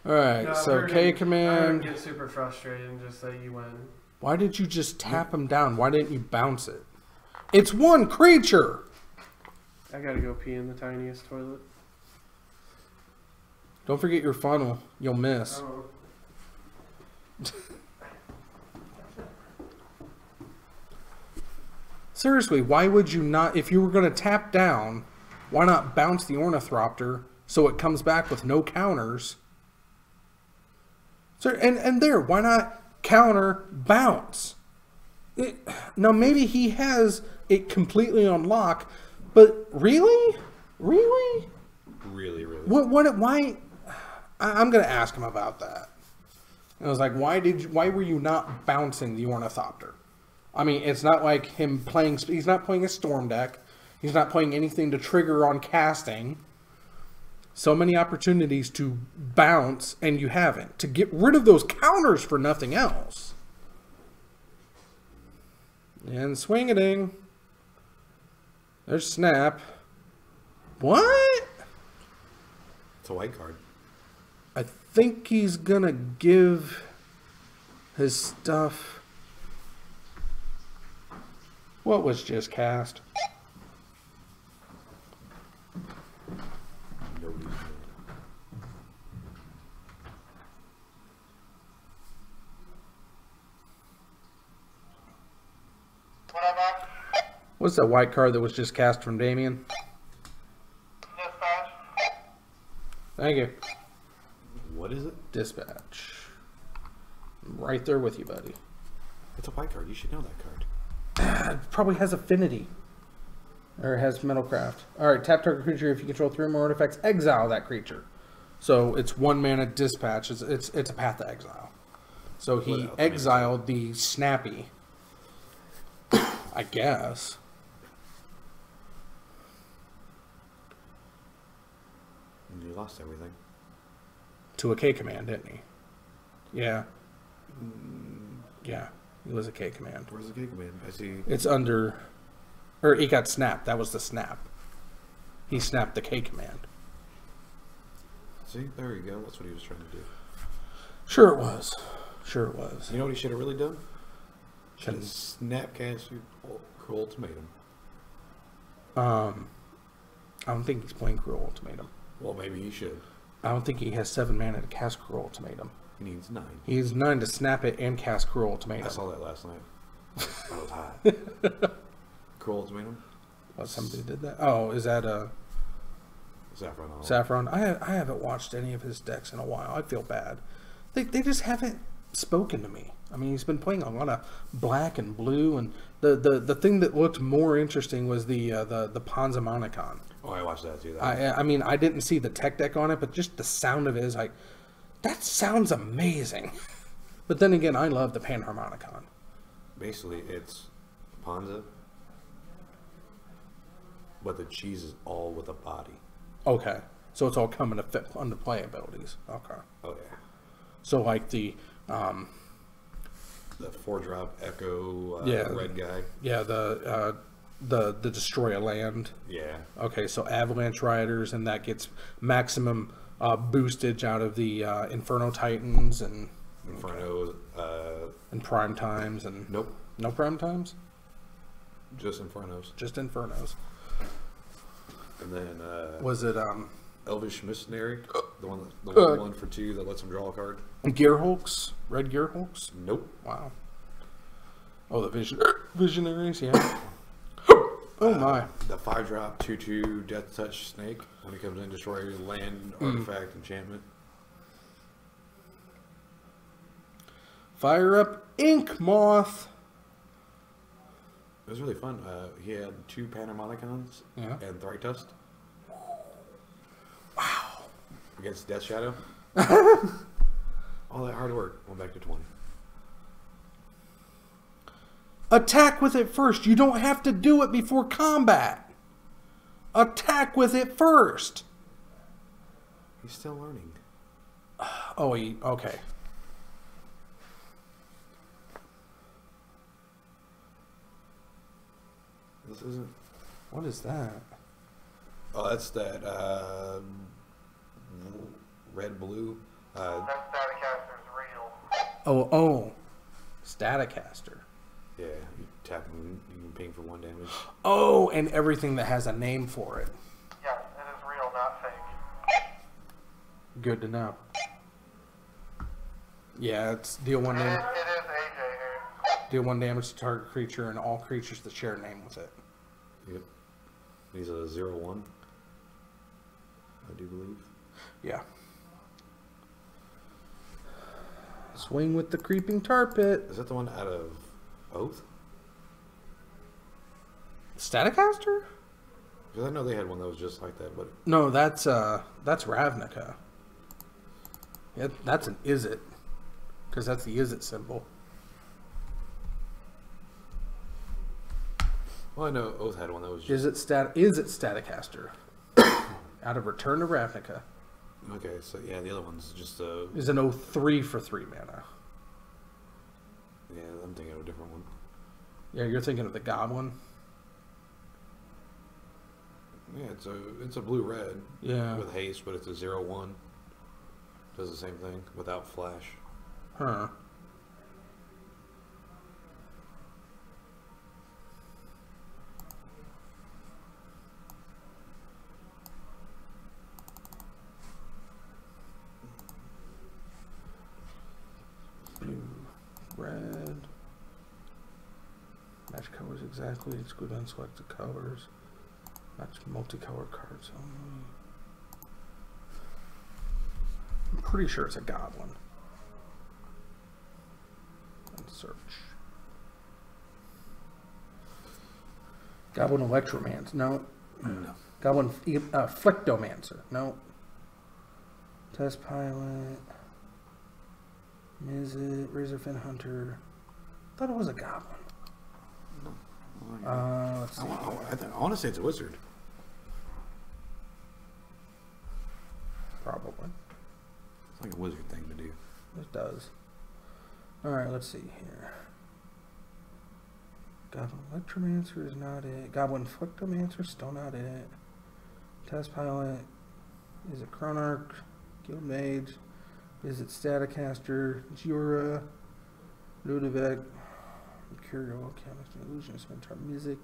All right, No, so I heard K him command. get super frustrated and just say you win. Why did you just tap him down? Why didn't you bounce it? It's one creature. I gotta go pee in the tiniest toilet. Don't forget your funnel. You'll miss. Oh. Seriously, why would you not, if you were going to tap down, why not bounce the Ornithopter so it comes back with no counters? So, and there, why not counter bounce? Now, maybe he has it completely on lock, but really? Really? Really? Why? I'm going to ask him about that. And I was like, why were you not bouncing the Ornithopter? I mean, it's not like him playing, he's not playing a Storm deck. He's not playing anything to trigger on casting. So many opportunities to bounce, and you haven't. To get rid of those counters for nothing else. And swing-a-ding. There's Snap. What? It's a white card. I think he's gonna give his stuff. What was just cast? Nobody's Whatever. What's that white card that was just cast from Damien? Dispatch. Thank you. What is it? Dispatch. I'm right there with you, buddy. It's a white card. You should know that card. It probably has affinity. Or it has Metalcraft. Alright, tap target creature. If you control 3 or more artifacts, exile that creature. So it's 1 mana dispatch. It's a path to exile. So he exiled the Snappy. I guess. And you lost everything. To a K command, didn't he? Yeah. Yeah. It was a K command. Where's the K command? I see. It's under... Or he got snapped. That was the snap. He snapped the K command. See? There you go. That's what he was trying to do. Sure it was. Sure it was. You know what he should have really done? Should have snapcast Cruel Ultimatum. I don't think he's playing Cruel Ultimatum. Well, maybe he should. I don't think he has 7 mana to cast Cruel Ultimatum. He needs 9. He needs 9 to snap it and cast Cruel Ultimatum. I saw that last night. I was hot. Cruel Ultimatum? What, somebody did that? Oh, is that Saffron. Saffron? I haven't watched any of his decks in a while. I feel bad. They just haven't spoken to me. I mean, he's been playing a lot of black and blue, and the thing that looked more interesting was the Panzermonicon. Oh, I watched that too. I mean, I didn't see the tech deck on it, but just the sound of it is like, that sounds amazing. But then again, I love the Panharmonicon. Basically, it's Panza, but the cheese is all with a body. Okay, so it's all coming to fit under play abilities. Okay. Oh yeah. So like the 4-drop Echo red guy. Yeah, the destroy a land. Yeah. Okay, so Avalanche Riders, and that gets maximum boostage out of the Inferno Titans and Inferno. and Prime Times and Nope. No Prime Times. Just Infernos. Just Infernos. And then Was it Elvish Missionary, the one for 2 that lets him draw a card. Gearhulks? Red Gearhulks? Nope. Wow. Oh, the Visionaries, yeah. Oh my. The 5-drop 2/2 Death Touch Snake. When he comes in, destroy your land, artifact, enchantment. Fire up Ink Moth. It was really fun. He had 2 Panharmonicons and Thrytust. Wow. Against Death Shadow. All that hard work went back to 20. Attack with it first. You don't have to do it before combat. Attack with it first. He's still learning. Oh, okay. This isn't. What is that? Oh, that's that red blue. That Staticaster's real. Oh. Staticaster. Yeah, you tap him, you can ping for 1 damage. Oh, and everything that has a name for it. Yes, it is real, not fake. Good to know. Yeah, it's deal 1 It damage. is AJ here. Deal 1 damage to target creature and all creatures that share a name with it. Yep. He's a 0/1. I do believe. Yeah. Swing with the creeping tar pit. Is that the one out of Oath? Staticaster? Because I know they had one that was just like that, but No, that's Ravnica. Yeah, that's an Izzet. Because that's the Izzet symbol. well, I know Oath had one that was just Izzet Staticaster. Out of Return to Ravnica. okay. So yeah, the other one's just Is an 03 for 3 mana. yeah. I'm thinking of a different one. Yeah, you're thinking of the Goblin. Yeah, it's a blue red. Yeah. With haste, but it's a 0/1. Does the same thing without flash. Huh. Blue, red. Match colors exactly. Exclude unselected colors. Match multicolored cards only. I'm pretty sure it's a goblin. And search. Goblin Electromancer. No. No. Goblin Flictomancer. No. Test Pilot. Mizzet. Razorfin Hunter. Thought it was a goblin. Let's see. I want to say it's a wizard. Probably. It's like a wizard thing to do. It does. Alright, let's see here. Goblin Electromancer is not it. Goblin Flictomancer, still not it. Test Pilot. Is it Chronarch? Guild Mage? Is it Staticaster? Jura? Ludovic? Mercurial Alchemist, Illusionist, Mentor, Mizzet,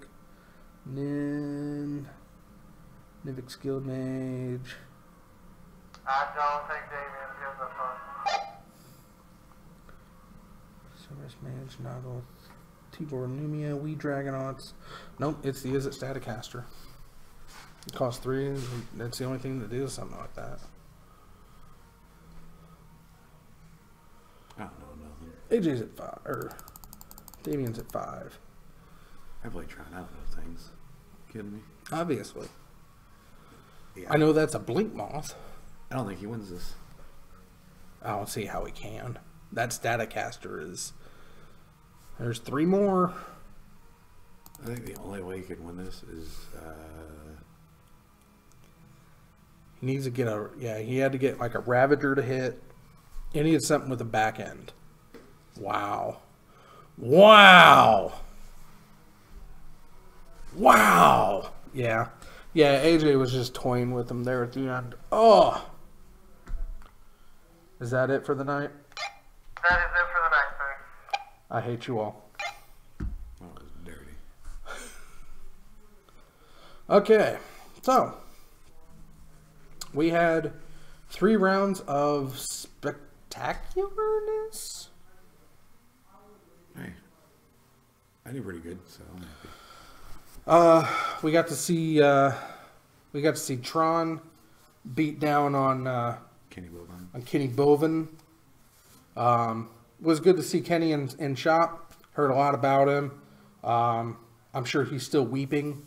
Nin, Nivix Guild Mage. I don't think Damien's getting the fun. Service Mage, Noggle, Tibor Numia, Wee Dragonauts. Nope, it's the Izzet Staticaster. It costs 3, and that's the only thing that is something like that. I don't know nothing. AJ's at 5, or Damien's at 5. I play trying out those things. Kidding me? Obviously. Yeah. I know that's a Blink Moth. I don't think he wins this. I don't see how he can. That Staticaster is... There's 3 more. I think the only way he could win this is He needs to get a... Yeah, he had to get like a Ravager to hit. He needs something with a back end. Wow. Wow! Wow! Yeah. Yeah, AJ was just toying with him there at the end. Oh! Is that it for the night? That is it for the night, sir. I hate you all. oh, it's dirty. Okay, so we had 3 rounds of spectacularness. Hey, I did pretty good, so I'm happy. We got to see Tron beat down on Kenny Wilbon. Kenny Bovin. Was good to see Kenny in shop. Heard a lot about him. I'm sure he's still weeping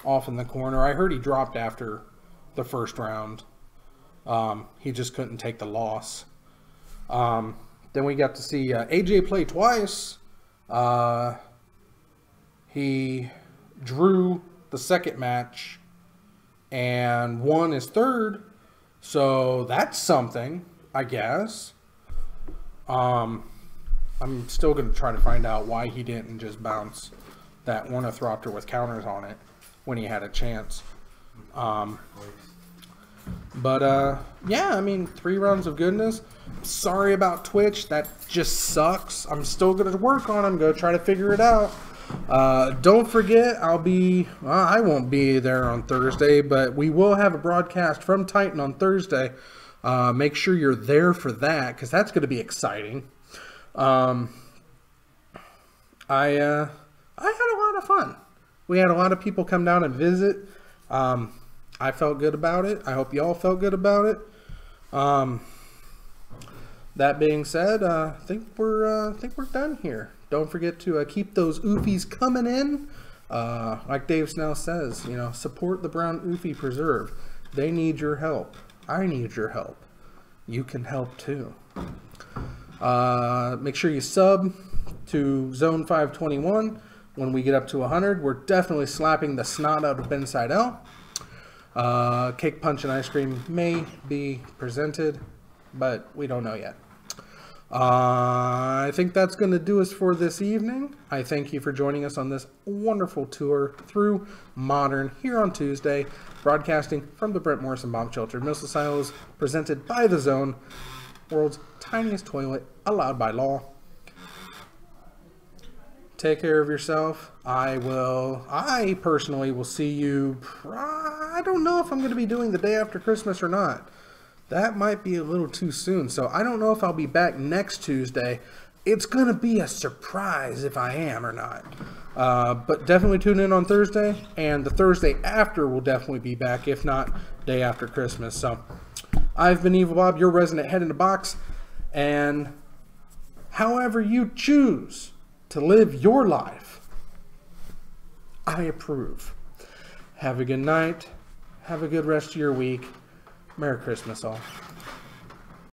off in the corner. I heard he dropped after the first round. He just couldn't take the loss. Then we got to see AJ play twice. He drew the second match and won his third. So that's something, I guess. I'm still going to try to find out why he didn't just bounce that Ornithopter with counters on it when he had a chance. But yeah, I mean, 3 rounds of goodness. Sorry about Twitch. That just sucks. I'm still going to work on it. I'm going to try to figure it out. Don't forget, I won't be there on Thursday, but we will have a broadcast from Titan on Thursday. Make sure you're there for that, because that's going to be exciting. I had a lot of fun. We had a lot of people come down and visit. I felt good about it. I hope you all felt good about it. That being said, I think we're done here. Don't forget to keep those oofies coming in. Like Dave Snell says, you know, support the Brown Oofy Preserve. They need your help. I need your help. You can help too. Make sure you sub to Zone 521. When we get up to 100, we're definitely slapping the snot out of Ben Seidel. Cake Punch and Ice Cream may be presented, but we don't know yet. I think that's going to do us for this evening. I thank you for joining us on this wonderful tour through Modern here on Tuesday, broadcasting from the Brent Morrison Bomb Shelter Missile Silos, presented by The Zone, world's tiniest toilet, allowed by law. Take care of yourself. I personally will see you. I don't know if I'm going to be doing the day after Christmas or not. That might be a little too soon. So I don't know if I'll be back next Tuesday. It's going to be a surprise if I am or not. But definitely tune in on Thursday. And the Thursday after will definitely be back, if not day after Christmas. So I've been Evil Bob, your resident head in the box. And however you choose to live your life, I approve. Have a good night. Have a good rest of your week. Merry Christmas all.